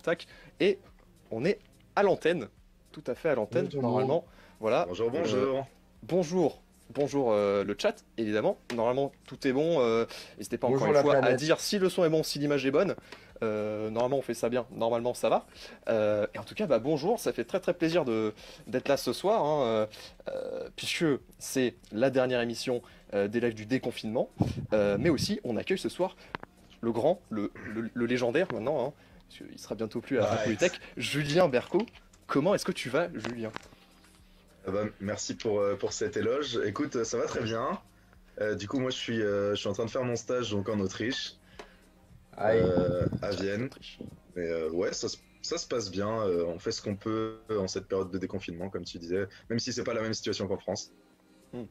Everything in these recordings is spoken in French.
tac. Et on est à l'antenne, tout à fait à l'antenne, Bonjour tout le monde. normalement. Voilà. Bonjour, Euh, bonjour. bonjour, bonjour le chat, évidemment. Normalement, tout est bon. N'hésitez pas encore Bonjour une la fois à planète. dire si le son est bon, si l'image est bonne. Normalement, on fait ça bien. Normalement, ça va. Et en tout cas, bah, bonjour. Ça fait très très plaisir d'être là ce soir, hein, puisque c'est la dernière émission des lives du déconfinement. Mais aussi, on accueille ce soir le grand, le légendaire maintenant, hein, parce qu'il sera bientôt plus à Polytech, Julien Berco. Comment est-ce que tu vas, Julien? Merci pour cet éloge. Écoute, ça va très bien. Du coup, moi, je suis en train de faire mon stage donc en Autriche, Aïe. à Vienne. Mais ouais, ça se passe bien. On fait ce qu'on peut en cette période de déconfinement, comme tu disais, même si c'est pas la même situation qu'en France. Hmm,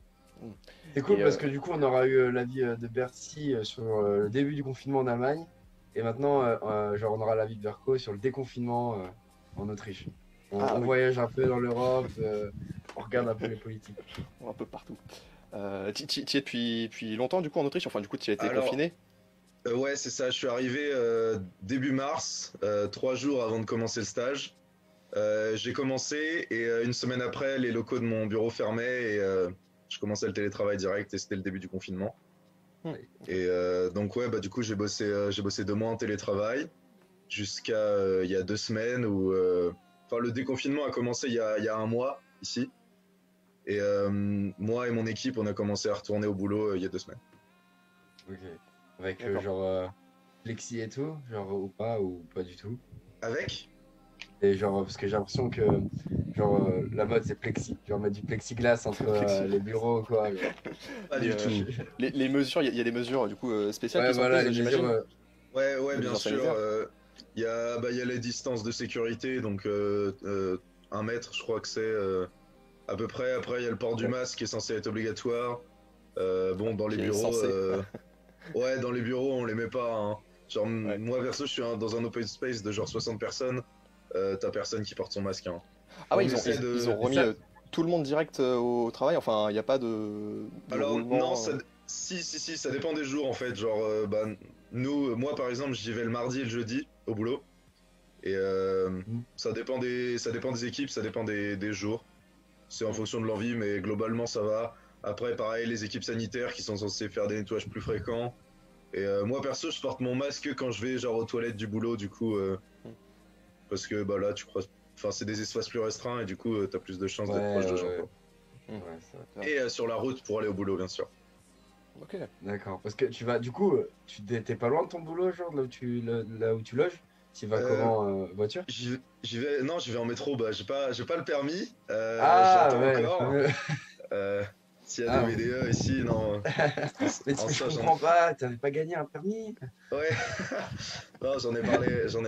hmm. C'est cool Et parce que du coup, on aura eu l'avis de Bercy sur le début du confinement en Allemagne. Et maintenant, genre, on aura l'avis de Verco sur le déconfinement en Autriche. ah On oui, voyage un peu dans l'Europe, on regarde un peu les politiques. un peu partout. Tu es depuis longtemps du coup en Autriche? Enfin, du coup, tu as été Alors, confiné? ouais, c'est ça. Je suis arrivé début mars, 3 jours avant de commencer le stage. J'ai commencé et une semaine après, les locaux de mon bureau fermaient et je commençais le télétravail direct et c'était le début du confinement. Hmm. Et donc ouais, bah du coup j'ai bossé 2 mois en télétravail jusqu'à il y a 2 semaines où, enfin le déconfinement a commencé il y a un mois ici et moi et mon équipe on a commencé à retourner au boulot il y a 2 semaines. Ok. Avec D'accord. genre Plexi et tout, genre ou pas du tout. Avec? Et genre, parce que j'ai l'impression que genre la mode c'est Plexi. Genre mettre du plexiglas entre Plexi. les bureaux, quoi. Pas Les, du euh, tout. les mesures, il y a des mesures du coup spéciales Ouais, qui sont voilà, prises, les mesures. j'imagine. Ouais, Des bien mesures sûr. sanitaires. Il y a les distances de sécurité donc 1 mètre je crois que c'est à peu près. Après il y a le port du Ouais. masque qui est censé être obligatoire. Bon dans les Qui est bureaux. censé. Ouais, dans les bureaux, on les met pas, hein. Genre, Ouais. moi perso, dans un open space de genre 60 personnes. T'as personne qui porte son masque, hein. Ah ouais, On essaie ils ont de. Et remis ça, tout le monde direct au travail. Enfin, il n'y a pas de Alors, non, roulement. si, ça dépend des jours en fait. Genre, bah, moi par exemple, j'y vais le mardi et le jeudi au boulot. Et ça dépend des équipes, ça dépend des jours. C'est en Hmm. fonction de l'envie, mais globalement ça va. Après, pareil, les équipes sanitaires qui sont censées faire des nettoyages plus fréquents. Et moi perso, je porte mon masque quand je vais genre aux toilettes du boulot, du coup, Hmm. parce que bah là, tu crois, enfin, c'est des espaces plus restreints et du coup, t'as plus de chances ouais, d'être proche de gens, ouais, quoi. Hmm. ouais, ça va. Et sur la route pour aller au boulot, bien sûr. Ok. D'accord. Parce que tu vas, du coup, t'es pas loin de ton boulot, genre là où tu loges? Tu vas Euh, comment, voiture? non, j'y vais en métro. Bah, j'ai pas le permis. Ah J'attends ouais, le encore. fameux. Euh, S'il y a des Ah, VDE ici, non. mais En je stage, comprends pas, t'avais pas gagné un permis? ouais. Non, j'en ai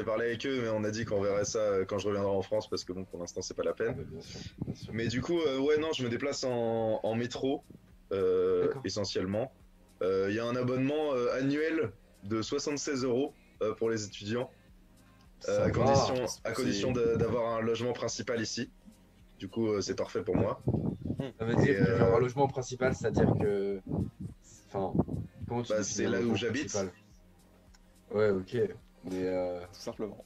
parlé avec eux, mais on a dit qu'on verrait ça quand je reviendrai en France parce que bon, pour l'instant, c'est pas la Ah peine. bah bien sûr, bien sûr. Mais du coup, ouais, non, je me déplace en métro, D'accord. essentiellement. Il y a un abonnement annuel de 76 euros pour les étudiants, Ça va. à condition C'est. d'avoir un logement principal ici. Du coup, c'est parfait pour moi. Hmm. Ça veut Et dire que genre un logement principal, c'est-à-dire que, enfin, comment tu bah, définis c'est un là où logement j'habite. principal? Ouais, ok. Mais Tout simplement.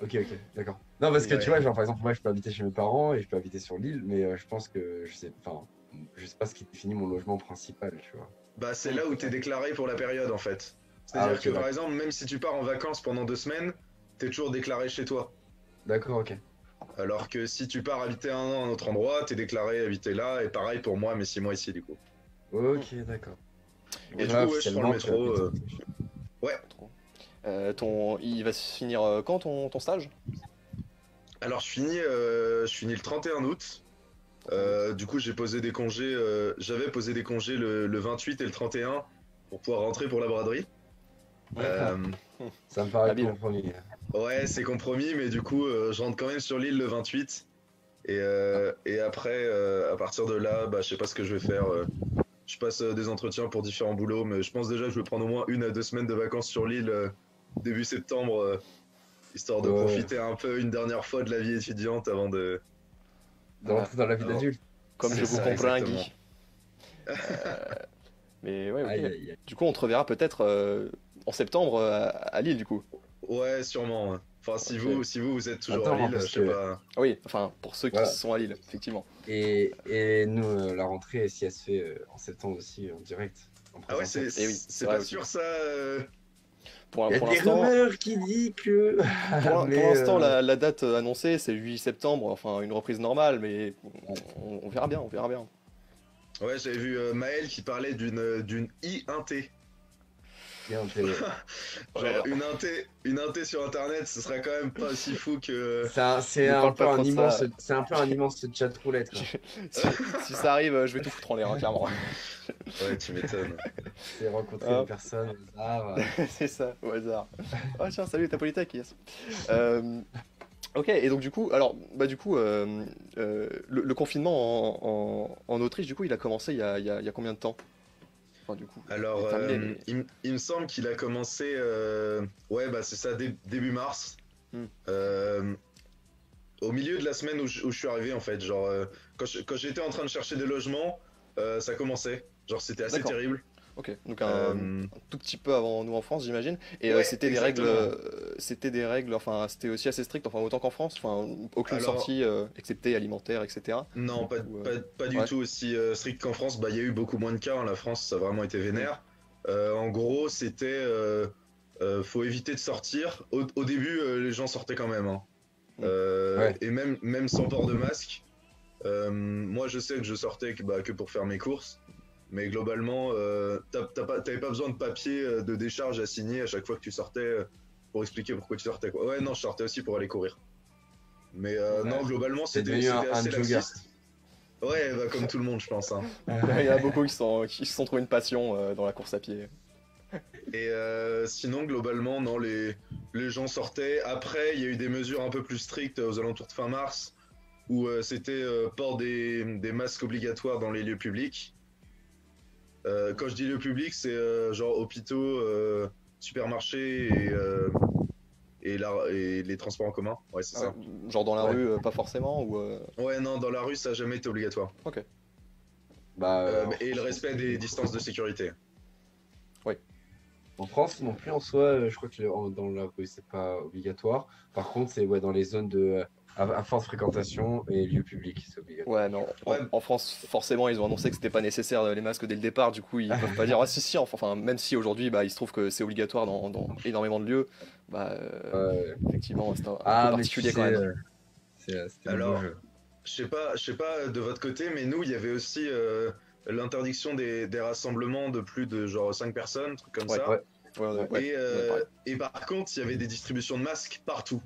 ok, d'accord. Non, parce que tu Ouais. vois, genre par exemple, moi je peux habiter chez mes parents et je peux habiter sur l'île, mais je pense que je sais pas ce qui définit mon logement principal, tu vois. Bah, c'est Hmm. là où t'es déclaré pour la période, en fait. Ah, C'est-à-dire ok, que, par d'accord. exemple, même si tu pars en vacances pendant 2 semaines, t'es toujours déclaré chez toi. D'accord, ok. Alors que si tu pars habiter 1 an à un autre endroit, t'es déclaré habiter là, et pareil pour moi, mes 6 mois ici, du coup. Hmm. Ok, d'accord. Et Donc du là, coup, ouais, je prends le officiellement, tu métro. habites en Autriche. Ouais. Il va se finir quand ton stage? Alors, je finis le 31 août. 31 août. Du coup, j'ai posé des congés. J'avais posé des congés le 28 et le 31 pour pouvoir rentrer pour la braderie. Hmm. Euh, Hmm. Ça me paraît Habile. compromis. ouais, c'est compromis, mais du coup, je rentre quand même sur l'île le 28. Et après, à partir de là, bah, je sais pas ce que je vais faire. Je passe des entretiens pour différents boulots, mais je pense déjà que je vais prendre au moins 1 à 2 semaines de vacances sur l'île début septembre, histoire de Ouais, profiter un peu une dernière fois de la vie étudiante avant de. de Ah, rentrer dans la vie avant- d'adulte. comme je C'est vous ça, comprends, exactement. Guy. Mais ouais, ok. Aïe, aïe, aïe. Du coup, on te reverra peut-être en septembre à Lille, du coup. Ouais, sûrement, hein. Enfin, si Ok. vous êtes toujours Attends, à Lille, parce je sais que pas. Oui, enfin, pour ceux qui voilà. sont à Lille, effectivement. Et nous, la rentrée, si elle se fait en septembre aussi, en direct, en Ah ouais, présentiel. Et oui, c'est c'est vrai pas aussi. sûr ça. Il y a Pour des l'instant, rumeurs qui disent que. pour Mais l'instant, la date annoncée, c'est le 8 septembre, enfin, une reprise normale, mais ouais, on verra bien, on verra bien. Ouais, j'avais vu Maël qui parlait d'une I-Inté. bien, ouais. Ouais, Genre alors, une inté sur internet, ce serait quand même pas si fou que. C'est ne un parle peu pas trop un de immense, ça. c'est un peu un immense chat roulette, quoi. Si ça arrive, je vais tout foutre en l'air, hein, clairement. Ouais, tu m'étonnes. C'est rencontrer une Hein, personne au hasard. c'est ça, au hasard. Oh tiens, salut, t'as Polytech, yes. Euh, ok, et donc du coup, alors, bah du coup, le confinement en Autriche, du coup, il a commencé il y a combien de temps? Enfin, du coup, il est Alors, terminé, mais... il me semble qu'il a commencé. Ouais, bah c'est ça, début mars. Hmm, Euh, Au milieu de la semaine où je suis arrivé, en fait. Genre, quand j'étais en train de chercher des logements, ça commençait. Genre, c'était assez d'accord. terrible. Ok, donc Euh, un tout petit peu avant nous en France, j'imagine. Et ouais, exactement. c'était des règles, enfin, c'était aussi assez strict, enfin, autant qu'en France, enfin, aucune Alors, sortie, excepté alimentaire, etc. non, Ou, pas du ouais, tout aussi strict qu'en France. Bah, il y a eu beaucoup moins de cas. Hein. La France, ça a vraiment été hmm, vénère. En gros, c'était. Faut éviter de sortir. Au début, les gens sortaient quand même. Hein. hmm, Ouais, Et même sans port de masque. Moi, je sais que je sortais que pour faire mes courses. Mais globalement, t'avais pas besoin de papier de décharge à signer à chaque fois que tu sortais pour expliquer pourquoi tu sortais. Quoi. Ouais, non, je sortais aussi pour aller courir. Mais ouais. non, globalement, T'es devenu c'était un assez jogger. laxiste. Ouais, bah, comme tout le monde, je pense. Hein. il y en a beaucoup qui se sont trouvés une passion dans la course à pied. Et sinon, globalement, non, les gens sortaient. Après, il y a eu des mesures un peu plus strictes aux alentours de fin mars, où c'était port des masques obligatoires dans les lieux publics. Quand je dis lieux publics, c'est genre hôpitaux, supermarchés et les transports en commun. Ouais, c'est Ah ouais, ça. genre dans la Ouais. rue, pas forcément, ou... Ouais, non, dans la rue, ça n'a jamais été obligatoire. Ok, Bah, en Et le France non respect plus. des distances de sécurité. oui. En France non plus en soi, je crois que dans la rue c'est pas obligatoire. Par contre, c'est ouais, dans les zones à forte fréquentation et lieux publics, c'est obligatoire. Ouais, mais Ouais, en France, forcément, ils ont annoncé que c'était pas nécessaire les masques dès le départ, du coup, ils peuvent pas dire, ah si, si, enfin, même si aujourd'hui, bah, il se trouve que c'est obligatoire dans énormément de lieux, bah, effectivement, c'est un peu Ah, mais tu particulier quand sais, même. c'était le beau alors, jeu. je sais pas de votre côté, mais nous, il y avait aussi l'interdiction des rassemblements de plus de genre 5 personnes, trucs comme Ouais, ça. Ouais, ouais, ouais, on est pareil. Et par contre, il y avait des distributions de masques partout.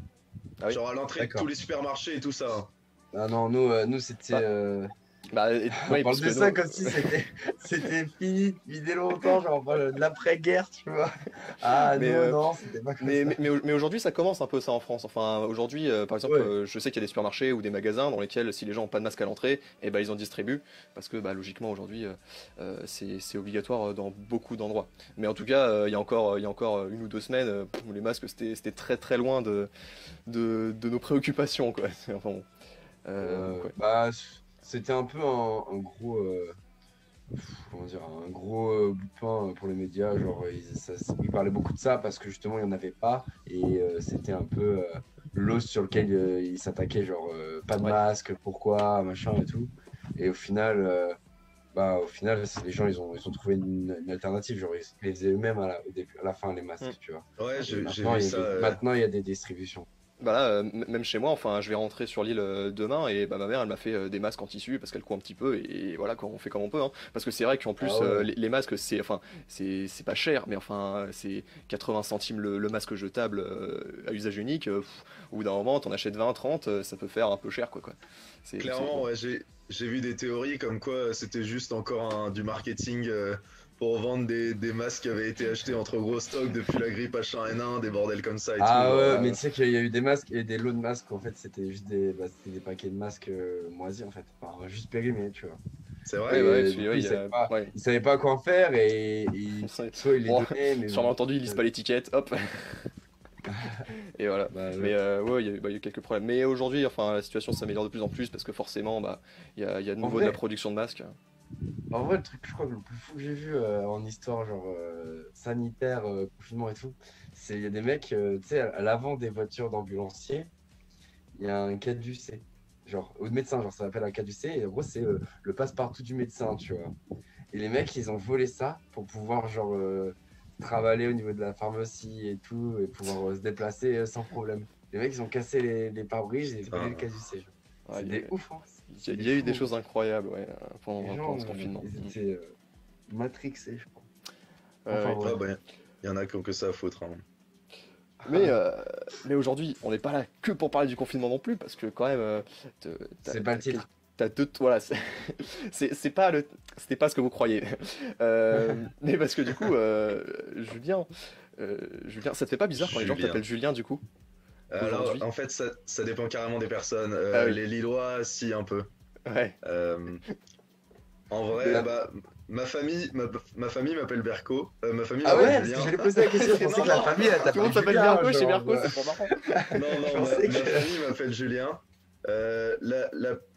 Ah oui? Genre à l'entrée de tous d'accord. les supermarchés et tout ça. Hein. Ah non, nous c'était. Bah, bah, On oui, parle parce que de nous, ça comme si c'était fini depuis dès longtemps, genre de l'après-guerre, tu vois. Ah mais, non, non, c'était pas comme ça. mais aujourd'hui, ça commence un peu ça en France. Enfin, aujourd'hui, par exemple, Ouais. je sais qu'il y a des supermarchés ou des magasins dans lesquels, si les gens n'ont pas de masque à l'entrée, eh ben, ils en distribuent. Parce que, bah, logiquement, aujourd'hui, c'est obligatoire dans beaucoup d'endroits. Mais en tout cas, il y a encore une ou deux semaines, où les masques, c'était très très loin de nos préoccupations, quoi. Enfin, bon. Donc, ouais. Bah, c'était un peu un gros, comment dire, un gros bout de pain pour les médias. Genre, ils parlaient beaucoup de ça parce que justement, il n'y en avait pas. Et c'était un peu l'os sur lequel ils s'attaquaient. Genre, pas de Ouais. masque, pourquoi, machin et tout. Et au final, les gens, ils ont trouvé une alternative. Genre, ils les faisaient eux-mêmes au début, à la fin, les Mm. masques, tu vois. Ouais, Et j'ai vu ça. maintenant, il y a des distributions. Bah là, même chez moi, enfin, je vais rentrer sur l'île demain et bah, ma mère, elle m'a fait des masques en tissu parce qu'elle coud un petit peu et voilà, quoi, on fait comme on peut. Hein. Parce que c'est vrai qu'en Ah plus, ouais. les masques, c'est pas cher, mais enfin, c'est 80 centimes le masque jetable à usage unique. Au bout d'un moment, t'en achètes 20, 30, ça peut faire un peu cher, quoi. Clairement, ouais, j'ai vu des théories comme quoi c'était juste encore du marketing pour vendre des masques qui avaient été achetés entre gros stocks depuis la grippe H1N1, des bordels comme ça et tout. Ah Genre, ouais, mais tu sais qu'il y a eu des masques et des lots de masques. En fait, c'était juste c'était des paquets de masques moisis, en fait. Enfin, juste périmés, tu vois. c'est Ouais, vrai? bah ouais, Et puis, du coup, ouais, il y a... ouais. ils savaient pas quoi en faire et soit ils les Bon, donnaient, mais sûrement bon. entendu, ils lisent pas l'étiquette, hop, et voilà. Bah, Mais ouais, il y a eu quelques problèmes. Mais aujourd'hui, enfin, la situation s'améliore de plus en plus parce que forcément, bah, il y a de en nouveau de la vrai, production de masques. En vrai, le truc, je crois que le plus fou que j'ai vu en histoire, genre sanitaire, confinement et tout, c'est il y a des mecs, tu sais, à l'avant des voitures d'ambulanciers, il y a un caducée. Genre, au médecin, genre, ça s'appelle un caducée, et en gros, c'est le passe-partout du médecin, tu vois. Et les mecs, ils ont volé ça pour pouvoir, genre, travailler au niveau de la pharmacie et tout, et pouvoir se déplacer sans problème. Les mecs, ils ont cassé les pare-brises et volé le caducé. Ouais, C'est des ouf, hein. il y a eu des choses incroyables ouais, Les pendant gens, ce confinement. ils étaient matrixés, je crois. Ouais. Enfin, Ouais, bah, il y en a qui ont que ça à foutre. Hein. Mais aujourd'hui, on n'est pas là que pour parler du confinement non plus, parce que quand même, c'est pas le titre. t'as deux, voilà, c'était pas ce que vous croyez. Mais parce que du coup, Julien, Julien, ça te fait pas bizarre quand les gens Julien. t'appellent Julien du coup? Alors, Aujourd'hui. en fait, ça dépend carrément des personnes. Ah oui. Les Lillois, si, un peu. Ouais. En vrai, Ah. bah, ma famille m'appelle Berco. Ma famille Ah m'appelle ouais, parce Julien. que j'allais poser la question. Je pensais que la famille, elle Tout le monde s'appelle Julien, Berco chez genre, Berco, c'est trop marrant. Non, Je non, pensais ma que- famille m'appelle Julien.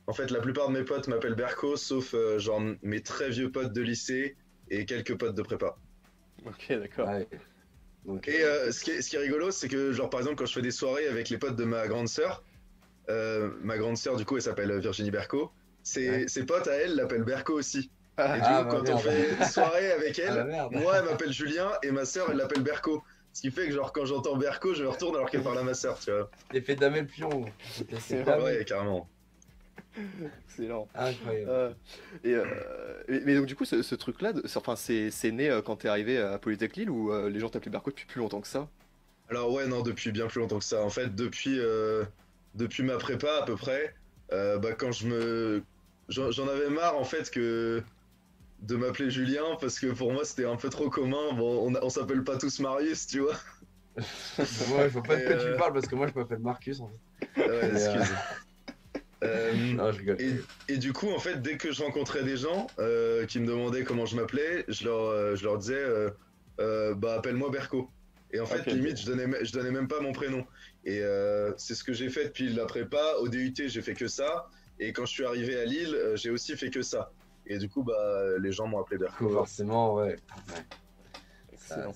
En fait, la plupart de mes potes m'appellent Berco, sauf genre mes très vieux potes de lycée et quelques potes de prépa. Ok, d'accord. Ouais. Donc, Et ce qui est rigolo, c'est que, genre, par exemple, quand je fais des soirées avec les potes de ma grande sœur, du coup, elle s'appelle Virginie Berco, Ouais. ses potes à elle l'appellent Berco aussi. Et du Ah, coup, bah quand on merde. fait une soirée avec Ah elle, bah merde. moi, elle m'appelle Julien et ma sœur, elle l'appelle Berco. Ce qui fait que, genre, quand j'entends Berco, je me retourne alors qu'elle parle à ma sœur, tu vois. T'es fait damer le pion. T'es fait C'est damer. Ouais, carrément. excellent. Incroyable. Mais donc du coup, ce truc-là, enfin, c'est né quand t'es arrivé à Polytech Lille ou les gens t'appelaient Berco depuis plus longtemps que ça? Alors, ouais, non, depuis bien plus longtemps que ça. En fait, depuis ma prépa, à peu près, bah, j'en avais marre, en fait, de m'appeler Julien, parce que pour moi, c'était un peu trop commun. Bon, on s'appelle pas tous Marius, tu vois. Moi, je vois pas de Et, quoi tu parles parce que moi, je m'appelle Marcus en fait. Ouais, Mais, excuse. non, je rigole. Et du coup, en fait, dès que je rencontrais des gens qui me demandaient comment je m'appelais, je leur disais, bah, appelle-moi Berco. Et en fait, Ok, limite, je donnais même pas mon prénom. Et c'est ce que j'ai fait depuis la prépa. Au DUT, j'ai fait que ça. Et quand je suis arrivé à Lille, j'ai aussi fait que ça. Et du coup, bah, les gens m'ont appelé Du coup, Berco. forcément, ouais. excellent.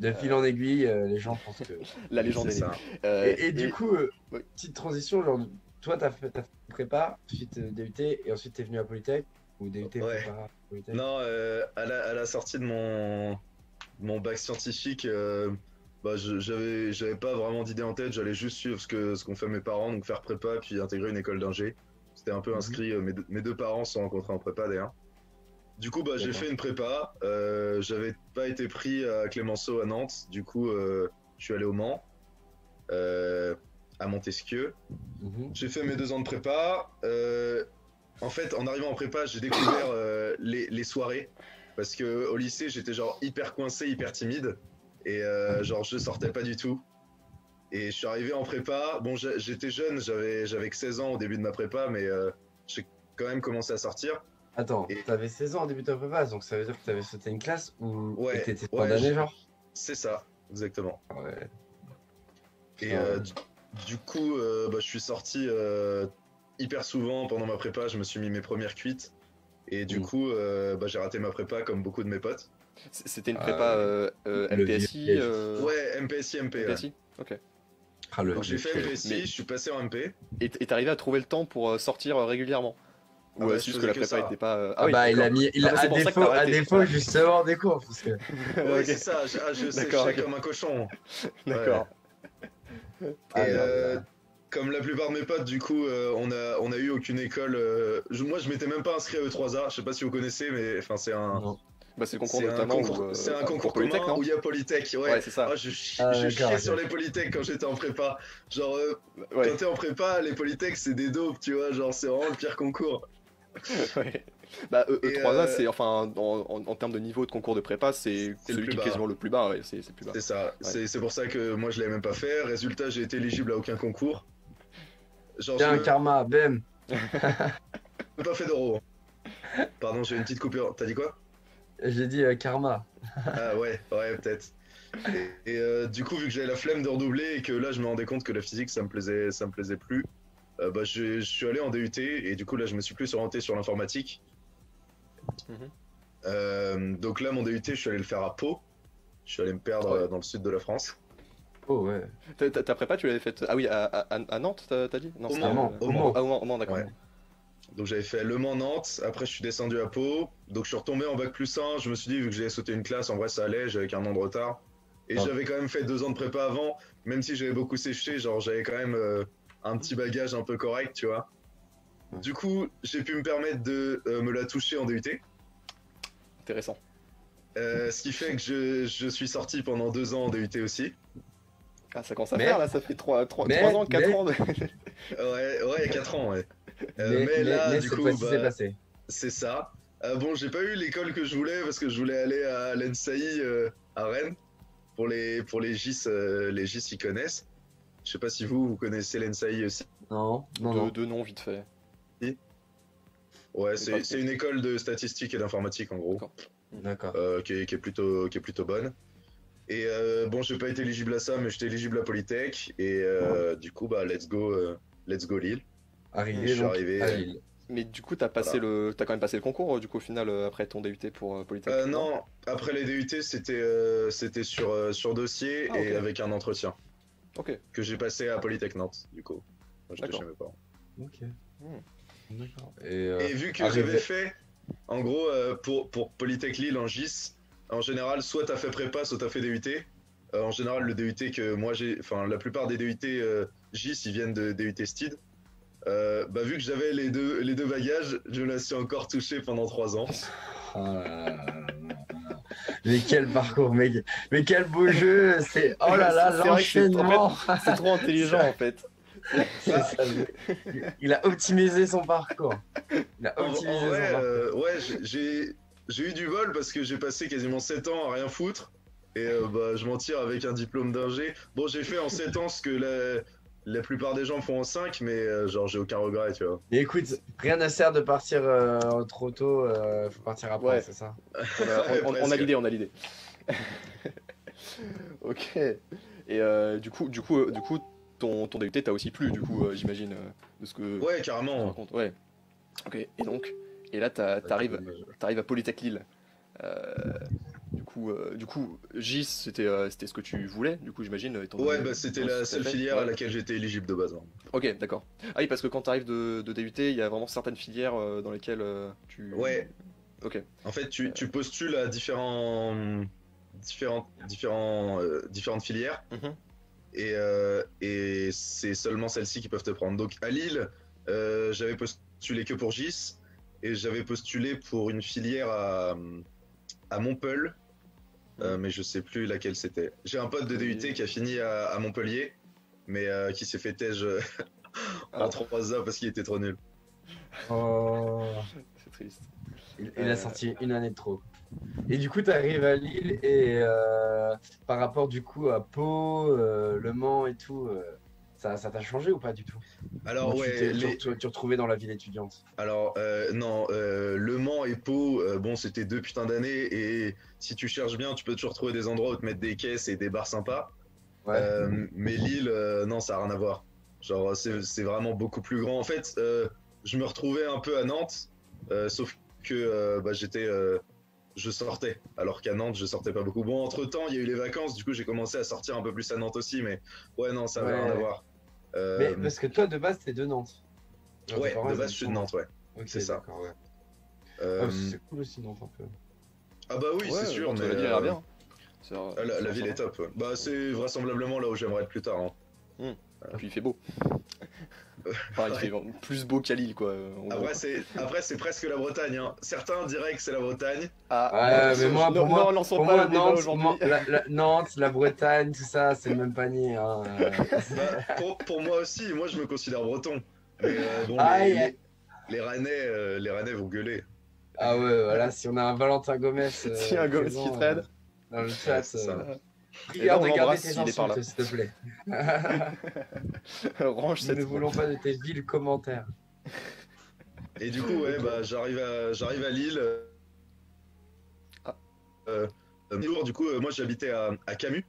De fil en aiguille, les gens pensent que. La légende C'est est née. ça. Et du coup, oui. petite transition, genre, toi, t'as fait prépa, ensuite DUT, et ensuite t'es venu à Polytech, ou DUT, Ouais. prépa, Polytech. Non, à la sortie de mon bac scientifique, bah, j'avais pas vraiment d'idée en tête. J'allais juste suivre ce qu'ont fait mes parents, donc faire prépa, puis intégrer une école d'ingé. C'était un peu Mhm. inscrit. Mes deux parents se sont rencontrés en prépa d'ailleurs. Du coup, bah, j'ai D'accord. fait une prépa. J'avais pas été pris à Clémenceau à Nantes. Du coup, je suis allé au Mans, à Montesquieu. Mhm. J'ai fait mes 2 ans de prépa. En fait, en arrivant en prépa, j'ai découvert les soirées. Parce que au lycée, j'étais genre hyper coincé, hyper timide. Et genre, je sortais pas du tout. Et je suis arrivé en prépa. Bon, j'étais jeune, j'avais que 16 ans au début de ma prépa, mais j'ai quand même commencé à sortir. Attends, Et- t'avais 16 ans en début de ta prépa, donc ça veut dire que t'avais sauté une classe ou Ouais, t'étais ouais, d'année, genre? C'est ça, exactement. Ouais. Et Putain. du coup, bah, je suis sorti hyper souvent pendant ma prépa. Je me suis mis mes premières cuites. Et du Mm. coup, bah, j'ai raté ma prépa comme beaucoup de mes potes. C'était une Ah, prépa le MPSI vieux Ouais, MPSI, MP. Ouais. MPSI? Ok. Ah, le Donc j'ai fait vieux MPSI, Mais- je suis passé en MP. Et t'es arrivé à trouver le temps pour sortir régulièrement? Ah Ou bah, c'est je juste que faisais la que prépa ça. était pas. Ah oui, bah il a d'accord. mis Ah, bah, c'est à pour ça que défaut, t'as arrêté. justement des cours parce que Ouais, Ok. c'est ça, je D'accord, séchais ok. comme un cochon. D'accord. Ah, Et là, là. comme la plupart de mes potes, du coup, on a eu aucune école. Moi, je m'étais même pas inscrit à E3A. Je sais pas si vous connaissez, mais enfin, Non. Bah, c'est le concours notamment où. C'est un pour concours Polytech, commun non? où il y a Polytech. Ouais. Ouais, c'est ça. Ah, Ah, je d'accord, chiais ok. sur les Polytech quand j'étais en prépa. Genre, Ouais. quand t'es en prépa, les Polytech, c'est des dopes, tu vois. Genre, c'est vraiment le pire concours. Ouais. Bah, Et, E3A, c'est enfin en termes de niveau de concours de prépa, c'est c'est le celui plus qui est bas. quasiment le plus bas. Ouais, c'est le plus bas. C'est ça. Ouais. C'est pour ça que moi, je l'avais même pas fait. Résultat, j'ai été éligible à aucun concours. Genre, Tiens, karma, bam. j'ai pas fait d'euro. Pardon, j'ai une petite coupure. T'as dit quoi? J'ai dit karma. Ah ouais, peut-être. Et du coup, vu que j'avais la flemme de redoubler et que là, je me rendais compte que la physique, ça me plaisait plus, bah, je suis allé en DUT et du coup, là, je me suis plus orienté sur l'informatique. Donc là, mon DUT, je suis allé le faire à Pau. Je suis allé me perdre dans le sud de la France. Oh ouais. Ta prépa, tu l'avais faite. Ah oui, à Nantes, t'as dit? Non, Au c'était Mans, au Mans. Ah, au Mans, d'accord. Ouais. Donc j'avais fait Le Mans-Nantes, après je suis descendu à Pau, donc je suis retombé en bac+1, je me suis dit vu que j'avais sauté une classe, en vrai ça allait, j'avais qu'un an de retard. Et j'avais quand même fait 2 ans de prépa avant, même si j'avais beaucoup séché, genre j'avais quand même un petit bagage un peu correct, tu vois. Du coup, j'ai pu me permettre de me la toucher en DUT. Intéressant. Ce qui fait que je suis sorti pendant 2 ans en DUT aussi. Ah, ça commence à faire là, ça fait 3 ans, 4 ans. Ouais, 4 ans, ouais. Mais là, du cette coup, fois-ci, c'est passé. c'est ça. Bon, j'ai pas eu l'école que je voulais parce que je voulais aller à l'ENSAI à Rennes. Pour les GIS, les GIS ils connaissent. Je sais pas si vous connaissez l'ENSAI aussi. Non. De nom, vite fait. Ouais, c'est une école de statistique et d'informatique en gros. D'accord. Qui est plutôt bonne. Et bon, j'ai pas été éligible à ça, mais j'étais éligible à Polytech. Et du coup, bah, let's go Lille. Arrivé, Je suis donc, arrivé. à Lille. Mais du coup, t'as quand même passé le concours, du coup, au final, après ton DUT pour Polytechnique? Non, après les DUT, c'était sur dossier Ah, ok. et avec un entretien Ok. que j'ai passé à Polytech Nantes, du coup. Moi, j'étais D'accord. chez mes parents. Ok. D'accord. Et vu que arrivé- j'avais fait, en gros, pour Polytech Lille en GIS, en général, soit t'as fait prépa, soit t'as fait DUT. En général, le DUT que moi j'ai, enfin, la plupart des DUT GIS, ils viennent de DUT STID. Bah, vu que j'avais les deux bagages, je me la suis encore touché pendant 3 ans. Mais quel parcours, mec. Mais quel beau jeu. C'est oh là là, C'est vrai que c'est l'enchaînement. C'est trop intelligent en fait. C'est ça. Il a optimisé son parcours. Il a En optimisé son vrai, parcours. ouais, j'ai eu du vol parce que j'ai passé quasiment 7 ans à rien foutre. Et bah, je m'en tire avec un diplôme d'ingé. Bon, j'ai fait en 7 ans ce que la plupart des gens font en 5, mais genre, j'ai aucun regret, tu vois. Mais écoute, rien ne sert de partir trop tôt. Faut partir après, Ouais. c'est ça. On a l'idée, on a l'idée. Ok. Et du coup, ton DUT t'a aussi plu, du coup, j'imagine, de ce que Ouais, tu carrément. racontes. Ouais. Ok. Et là, t'arrives à Polytech Lille. Du coup, GIS, c'était ce que tu voulais, du coup, j'imagine. Ouais, bah, c'était la seule filière à laquelle j'étais éligible de base. Hein. Ok, d'accord. Ah oui, parce que quand tu arrives de DUT, il y a vraiment certaines filières dans lesquelles tu... Ouais. Ok. En fait, tu postules à différentes filières Mhm. et c'est seulement celles-ci qui peuvent te prendre. Donc à Lille, j'avais postulé que pour GIS et j'avais postulé pour une filière à Montpellier, mais je sais plus laquelle c'était. J'ai un pote de DUT qui a fini à Montpellier, mais qui s'est fait tège en 3A parce qu'il était trop nul. Oh. C'est triste. Il a sorti une année de trop. Et du coup, tu arrives à Lille et par rapport du coup à Pau, Le Mans et tout, ça t'a changé ou pas du tout? Alors Ou ouais, tu te retrouvais dans la ville étudiante? alors non, Le Mans et Pau, bon c'était 2 putains d'années et si tu cherches bien, tu peux toujours trouver des endroits où te mettre des caisses et des bars sympas. Ouais. Mais Lille, non, ça a rien à voir. Genre c'est vraiment beaucoup plus grand. En fait, je me retrouvais un peu à Nantes, sauf que bah, je sortais, alors qu'à Nantes je sortais pas beaucoup. Bon, entre temps il y a eu les vacances, du coup j'ai commencé à sortir un peu plus à Nantes aussi, mais ouais non, ça avait rien à voir. Mais parce que toi de base t'es de Nantes. Genre, Ouais, tes parents, de ils base habitent je suis de sur Nantes, ouais. Ok, c'est ça. d'accord, ouais. Euh, C'est cool aussi Nantes un peu. Ah bah oui, Ouais, c'est sûr, Nantes, mais la ville a l'air bien. la ville est top. Ouais. Bah c'est vraisemblablement là où j'aimerais être plus tard. Hein. Et puis il fait beau. Enfin, il fait plus beau qu'à Lille, quoi. en gros. Après c'est presque la Bretagne. Hein. Certains diraient que c'est la Bretagne. Ah, Ouais, mais moi, non, pour moi, lançons pour pas moi, le débat Nantes, aujourd'hui. Nantes, la Bretagne, tout ça, c'est le même panier. Hein. Bah, pour moi aussi, moi je me considère breton. Mais bon, Aïe. les Rennais vont gueuler. Ah ouais, voilà, si on a un Valentin Gomez Si un Gomez présent, qui traîne. dans le chat, c'est ça. Et là, on de garder l'embrasse tes s'il est par là. insultes, s'il te plaît. Range Nous cette ne voulons pas de tes vils commentaires. Et du coup, ouais, bah, j'arrive à Lille. Du coup, moi j'habitais à Camus,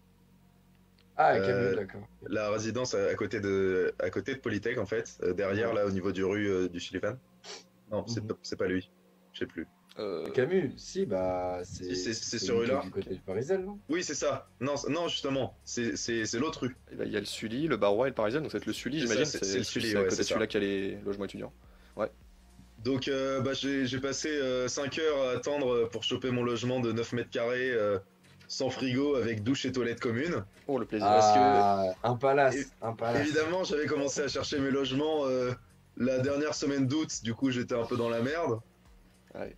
Ah, Camille, d'accord. la résidence à côté de Polytech en fait, derrière là au niveau du rue du Sullivan. Non, c'est pas lui, je sais plus. Camus, si, bah, Si, c'est c'est ce rue-là. du côté du Parisel, non? Oui, c'est ça. Non, non, justement, c'est l'autre rue. Et bah, il y a le Sully, le Barrois et le Parisien, donc ça va être le Sully, C'est ça, j'imagine. c'est le Sully, C'est à ouais, côté c'est de celui-là ça. qu'il y a les logements étudiants. Ouais. Donc, bah, j'ai passé 5 heures à attendre pour choper mon logement de 9 mètres carrés sans frigo avec douche et toilette commune. Oh, le plaisir. Parce que, Ah, un é- palace, un palace. évidemment, j'avais commencé à chercher mes logements la dernière semaine d'août, du coup, j'étais un peu dans la merde. Ouais.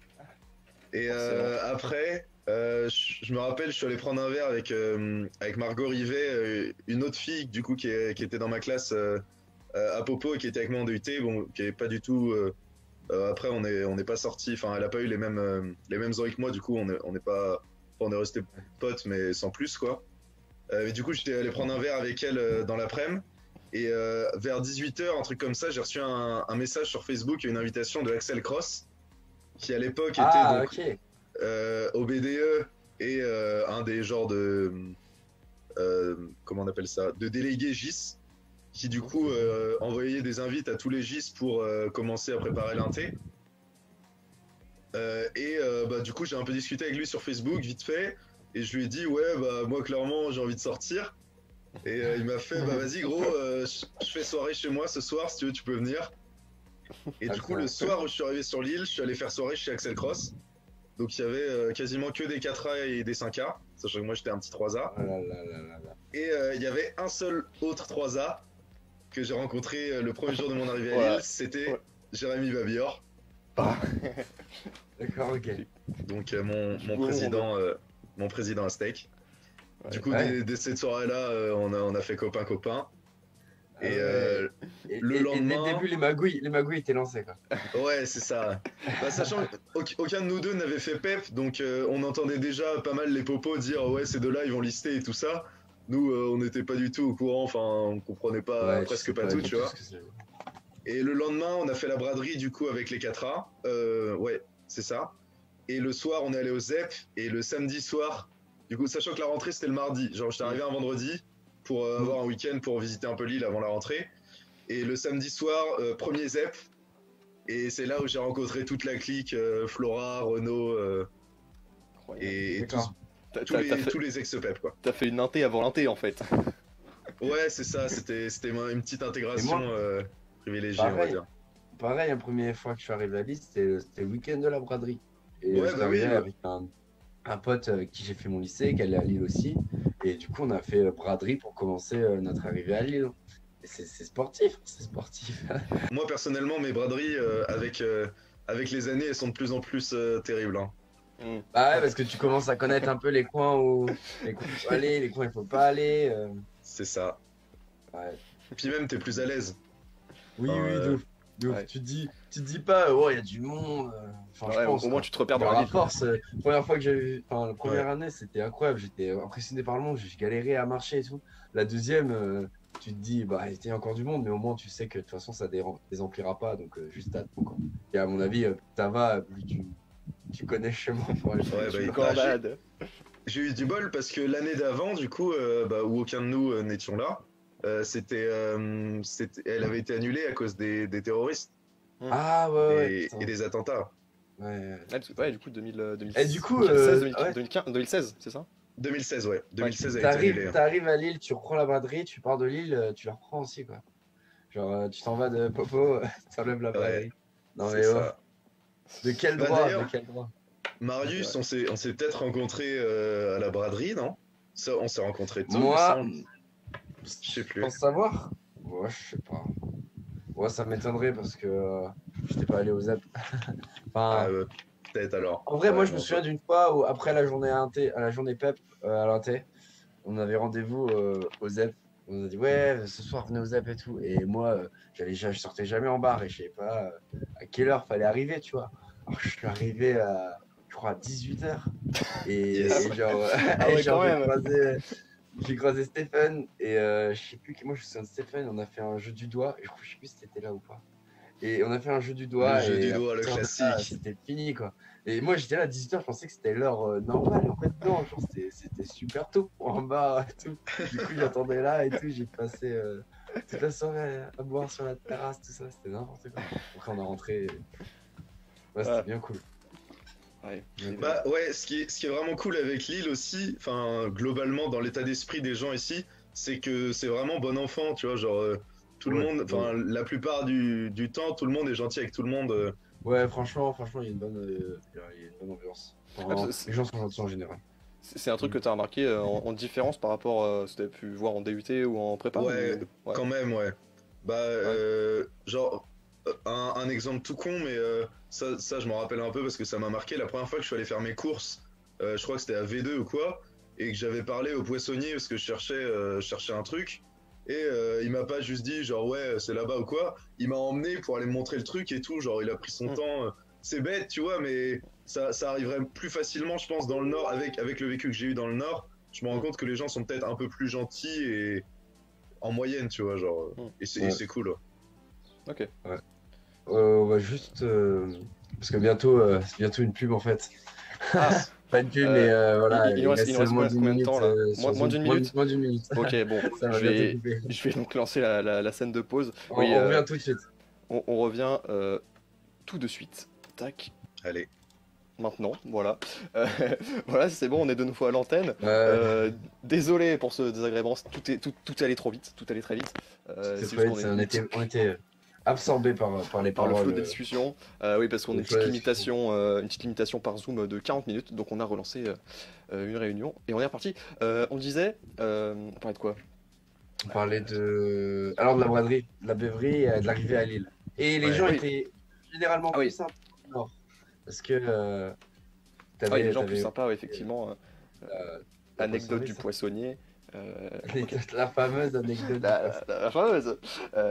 Et Forcément. après, je me rappelle, je suis allé prendre un verre avec Margot Rivet, une autre fille, du coup, qui était dans ma classe à Popo et qui était avec moi en DUT, bon, qui est pas du tout. Après, on n'est pas sortis. Enfin, elle a pas eu les mêmes envies que moi. Du coup, on n'est pas. Enfin, on est resté potes, mais sans plus, quoi. Et du coup, j'étais allé prendre un verre avec elle dans l'après-midi. Et vers 18 h, un truc comme ça, j'ai reçu un message sur Facebook, une invitation de Axel Cross, qui à l'époque était Ah, donc ok. au BDE et un des genres de. Comment on appelle ça? De délégués GIS, qui du coup envoyait des invites à tous les GIS pour commencer à préparer l'inté. Bah, du coup, j'ai un peu discuté avec lui sur Facebook, vite fait, et je lui ai dit, ouais, bah, moi, clairement, j'ai envie de sortir. Et il m'a fait, bah, vas-y, gros, je fais soirée chez moi ce soir, si tu veux, tu peux venir. Et du coup, le soir où je suis arrivé sur l'île, je suis allé faire soirée chez Axel Cross. Donc, il y avait quasiment que des 4A et des 5A, sachant que moi, j'étais un petit 3A. Oh là là là là là. Et il y avait un seul autre 3A que j'ai rencontré le premier jour de mon arrivée à Ouais. Lille, c'était Ouais. Jérémy Babior. Ah. D'accord, ok. Donc mon président à steak. Ouais. Du coup, Ouais. dès cette soirée-là, on a fait copain-copain. Ah Et ouais. Et, le et dès le lendemain, début, les magouilles étaient lancées, quoi. ouais, c'est ça. Bah, sachant qu'aucun de nous deux n'avait fait PEP, donc on entendait déjà pas mal les popos dire ouais, ces deux-là, ils vont lister et tout ça. Nous, on n'était pas du tout au courant, enfin, on comprenait pas, Ouais, tu presque sais pas pas tout, du tu tout vois. ce que c'est. Et le lendemain, on a fait la braderie du coup avec les 4A. Ouais, c'est ça. Et le soir, on est allé au ZEP. Et le samedi soir, du coup, sachant que la rentrée c'était le mardi, genre j'étais arrivé un vendredi pour avoir un week-end pour visiter un peu l'île avant la rentrée. Et le samedi soir, premier ZEP. Et c'est là où j'ai rencontré toute la clique, Flora, Renaud Incroyable. et tous, D'accord. tous les ex-PEP quoi. T'as fait une inté avant l'inté en fait. Ouais, c'est ça, c'était une petite intégration Et moi, privilégiée, on va pareil, dire. pareil, la première fois que je suis arrivé à Lille, c'était le week-end de la braderie. Et Ouais, j'étais bah oui, arrivé bah, avec un pote avec qui j'ai fait mon lycée, qui allait à Lille aussi. Et du coup, on a fait braderie pour commencer notre arrivée à Lille. Et c'est sportif, c'est sportif. moi personnellement, mes braderies avec les années, elles sont de plus en plus terribles, hein. Mm. Bah ouais, parce que tu commences à connaître un peu les coins où il faut aller, les coins où il faut pas aller. C'est ça. Ouais. Puis même, t'es plus à l'aise. Oui, Enfin, oui, de ouf. De ouf. Ouais. Tu te dis pas, oh, il y a du monde. Enfin, je Ouais, pense. au moins Quoi. tu te repères dans Genre, la à ville, quoi. force, première fois que j'ai vu, enfin, la première Ouais. année, c'était incroyable. J'étais impressionné par le monde, j'ai galéré à marcher et tout. La deuxième, tu te dis, bah, il y a encore du monde, mais au moins, tu sais que de toute façon, ça désemplira pas. Donc, juste attends, quoi. Et à mon avis, plus ça va, plus tu connais le chemin pour aller Ouais, plus bah, loin. Gambade. j'ai eu du bol parce que l'année d'avant, du coup, bah, où aucun de nous n'étions là, elle avait été annulée à cause des terroristes Ah ouais, ouais, et putain. des attentats. Ouais. Ouais, du coup 2000, Et du coup, 2016, ouais, 2015, 2016, c'est ça? 2016, ouais. 2016 a été annulée. t'arrives à Lille, tu reprends la braderie, tu pars de Lille, tu la reprends aussi, quoi. Genre, tu t'en vas de Popo, tu enlèves la Ouais, braderie. Non c'est mais oh, ça. de quel Bah, droit, de d'ailleurs, quel droit? Marius, on s'est peut-être rencontrés à la braderie, non? Ça, on s'est rencontrés tôt, il me Moi, semble. Je sais je plus. pense savoir. Ouais, je sais pas. Ouais, ça m'étonnerait parce que j'étais pas allé aux ZEP. Ah, Enfin, peut-être alors. en vrai, moi, Ouais, je me non, souviens d'une fois où, après la journée à la journée PEP à l'inté, on avait rendez-vous au ZEP. On nous a dit, ouais, ce soir, venez au ZEP et tout. Et moi, je sortais jamais en bar et je savais pas à quelle heure fallait arriver, tu vois. Alors, je suis arrivé à, je crois, à 18 h. Yes. Et genre, Ah et ouais, genre quand même. j'ai croisé Stephen. Et je sais plus, moi, je me souviens de Stephen. On a fait un jeu du doigt. Et je sais plus si t'étais là ou pas. Et on a fait un jeu du Le doigt. jeu Et du à doigt, le partir de là, classique. c'était fini, quoi. Et moi, j'étais là à 18 h, je pensais que c'était l'heure normale. En fait, non, genre, c'était super tôt pour un bar et tout. Du coup, j'attendais là et tout. J'ai passé toute la soirée à boire sur la terrasse, tout ça. C'était n'importe quoi. Après, on a rentré. Ouais, c'était Ouais. bien cool. Ouais. Bah ouais, ce qui est vraiment cool avec Lille aussi, enfin globalement dans l'état d'esprit des gens ici, c'est que c'est vraiment bon enfant, tu vois, genre tout le Ouais, monde, ouais. enfin la plupart du temps, tout le monde est gentil avec tout le monde. Ouais, franchement, il y a une bonne ambiance. Ah, Enfin, les gens sont gentils en général. c'est un truc Mm. que tu as remarqué en différence par rapport à ce que tu as pu voir en DUT ou en prépa Ouais, ou... Ouais, quand même, ouais. Bah ouais. genre un exemple tout con, mais ça je m'en rappelle un peu parce que ça m'a marqué. La première fois que je suis allé faire mes courses, je crois que c'était à V2 ou quoi, et que j'avais parlé au poissonnier parce que je cherchais un truc. Et il m'a pas juste dit genre ouais c'est là-bas ou quoi, il m'a emmené pour aller me montrer le truc et tout, genre il a pris son Hmm. temps. C'est bête tu vois, mais ça arriverait plus facilement je pense dans le Nord, avec le vécu que j'ai eu dans le Nord, je me rends Hmm. compte que les gens sont peut-être un peu plus gentils et en moyenne tu vois, genre, Hmm. et Ouais, c'est cool. Ouais. Ok. ouais. On va juste. Parce que bientôt, c'est bientôt une pub en fait. Ah, Pas une pub, mais voilà, il nous il reste, reste il nous reste seulement 10 combien de temps minutes là? sur Moins Zoom. d'une minute? Moins d'une minute. Ok, bon, Ça va bientôt couper. je vais donc lancer la scène de pause. On, Oui, on revient tout de suite. on revient tout de suite. Tac, Allez. maintenant, voilà. Euh, voilà, c'est bon, on est de nouveau à l'antenne. Ouais, Désolé pour ce désagrément, tout allait trop vite, tout allait très vite. c'était C'est très juste vite, qu'on est on était absorbés par les par le flot paroles. des discussions. Oui, parce qu'on a Le flot des discussions. une petite limitation par Zoom de 40 minutes, donc on a relancé une réunion et on est reparti. On disait, on parlait de quoi? On parlait de. Alors de la braderie, de la beuverie, et de l'arrivée à Lille. Et les Ouais. gens Oui, étaient généralement ah plus oui, sympas au Nord. Parce que ah oui, les gens plus t'avais sympas, ouais, effectivement. la Anecdote poissonnerie, du ça. poissonnier. Ok. La fameuse anecdote du poisson. La fameuse.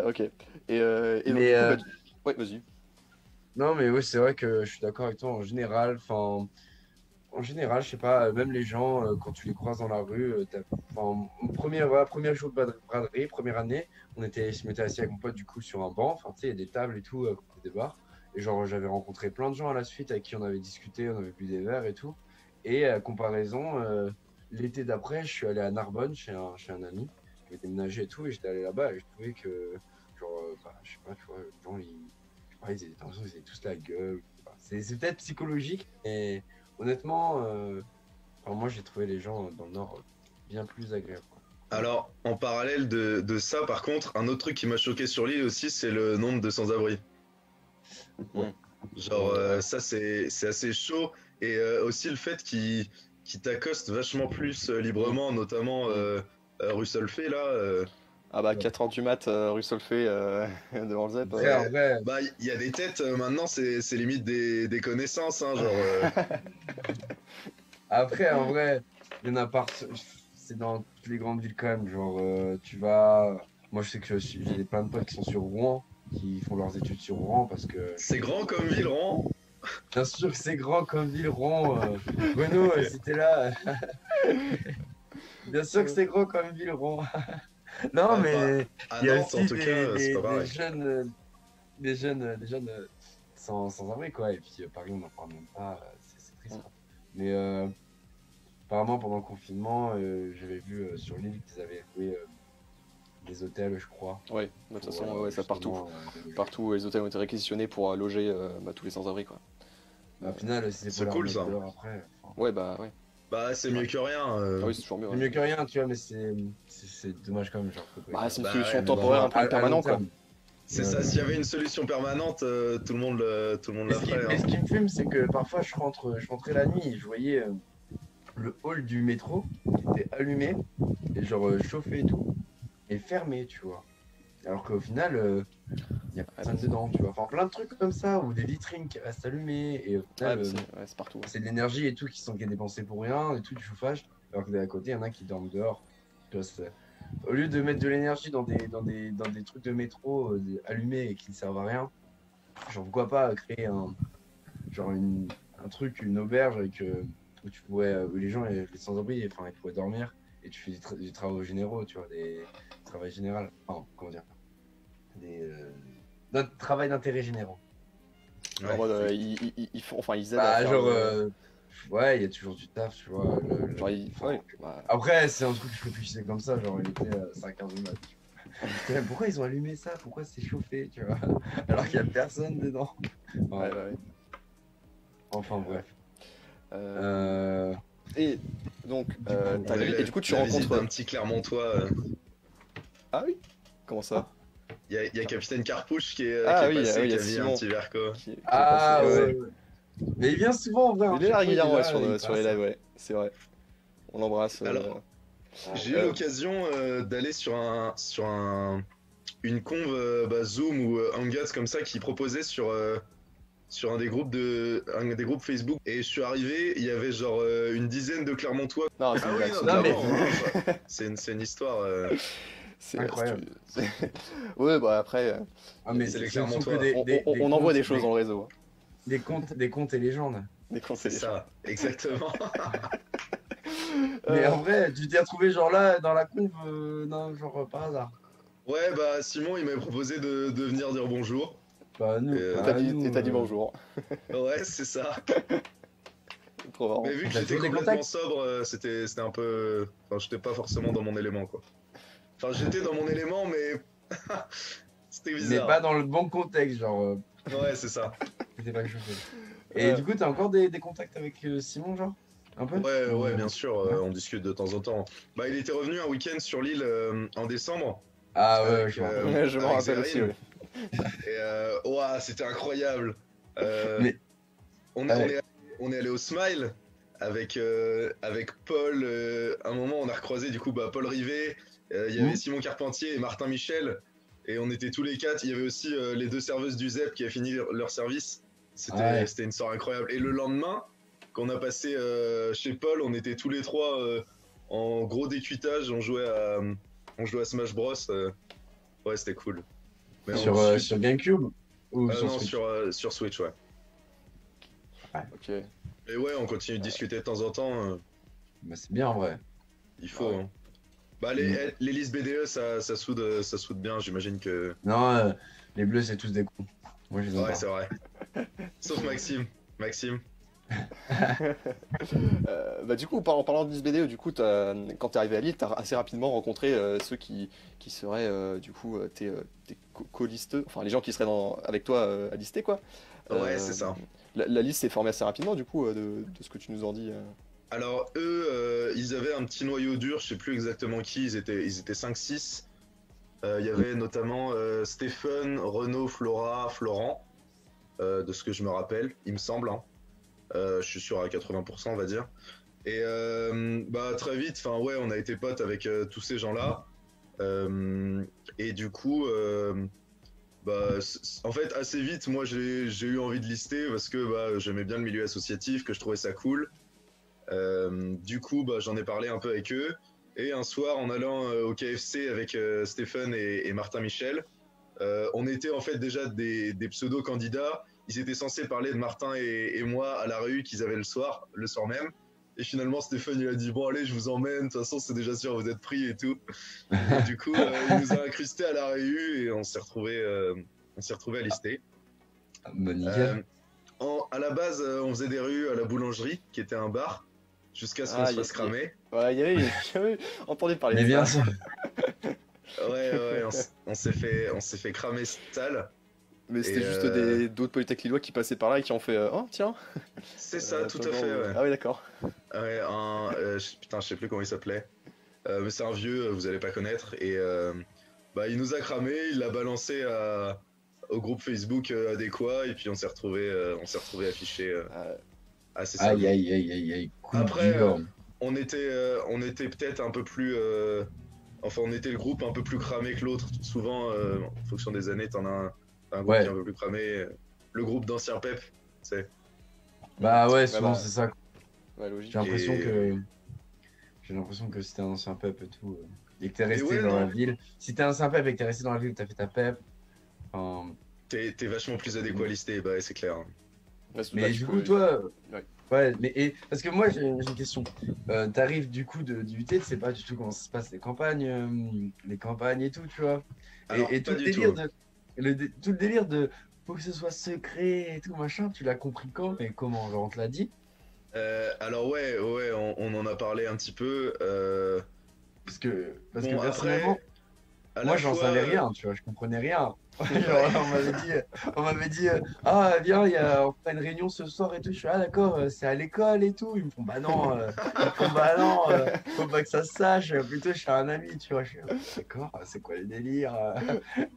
Ok. Et donc Mais du coup, bah, ouais, vas-y. non, mais oui, c'est vrai que je suis d'accord avec toi en général. Enfin, en général, je sais pas, même les gens, quand tu les croises dans la rue, enfin, voilà, premier jour de braderie, première année, je m'étais assis avec mon pote du coup sur un banc, enfin, tu sais, il y a des tables et tout, à côté des bars. Et genre, j'avais rencontré plein de gens à la suite avec qui on avait discuté, on avait bu des verres et tout. Et comparaison, l'été d'après, je suis allé à Narbonne chez un ami qui avait déménagé et tout, et j'étais allé là-bas et je trouvais que, genre, bah, je sais pas, tu vois, les gens, je sais pas, ils avaient l'impression qu'ils avaient tous la gueule. Enfin, c'est peut-être psychologique, mais honnêtement, enfin, moi j'ai trouvé les gens dans le Nord bien plus agréables, quoi. Alors en parallèle de ça par contre, un autre truc qui m'a choqué sur l'île aussi, c'est le nombre de sans-abri. Ouais. Mm. Genre Ouais. ça c'est assez chaud, et aussi le fait qu'ils t'accostent vachement plus Mm. librement, notamment Mm. rue Solfay là. Ah bah Ouais. 4h du mat, rue Solfay, devant le ZEP. Après, en Ouais, vrai, bah il y a des têtes maintenant, c'est limite des connaissances, hein, genre. en vrai, il y en a c'est dans toutes les grandes villes quand même. Genre, tu vas. Moi, je sais que j'ai plein de potes qui sont sur Rouen, qui font leurs études sur Rouen parce que C'est grand comme ville, Rouen. bien sûr que c'est grand comme ville, Rouen. Renaud, si t'es là, bien sûr que c'est grand comme ville, Rouen. Non, Ouais, pas mais à il y a Nantes en aussi tout cas, c'est pas des pareil. jeunes, sans abri, quoi. Et puis Paris, on n'en parle même pas, c'est triste, quoi. Mais apparemment, pendant le confinement, j'avais vu sur l'île qu'ils avaient loué des hôtels, je crois, Ouais, de toute pour façon, ouais, ça partout. justement déloger. Partout, les hôtels ont été réquisitionnés pour loger bah, tous les sans-abri, quoi. Au final, si c'est pour C'est les cool remettre ça. dehors après, enfin, Ouais, bah ouais. Bah c'est Ouais. mieux que rien. Ah oui, c'est toujours mieux. c'est Ouais. mieux que rien, tu vois, mais c'est dommage quand même, genre, faut pas y Bah, faire. c'est une Bah solution ouais, mais temporaire, bon. un problème À long permanent, quoi. terme. C'est ça, s'il y avait une solution permanente, tout le monde la ferait. Mais Hein. ce qui me fume, c'est que parfois je rentrais la nuit et je voyais le hall du métro qui était allumé et genre chauffé et tout, et fermé, tu vois. Alors qu'au final, il n'y a Ouais, personne dedans, tu vois. Enfin, plein de trucs comme ça, ou des vitrines qui restent allumées, et au ouais, final, bah, c'est partout. c'est de l'énergie et tout qui est dépensé pour rien, et tout du chauffage, alors que de l'à côté, il y en a qui dorment dehors. Tu vois, au lieu de mettre de l'énergie dans des trucs de métro allumés et qui ne servent à rien, genre pourquoi pas créer genre un truc, une auberge avec, où tu pourrais, où les gens, les sans-abri, enfin, ils pourraient dormir et tu fais des travaux généraux, tu vois, des travaux généraux. Enfin, comment dire, notre travail d'intérêt généraux. En Ouais. mode, ils font, enfin, ils aident à Bah, faire genre, le... ouais, il y a toujours du taf, tu vois. Genre, Enfin, ouais, bah, après, c'est un truc que je réfléchissais comme ça, genre, il était 5h du mat. J'étais là, pourquoi ils ont allumé ça? Pourquoi c'est chauffé, tu vois? Alors qu'il n'y a personne dedans. ouais, Ouais, ouais, ouais. enfin, bref. Euh, et donc, coup, t'as Ouais, et du coup, tu la visite rencontres. d'un petit Clermontois. Ah oui? Comment ça? Il y a Capitaine Carpouche qui Ah est oui, passé, il y qui a a mis un Simon petit verre quoi. qui est passé. Ah Ouais, ouais, ouais. ouais. Mais il vient souvent en vrai, hein, Il est là chaque fois il est régulièrement ouais, là, il sur les passe. lives, ouais, c'est vrai. On l'embrasse. Alors, Ah, j'ai eu l'occasion d'aller sur une conve Zoom ou Hangouts comme ça qui proposait sur un des groupes Facebook. Et je suis arrivé, il y avait genre une dizaine de Clermontois. Non, c'est Ah une oui, blague, non, c'est une Non, mais- blague. clairement, hein, enfin, c'est une histoire. Incroyable. Ouais, bah après, Ah, mais C'est les ce ne sont que Clermontois. on envoie contes, des choses dans le réseau. Hein. des contes et légendes. Des C'est conseils. ça, exactement. Mais Euh, en vrai, tu t'es retrouvé genre là dans la conve, non, genre par hasard. Ouais, bah Simon, il m'avait proposé de venir dire bonjour. Pas à nous, Et, pas à nous. et t'as dit bonjour. Ouais, c'est ça. Trop marrant. Mais vu que T'as j'étais toujours des complètement contacts sobre, c'était un peu. Enfin, j'étais pas forcément dans mon élément, quoi. Enfin, j'étais dans mon élément, mais. C'était Mais bizarre. pas dans le bon contexte, genre, Ouais, c'est ça. c'était pas chauffé. Et Euh, du coup, t'as encore des contacts avec Simon, genre? Un peu? Ouais, bien sûr, Ouais. on discute de temps en temps. Bah, il était revenu un week-end sur l'île en décembre. Ah ouais, avec, je me rappelle. Ouais, je m'en avec rappelle aussi, Zerine. oui. Et ouah, c'était incroyable. Mais- On, Ouais. on est allé au Smile avec Paul. Un moment, on a recroisé du coup Paul Rivet. Il y avait Mhm. Simon Carpentier et Martin Michel. Et on était tous les quatre. Il y avait aussi les deux serveuses du ZEP qui avaient fini leur service. Ouais. C'était une soirée incroyable. Et le lendemain, quand on a passé chez Paul, on était tous les trois en gros décuitage. On jouait à Smash Bros. Ouais, c'était cool. Mais on discute- Sur GameCube? Ou sur non, Switch? sur Switch, ouais. Ok. Et ouais, on continue de discuter de temps en temps. Bah, c'est bien en vrai. Il faut. Ouais. Hein. Bah, Mm. les listes BDE, ça soude bien, j'imagine que. Non, les bleus, c'est tous des cons. Moi, je les aime Ouais, pas. c'est vrai. Sauf Maxime. Maxime. Bah du coup, en parlant de Nice BDE, du coup, quand t'es arrivé à Lille, t'as assez rapidement rencontré ceux qui seraient du coup tes co-listeux, enfin les gens qui seraient avec toi à lister quoi. Ouais, c'est ça. La liste s'est formée assez rapidement du coup de ce que tu nous en dis. Alors, eux, ils avaient un petit noyau dur, je sais plus exactement qui, ils étaient 5-6. Il y avait notamment Stephen, Renaud, Flora, Florent, de ce que je me rappelle, il me semble. Hein. Je suis sûr à 80%, on va dire. Et bah très vite, enfin ouais, on a été potes avec tous ces gens-là. Et du coup, bah en fait assez vite, moi j'ai eu envie de lister parce que bah j'aimais bien le milieu associatif, que je trouvais ça cool. Du coup, bah j'en ai parlé un peu avec eux. Et un soir, en allant au KFC avec Stéphane et Martin Michel, on était en fait déjà des pseudo-candidats. Ils étaient censés parler de Martin et moi à la réu qu'ils avaient le soir même. Et finalement, Stéphane, il a dit bon, allez, je vous emmène. De toute façon, c'est déjà sûr, vous êtes pris et tout. Et du coup, il nous a incrustés à la réu et on s'est retrouvés à lister. Bah, nickel. À la base, on faisait des rues à la boulangerie, qui était un bar, jusqu'à ce qu'on se fasse cramer. Ouais, j'avais entendu parler Mais de bien ça. sûr. Ouais, on s'est fait cramer salle. Mais c'était Et, juste d'autres polytech lillois qui passaient par là et qui ont fait oh tiens. C'est ça, tout ce à genre fait, de- ouais. Ah oui d'accord. Ouais, putain, je sais plus comment il s'appelait. Mais c'est un vieux, vous allez pas connaître. Et bah, il nous a cramé, il l'a balancé au groupe Facebook adéquat, et puis on s'est retrouvé affiché assez Aïe, savant. aïe. Coup Après, dur. on était peut-être un peu plus. Enfin, on était le groupe un peu plus cramé que l'autre. Souvent, en fonction des années, t'en as un groupe Ouais. qui est un peu plus cramé. Le groupe d'anciens PEP, c'est. Bah ouais, Ouais, souvent bah, c'est ça. ouais, logique. J'ai l'impression que si t'es un ancien pep et tout, et que t'es resté ouais, dans la non. ville. Si t'es un ancien pep et que t'es resté dans la ville, t'as fait ta pep. Enfin, T'es vachement plus adéquat à lister, bah ouais, c'est clair. Ouais, c'est- mais bah, du peux- coup, toi, Ouais. ouais, parce que moi j'ai une question. T'arrives du coup du UT, tu sais pas du tout comment ça se passe les campagnes et tout, tu vois. Alors, Et tout pas le du délire tout. tout le délire de faut que ce soit secret et tout machin, tu l'as compris quand et comment? Genre on te l'a dit? Alors ouais, on en a parlé un petit peu. Parce que Bon, personnellement, après, à moi la j'en fois, savais rien, tu vois, je comprenais rien. Genre, on m'avait dit ah, viens, on fera une réunion ce soir et tout. Je suis, ah, d'accord, c'est à l'école et tout. Ils me font, bah non, faut pas que ça se sache. Plutôt, je suis un ami, tu vois. Je suis, d'accord, c'est quoi les délires?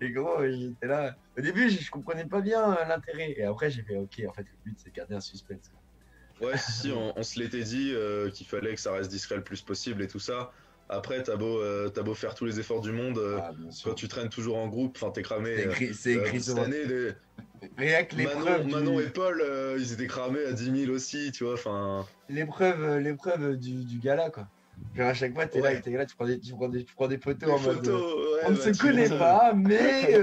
Et gros, j'étais là. Au début, je comprenais pas bien l'intérêt. Et après, j'ai fait, ok, en fait, le but, c'est de garder un suspense, quoi. Ouais, si, on se l'était dit qu'il fallait que ça reste discret le plus possible et tout ça. Après, t'as beau faire tous les efforts du monde, Ah, bien quand sûr. tu traînes toujours en groupe, enfin, t'es cramé. C'est écrit sur Cette année, rien que Manon et Paul, ils étaient cramés à 10 000 aussi, tu vois, enfin. l'épreuve du gala, quoi. Genre, à chaque fois, Ouais, t'es là, tu prends des photos les en mode photos, on ouais, ne bah se tu connaît vois. pas, mais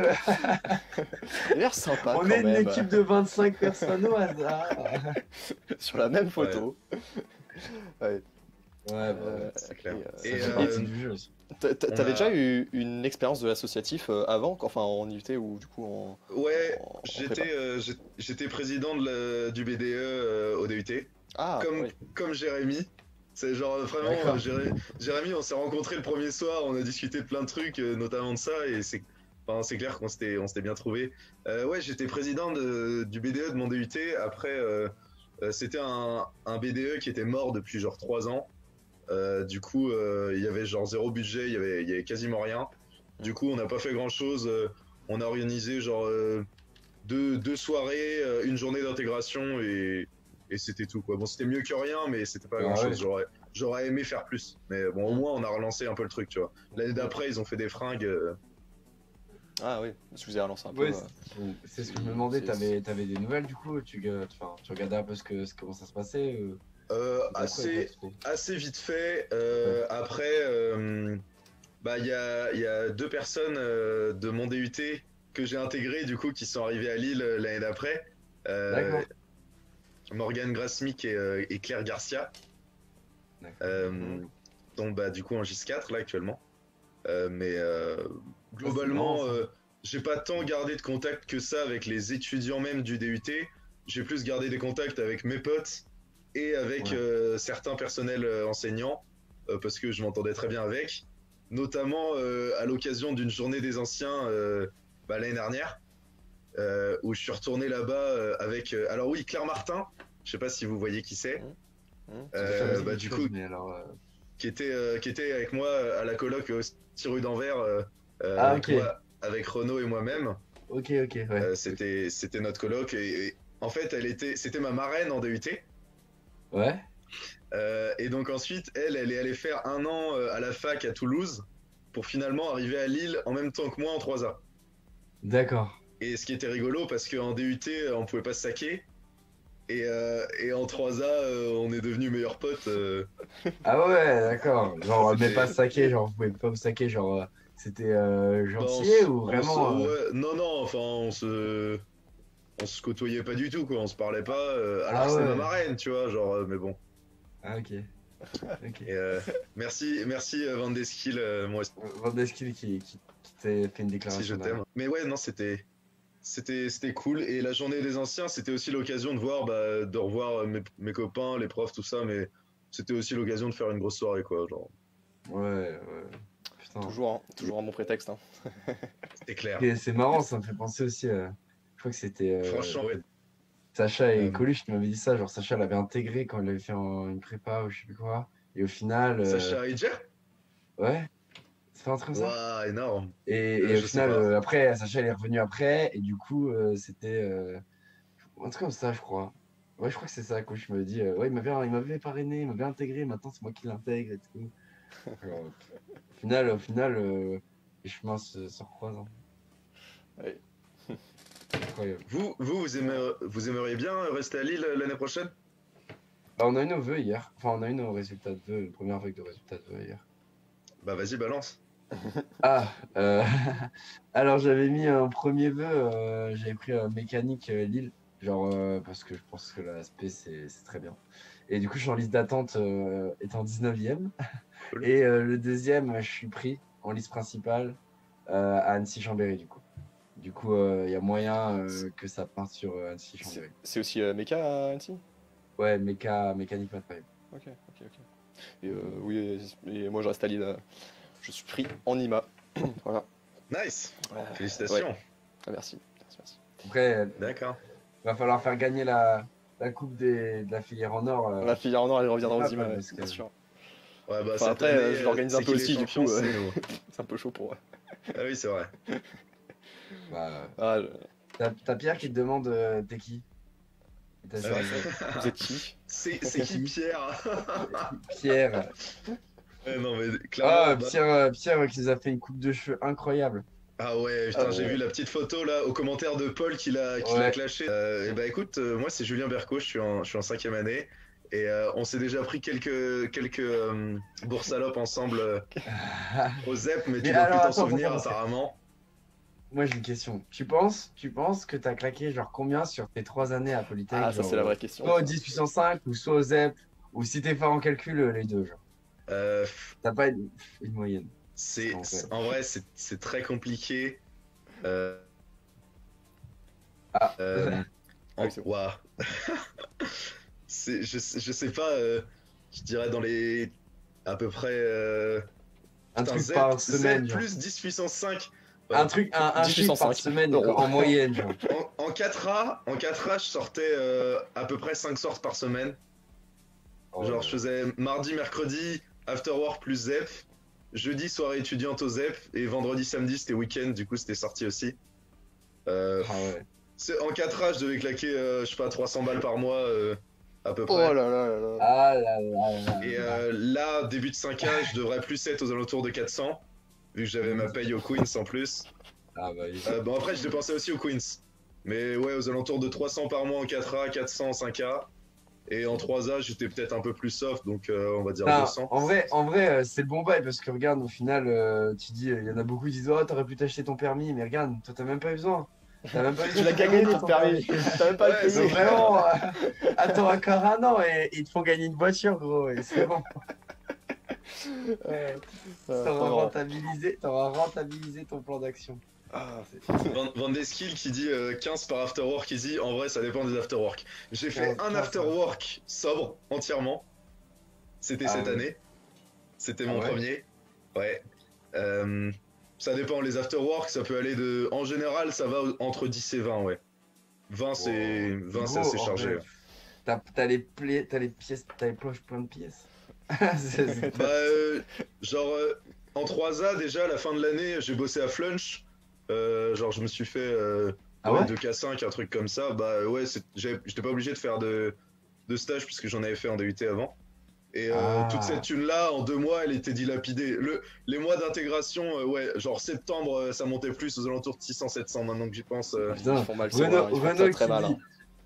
Il a l'air sympa on quand est une même, équipe de 25 personnes au hasard. sur la même Ouais, photo. Ouais. Ouais, bah ouais. c'est clair. Ça Et Ça fait partie du jeu aussi. on T'avais déjà a. eu une expérience de l'associatif avant, enfin en IUT ou du coup Ouais, en prépa? j'étais président du BDE au DUT, Ah, comme, oui. comme Jérémy. C'est genre vraiment, D'accord. Jérémy, on s'est rencontrés le premier soir, on a discuté de plein de trucs, notamment de ça, et c'est clair on s'était bien trouvé. Ouais, j'étais président du BDE de mon DUT. Après, c'était un BDE qui était mort depuis genre 3 ans. Du coup, il y avait genre zéro budget, il y avait quasiment rien. Du coup, on n'a pas fait grand chose. On a organisé genre deux soirées, une journée d'intégration et c'était tout quoi. Bon, c'était mieux que rien, mais c'était pas grand Ah chose. ouais. J'aurais aimé faire plus. Mais bon, au Mm. moins, on a relancé un peu le truc, tu vois. L'année Mm. d'après, ils ont fait des fringues. Ah oui, je vous ai relancé un peu. Ouais, c'est ce que je me demandais. T'avais des nouvelles du coup? Tu regardais un peu comment ça se passait? D'après, pas Assez, trop. assez vite fait. Ouais. Après, bah, il y a deux personnes de mon DUT que j'ai intégrées, du coup, qui sont arrivées à Lille l'année d'après. Euh, D'accord. Morgane Grasmick et Claire Garcia, D'accord. euh, sont bah, du coup en JIS 4 là actuellement. Mais Ah, c'est marrant globalement, ça. j'ai pas tant gardé de contact que ça avec les étudiants même du DUT. J'ai plus gardé des contacts avec mes potes et avec Ouais. certains personnels enseignants parce que je m'entendais très bien avec. Notamment à l'occasion d'une journée des anciens bah, l'année dernière où je suis retourné là-bas avec. Alors oui, Claire Martin, je sais pas si vous voyez qui c'est. Mm. Mm. Ça doit faire Ça me dit plaisir. Bah, quelque du chose, coup, mais alors. qui était avec moi à la coloc aussi rue d'Anvers, Ah, avec ok. moi, avec Renaud et moi-même. Ok, ok, ouais. C'était notre coloc et en fait, c'était ma marraine en DUT. Ouais. Et donc ensuite, elle est allée faire 1 an à la fac à Toulouse pour finalement arriver à Lille en même temps que moi en 3A. D'accord. Et ce qui était rigolo parce qu'en DUT, on pouvait pas se saquer. Et en 3A, on est devenus meilleurs potes. Ah ouais, d'accord. Genre, mais pas C'était. saqué, genre, vous pouvez pas vous saquer, genre, c'était Bah, gentil ou vraiment. ouais, non, non, enfin, on se côtoyait pas du tout, quoi. On se parlait pas, alors Ah que c'était ma ouais. marraine, tu vois, genre, mais bon. Ah, ok. Ok. Et, merci Van Deskill, moi aussi, Van Deskill qui t'a fait une je déclaration t'aime. d'amour. Mais ouais, non, c'était cool. Et la journée des anciens, c'était aussi l'occasion de voir, bah, de revoir mes copains, les profs, tout ça, mais c'était aussi l'occasion de faire une grosse soirée, quoi. Genre, Ouais, ouais. Putain. Toujours un bon prétexte, hein. c'était clair. Et c'est marrant, ça me fait penser aussi. Je crois que c'était Franchement, ouais. Sacha et Euh, Coluche qui m'avaient dit ça. Genre, Sacha l'avait intégré quand il avait fait une prépa ou je sais plus quoi. Et au final, Sacha Hidjer? ouais, c'est pas un truc comme ça. Waouh, énorme. Et au Je sais final, pas. après, Sacha il est revenu après. Et du coup, c'était un truc comme ça, je crois. Ouais, je crois que c'est ça. Coluche me dit, ouais, il m'avait parrainé, il m'avait intégré. Maintenant, c'est moi qui l'intègre et tout. Alors, au final, les chemins se recroisent, hein. Ouais. Incroyable. Vous aimeriez bien rester à Lille l'année prochaine? Bah, on a eu nos vœux hier. Enfin, on a eu nos résultats de vœux, une première vague de résultats de vœux hier. Bah vas-y, balance. Ah, alors j'avais mis un premier vœu, j'avais pris mécanique Lille, genre parce que je pense que l'aspect c'est très bien. Et du coup, je suis en liste d'attente étant 19e. Cool. Et le deuxième, je suis pris en liste principale à Annecy-Chambéry, du coup. Du coup, il y a moyen que ça parte sur Annecy-Chambéry. C'est aussi Mecha à Annecy? Ouais, mécanique matériel. Ok, ok, ok. Et oui, et moi je reste à Lille. Je suis pris en IMA. Voilà. Nice. Ouais. Félicitations. Ah, merci. Merci. Après, D'accord. va falloir faire gagner la coupe de la filière en or. La filière en or, elle reviendra aux pas, images, parce que- bien sûr. Ouais, bah, Enfin, cette après, année, je l'organise un c'est peu qui les aussi, du champions, coup, c'est nous. c'est un peu chaud pour. Ah oui, c'est vrai. Bah, Ah, t'as Pierre qui te demande t'es qui? T'as Ouais. vous êtes qui? C'est qui Pierre? Pierre. Ouais, non, mais Ah, clairement. bah- Pierre qui nous a fait une coupe de cheveux incroyable. Ah ouais, putain, Ah j'ai ouais. vu la petite photo là au commentaire de Paul qui l'a Ouais. clashé. Et bah écoute, moi c'est Julien Berco, je suis en 5e année et on s'est déjà pris quelques boursalopes ensemble au ZEP, mais tu Mais dois alors, plus t'en attends, souvenir attends, apparemment. Moi j'ai une question. Tu penses que t'as claqué genre combien sur tes 3 années à Polytech? Ah, ça, genre, c'est la vraie question. soit au ça. 10 puissance 5 ou soit au ZEP, ou si t'es fort en calcul, les deux. Genre. Euh, T'as pas une moyenne. en vrai, c'est très compliqué. Euh, Ah, en- Oui, c'est bon. ouah. Je sais pas, je dirais dans les à peu près. un Putain, truc ZEP, par ZEP semaine. Genre. plus 10 puissance 5. Un truc, un 10 chiffre par 5 semaine euros. en moyenne. Genre. En 4A, je sortais à peu près 5 sorts par semaine. Oh, Genre, je faisais mardi, mercredi, after work plus ZEP. Jeudi, soirée étudiante au ZEP. Et vendredi, samedi, c'était week-end. Du coup, c'était sorti aussi. Ah ouais. En 4A, je devais claquer, je sais pas, 300 balles par mois, à peu Oh près. là là là là. Ah là là là. Et là, début de 5A, je devrais plus être aux alentours de 400. Vu que j'avais ma paye au Queens en plus. Ah bah oui. Bon, après, je dépensais aussi au Queens. Mais ouais, aux alentours de 300 par mois en 4A, 400 en 5A. Et en 3A, j'étais peut-être un peu plus soft, donc on va dire Putain, 200. en vrai c'est le bon bail parce que regarde, au final, tu dis, il y en a beaucoup qui disent, oh, t'aurais pu t'acheter ton permis, mais regarde, toi, t'as même pas eu besoin. T'as même pas eu Tu besoin l'as de gagné payer ton permis. T'as même pas Ouais, le c'est Donc payer. vraiment, attends encore un an et ils te font gagner une voiture, gros, et c'est bon. Pas T'auras marrant. rentabilisé ton plan d'action. Ah, Van Deskill qui dit 15 par afterwork, il dit en vrai, ça dépend des afterwork. J'ai fait 15, un afterwork sobre entièrement. C'était Ah cette ouais. année. C'était Ah mon ouais. premier. Ouais. Ça dépend, les afterwork, ça peut aller de. En général, ça va entre 10 et 20, ouais. 20, c'est Gros, assez en chargé. vrai, Ouais. T'as les pièces, t'as les poches plein de pièces. Bah, genre, en 3A, déjà, à la fin de l'année, j'ai bossé à Flunch. Genre, je me suis fait Ah ouais 2K5, un truc comme ça. Bah, ouais, j'étais pas obligé de faire de stage puisque j'en avais fait en DUT avant. Et Ah. toute cette thune-là, en 2 mois, elle était dilapidée. Les mois d'intégration, ouais, genre septembre, ça montait plus aux alentours de 600-700 maintenant que j'y pense. Putain, Ils font mal, c'est vrai, ils font ça Renault très qui mal. dit,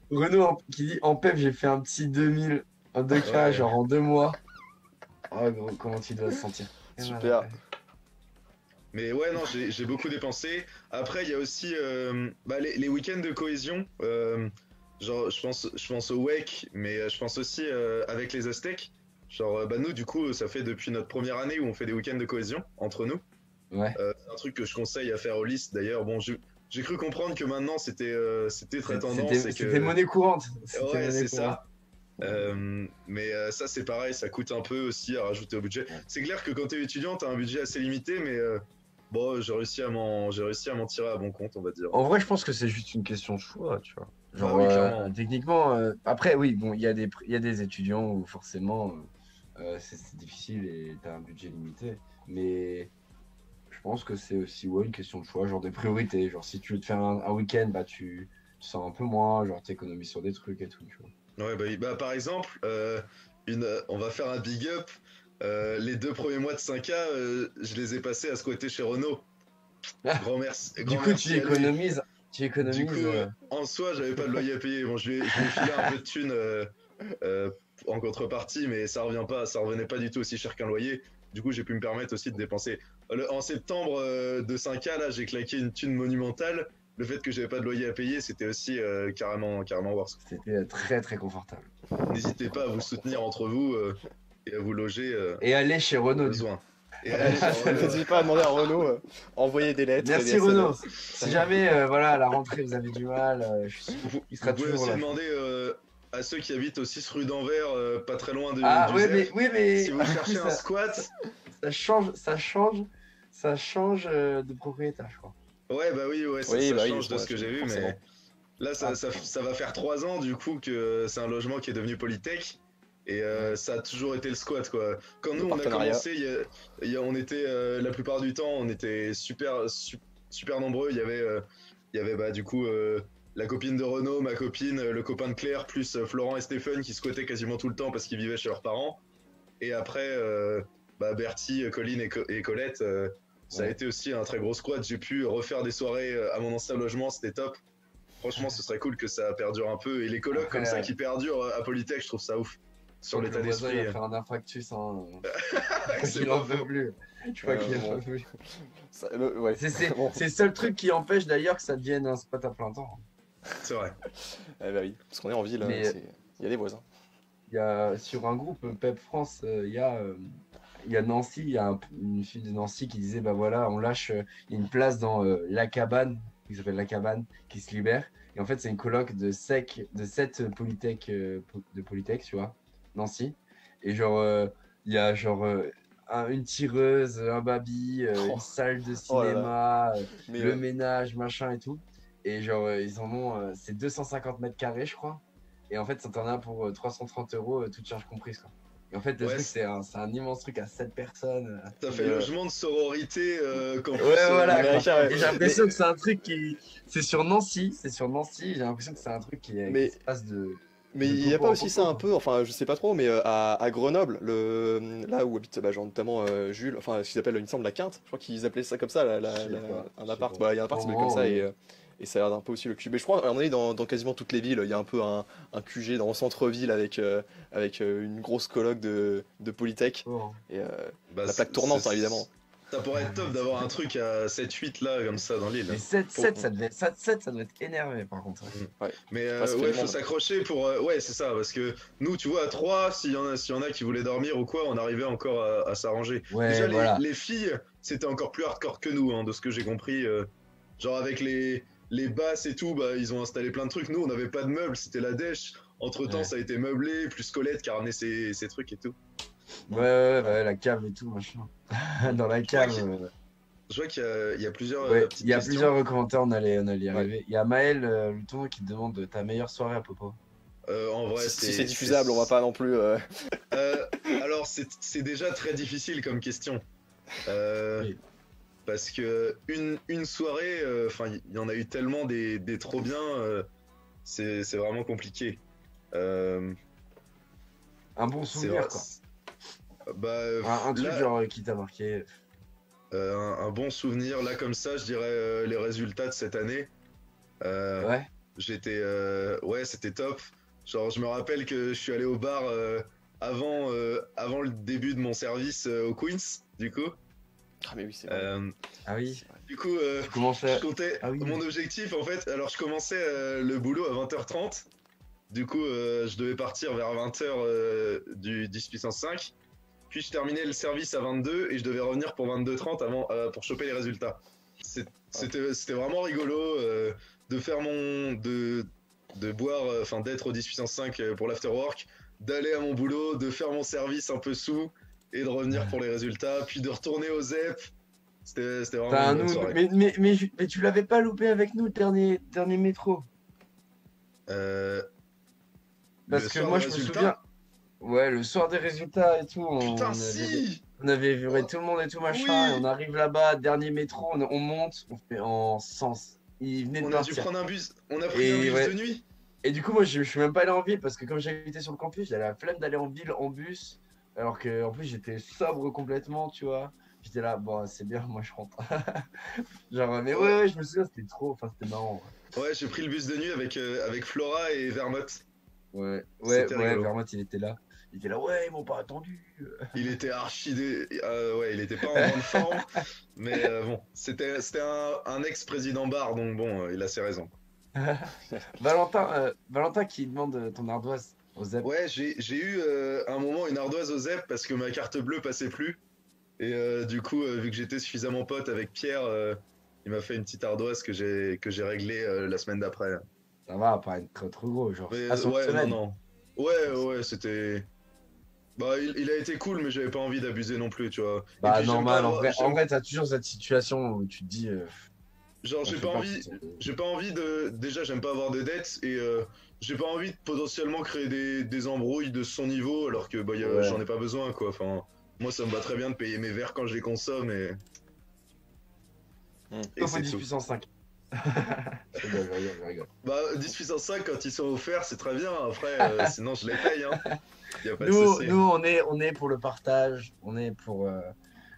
Hein. Qui dit en PEP, j'ai fait un petit 2000 en 2K, Ouais. genre en 2 mois. Oh gros, comment tu dois se sentir? Super. Mais ouais, non, j'ai beaucoup dépensé. Après, il y a aussi bah, les week-ends de cohésion. Genre, je pense au WEC, mais je pense aussi avec les Aztèques. Genre, bah, nous, du coup, ça fait depuis notre première année où on fait des week-ends de cohésion entre nous. Ouais. C'est un truc que je conseille à faire aux listes d'ailleurs. Bon, j'ai cru comprendre que maintenant c'était très tendance. C'était monnaie courante. Ouais, c'est ça. Mais ça, c'est pareil, ça coûte un peu aussi à rajouter au budget. C'est clair que quand t'es étudiant, t'as un budget assez limité, mais bon, j'ai réussi à m'en tirer à bon compte, on va dire. En vrai, je pense que c'est juste une question de choix, tu vois. Genre, oui, clairement. techniquement, après, oui, bon, il y a des étudiants où forcément c'est difficile et t'as un budget limité. Mais je pense que c'est aussi une question de choix, genre des priorités. Genre, si tu veux te faire un week-end, bah tu sors un peu moins, genre t'économises sur des trucs et tout, tu vois. Ouais, bah, par exemple, on va faire un big up. Les 2 premiers mois de 5A, je les ai passés à squatter chez Renault. Grand merci. Du grand coup, merci tu à lui. économises. Du coup, en soi, j'avais pas de loyer à payer. Bon, je lui ai filé un peu de thunes en contrepartie, mais ça revenait pas du tout aussi cher qu'un loyer. Du coup, j'ai pu me permettre aussi de dépenser. En septembre de 5A, là, j'ai claqué une thune monumentale. Le fait que j'avais pas de loyer à payer, c'était aussi carrément worse. C'était très très confortable. N'hésitez pas à vous soutenir entre vous et à vous loger Et aller chez au Renault. besoin. Et allez chez Renault. N'hésitez pas à demander à Renault, envoyer des lettres. et Merci des Renault. SMS. Si jamais, voilà, à la rentrée, vous avez du mal, il sera Vous pouvez toujours aussi là. demander à ceux qui habitent au 6 rue d'Anvers, pas très loin du Ah ouais, ZEP. mais Si vous du coup, cherchez un squat, ça change de propriétaire, je crois. Ouais, bah oui, ouais, Oui, ça bah oui, change de ouais, ce que j'ai vu, forcément. mais là, ça va faire 3 ans du coup que c'est un logement qui est devenu Polytech. Et ça a toujours été le squat, quoi. Quand Le nous, on a partenariat. commencé, on était, la plupart du temps, on était super nombreux. Il y avait bah, du coup la copine de Renaud, ma copine, le copain de Claire, plus Florent et Stéphane qui squattaient quasiment tout le temps parce qu'ils vivaient chez leurs parents. Et après, bah, Bertie, Colline et Colette, ça a Ouais. été aussi un très gros squat. J'ai pu refaire des soirées à mon ancien logement, c'était top. Franchement, ce serait cool que ça perdure un peu. Et les colocs Après, comme ça qui perdurent à Polytech, je trouve ça ouf. je Sur crois que le l'état voisin il d'esprit. va faire un infarctus, hein. Je crois C'est qu'il pas en peut faux. plus. Je crois qu'il en Bon, peut plus. ouais. Bon. C'est le seul truc qui empêche d'ailleurs que ça devienne un spot à plein temps. C'est vrai. Eh bah oui, parce qu'on est en ville, Mais il y a des voisins. il y a sur un groupe PEP France, il y a Nancy, une fille de Nancy qui disait bah voilà, on lâche une place dans la cabane, qui s'appelle la cabane, qui se libère. Et en fait, c'est une coloc de 7 Polytech, de Polytech, tu vois, Nancy. Et genre, il y a genre une tireuse, un baby, Oh, une salle de oh là là. cinéma, Mais le ménage, machin et tout. Et genre, ils en ont, c'est 250 mètres carrés, je crois. Et en fait, ça t'en a pour 330 euros, toutes charges comprises, quoi. Et en fait, le Ouais, truc, c'est un immense truc à 7 personnes. ça fait mais, logement de sororité Ouais, campus voilà, quoi. américain, ouais. Et j'ai l'impression que c'est un truc qui. C'est sur Nancy, j'ai l'impression que c'est un truc qui Mais, se passe mais de il n'y a popo pas en aussi ça popo, un quoi. peu, enfin je sais pas trop, mais à Grenoble, là où habite bah, genre, notamment Jules, enfin ce qu'ils appellent, il me semble, la Quinte, je crois qu'ils appelaient ça comme ça, Je sais pas, un je sais appart, pas. bah, il y a un appart qui s'appelle comme Sûrement, ça, et ça a l'air un peu aussi le QG. Mais je crois qu'on est dans quasiment toutes les villes, il y a un peu un QG dans le centre-ville avec une grosse coloc de Polytech, oh. et Bah, la plaque tournante, hein, évidemment. ça pourrait être top d'avoir un truc à 7-8 là, comme ça, dans l'île. Mais 7, Pour- 7, ça devait être énervé, par contre. Mm. Ouais, Mais ouais, ça fait ouais, du faut monde. s'accrocher pour. Ouais, c'est ça, parce que nous, tu vois, à 3, s'il y en a qui voulaient dormir ou quoi, on arrivait encore à s'arranger. Déjà, Ouais, voilà. les filles, c'était encore plus hardcore que nous, hein, de ce que j'ai compris. Genre, avec les basses et tout, bah, ils ont installé plein de trucs. Nous, on n'avait pas de meubles, c'était la dèche. Entre-temps, Ouais, ça a été meublé, plus Colette qui a ramené ses trucs et tout. ouais, la cave et tout, machin. Dans la Je vois cave. je vois il y a plusieurs Ouais, il petites y a questions. plusieurs commentaires, on allait y Ouais. arriver. Il y a Maël, le tournoi qui te demande ta meilleure soirée à Popo. En vrai, Si c'est diffusable, on va pas non plus. Euh, alors, c'est déjà très difficile comme question. Euh, Oui. Parce que une soirée, enfin, il y en a eu tellement des trop bien, c'est vraiment compliqué. Euh, Un bon c'est vrai. souvenir, quoi. Bah, Un truc là, genre qui t'a marqué. un bon souvenir, là, comme ça, je dirais les résultats de cette année. Euh, Ouais, ouais, c'était top. Genre, je me rappelle que je suis allé au bar avant le début de mon service au Queens, du coup. Ah, mais oui, c'est vrai. ah oui. C'est vrai. Du coup, Tu commençais. je comptais Ah oui. mon objectif en fait. Alors, je commençais le boulot à 20h30. Du coup, je devais partir vers 20h du 10 puissance 5. Puis, je terminais le service à 22 et je devais revenir pour 22h30 pour choper les résultats. C'était vraiment rigolo de faire de boire, enfin d'être au 10 puissance 5 pour l'afterwork, d'aller à mon boulot, de faire mon service un peu sous et de revenir pour les résultats, puis de retourner au ZEP. C'était vraiment T'as une un bonne nous, soirée. mais tu l'avais pas loupé avec nous, le dernier métro. Euh, Parce le que soir moi, des je me résultats. souviens. Ouais, le soir des résultats et tout, Putain, si. on avait viré tout le monde et tout machin, et on Oui. arrive là-bas, dernier métro, on monte, on fait en sens. Il venait de On a dû partir. prendre un bus. On a pris un Et bus ouais. de nuit. Et du coup, moi, je suis même pas allé en ville parce que comme j'habitais sur le campus, j'avais la flemme d'aller en ville en bus. Alors que en plus, j'étais sobre complètement, tu vois. J'étais là, bon, c'est bien, moi je rentre. Genre, mais Ouais, ouais, je me souviens, c'était trop, enfin, c'était marrant. ouais, j'ai pris le bus de nuit avec Flora et Vermont. C'était rigolo. Vermont, il était là. Il était là, ouais, ils m'ont pas attendu. Il était ouais, il était pas en grande forme, mais bon, c'était un ex-président bar, donc bon, il a ses raisons. Valentin qui demande ton ardoise aux ZEP. Ouais, j'ai eu un moment une ardoise au ZEP parce que ma carte bleue passait plus. Et du coup, vu que j'étais suffisamment pote avec Pierre, il m'a fait une petite ardoise que j'ai réglée la semaine d'après. Ça va, pas être trop, trop gros, genre. Mais Ah, sur une ouais, non, semaine. non. Ouais, c'était. Bah, il a été cool, mais j'avais pas envie d'abuser non plus, tu vois. Et Bah, puis j'aime pas normal, avoir. en vrai, t'as toujours cette situation où tu te dis, Genre, Ça j'ai fait pas partie envie, de- j'ai pas envie de. Déjà, j'aime pas avoir de dettes et j'ai pas envie de potentiellement créer des embrouilles de son niveau alors que bah, Ouais. j'en ai pas besoin quoi. Enfin, moi, ça me va très bien de payer mes verres quand je les consomme et Sauf au c'est 10 tout. puissance 5. Je rigole, je rigole, je rigole. Bah, 10 puissance 5, quand ils sont offerts, c'est très bien. Après, sinon, je les paye, hein. Y a pas de souci. Nous, on est pour le partage, on est pour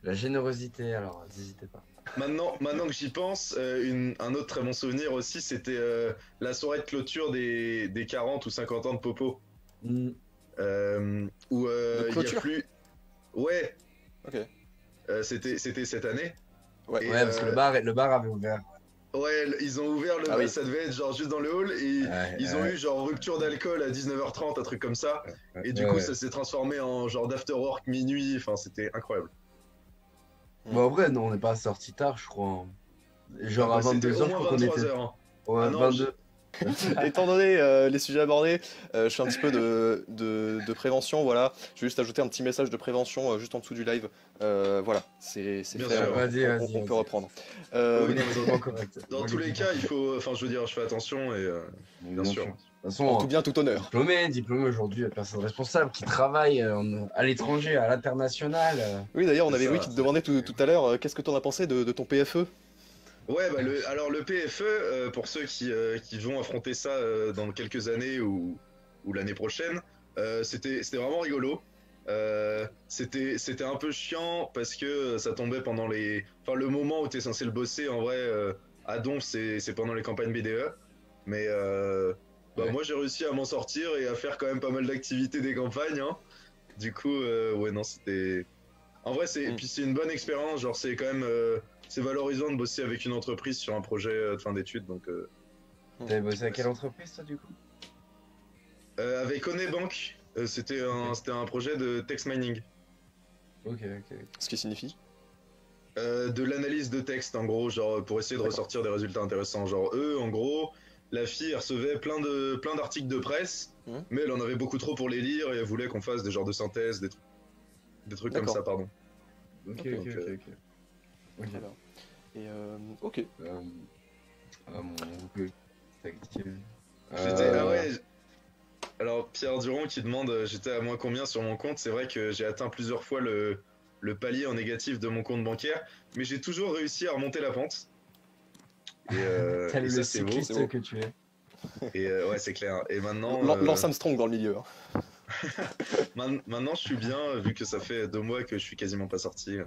la générosité, alors n'hésitez pas. Maintenant que j'y pense, un autre très bon souvenir aussi, c'était la soirée de clôture des 40 ou 50 ans de Popo. Mm. Où De il y a clôture. plus. Ouais, Ok. c'était cette année. Ouais. Et Ouais, parce que le bar avait ouvert. ouais, ils ont ouvert Ah oui. ça devait être genre juste dans le hall et Ouais, ils ont eu genre rupture d'alcool à 19h30, un truc comme ça. Et du ouais, coup, ouais. ça s'est transformé en genre d'afterwork minuit. Enfin, c'était incroyable. Bon, après, non, on n'est pas sorti tard, je crois, hein. Ah Genre à bah, c'était 22 au heures, je moins crois qu'on 23 était. heures. Hein. Ah Ouais, non, 22. Étant donné les sujets abordés, je fais un petit peu de prévention, voilà. Je vais juste ajouter un petit message de prévention juste en dessous du live. Voilà, c'est bien fait, sûr. Vas-y, on peut reprendre. Oui, non, mais politiquement correct. dans tous les cas, il faut. Enfin, je veux dire, je fais attention et bien Bien sûr. sûr. De toute En façon, tout bien, tout honneur. diplômé aujourd'hui, la personne responsable qui travaille à l'étranger, à l'international. Oui, d'ailleurs, on C'est avait ça. Louis qui te demandait tout à l'heure, qu'est-ce que tu en as pensé de ton PFE? Ouais, bah alors le PFE, pour ceux qui vont affronter ça dans quelques années ou l'année prochaine, c'était vraiment rigolo. C'était un peu chiant parce que ça tombait pendant enfin le moment où t'es censé le bosser en vrai à Donf, c'est pendant les campagnes BDE. Mais bah Ouais. moi j'ai réussi à m'en sortir et à faire quand même pas mal d'activités des campagnes. Hein. Du coup, ouais non c'était. En vrai, Hmm. puis c'est une bonne expérience. Genre, c'est quand même c'est valorisant de bosser avec une entreprise sur un projet de fin d'études. Donc, T'avais bossé à quelle entreprise, toi, du coup? avec Onebank, c'était un projet de text mining, Ok, ok. Ce qui signifie? de l'analyse de texte en gros, genre pour essayer de D'accord. ressortir des résultats intéressants. Genre eux, en gros, la fille elle recevait plein d'articles de presse, Mhm. mais elle en avait beaucoup trop pour les lire et elle voulait qu'on fasse des genres de synthèse, des trucs comme D'accord. ça, pardon. Ok, Ok, ok, donc, ok, ok. Ok. Très bien. Et ok. Mon groupe est actif. Ah ouais. Alors Pierre Durand qui demande j'étais à moins combien sur mon compte. C'est vrai que j'ai atteint plusieurs fois le palier en négatif de mon compte bancaire, mais j'ai toujours réussi à remonter la pente. Tel Et le ça c'est beau. c'est beau. cycliste que tu es. Et ouais c'est clair. Et maintenant, Lance Armstrong dans le milieu. Hein. maintenant je suis bien vu que ça fait 2 mois que je suis quasiment pas sorti.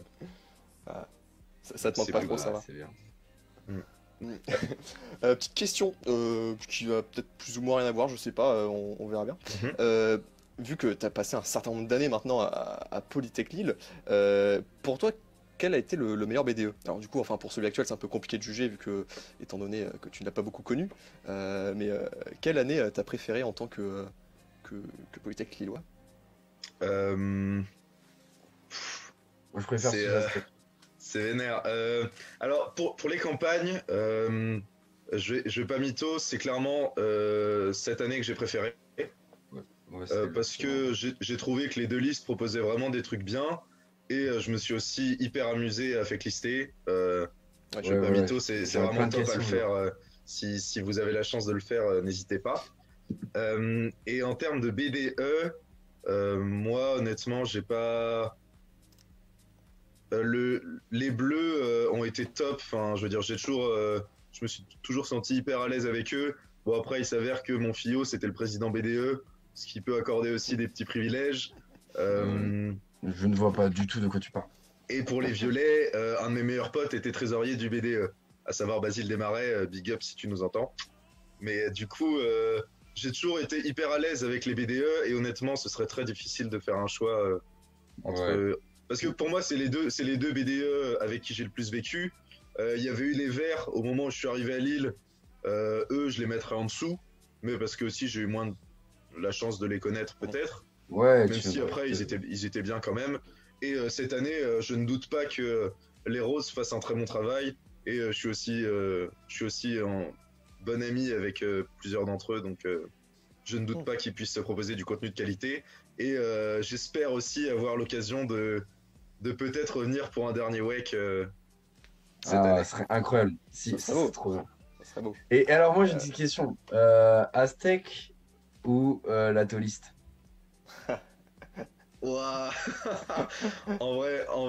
Ça te manque C'est pas plus trop, grave, ça va. C'est bien. Petite question qui va peut-être plus ou moins rien à voir, je sais pas, on verra bien. Mhm. Vu que tu as passé un certain nombre d'années maintenant à Polytech Lille, pour toi, quel a été le meilleur BDE? Alors du coup, enfin pour celui actuel, c'est un peu compliqué de juger vu que, étant donné que tu ne l'as pas beaucoup connu, mais quelle année t'as préféré en tant que Polytech Lillois? Euh, Moi, je préfère C'est, ce euh, aspect. c'est vénère. Alors pour les campagnes, je vais pas mytho, c'est clairement cette année que j'ai préféré. Ouais, c'était Parce vraiment que bien. j'ai trouvé que les deux listes proposaient vraiment des trucs bien et je me suis aussi hyper amusé à factlister. Ouais, Je vais Ouais, pas ouais, mytho, c'est j'aurais vraiment plein de top à le questions, faire. genre. Si vous avez la chance de le faire, n'hésitez pas. Et en termes de BDE, moi honnêtement, j'ai pas. Les bleus ont été top. Enfin, je veux dire, je me suis toujours senti hyper à l'aise avec eux. Bon après, il s'avère que mon FIO c'était le président BDE, ce qui peut accorder aussi des petits privilèges. Euh, Je ne vois pas du tout de quoi tu parles. et pour les violets, un de mes meilleurs potes était trésorier du BDE, à savoir Basile Desmarais. Big up si tu nous entends. Mais du coup, j'ai toujours été hyper à l'aise avec les BDE et honnêtement, ce serait très difficile de faire un choix entre. Ouais. Parce que pour moi, c'est les deux BDE avec qui j'ai le plus vécu. Il y avait eu les Verts au moment où je suis arrivé à Lille. Eux, je les mettrais en dessous, mais parce que aussi j'ai eu moins la chance de les connaître peut-être. Ouais, Même si après ils étaient bien quand même. Et cette année, je ne doute pas que les Roses fassent un très bon travail. Et je suis aussi en bon ami avec plusieurs d'entre eux, donc je ne doute pas qu'ils puissent se proposer du contenu de qualité. Et j'espère aussi avoir l'occasion de peut-être revenir pour un dernier wake cette Ah, année. ce serait incroyable. Ça Si, serait beau. c'est trop bien. Ça serait beau. Et alors, moi, j'ai une petite question. Aztec ou la Toliste? Ouah. En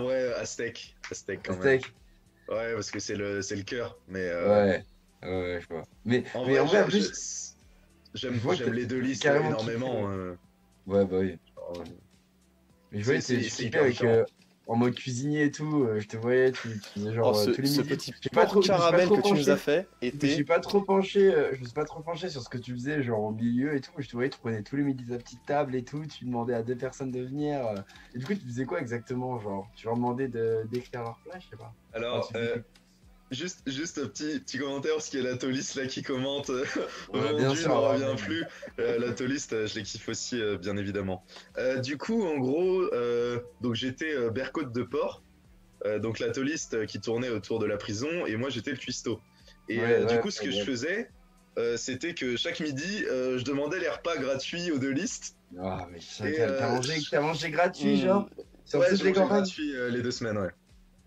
vrai, Aztec quand même. Aztec? Ouais, parce que c'est le cœur. Mais Ouais. Ouais, je vois. en Mais vrai, en vrai, en plus, j'aime je vois que j'aime les deux t'es listes carrément énormément. kiffé. Ouais, bah oui. Genre, Mais je c'est voyais, c'est- tu c'est kiffais hyper avec différent. en mode cuisinier et tout. Je te voyais, tu faisais Oh, genre tous les ce midis. petit Je porc me suis pas caramel trop que tu nous as penché. fait Je me suis était. pas trop penché, je me suis pas trop penché sur ce que tu faisais, genre au milieu et tout. Mais je te voyais, tu prenais tous les midis ta petite table et tout. Tu demandais à deux personnes de venir. Et du coup, tu faisais quoi exactement? Genre, tu leur demandais d'écrire leur plat, je sais pas. Enfin, Alors, tu faisais... juste un petit commentaire, parce qu'il y a la Tolis là qui commente Ouais, bien vendu, sûr, n'en ouais, revient mais- plus. La Tolis, je les kiffe aussi, bien évidemment. Du coup, en gros, donc j'étais Bercotte de Port, donc la Tolis qui tournait autour de la prison, et moi j'étais le cuistot. Et Ouais, du ouais, coup, ce que je ouais. faisais, c'était que chaque midi, je demandais les repas gratuits aux deux listes. Ah, mais Et t'as mangé gratuit, genre, sur ouais, toutes je les mangeais campagnes? gratuit les 2 semaines, ouais.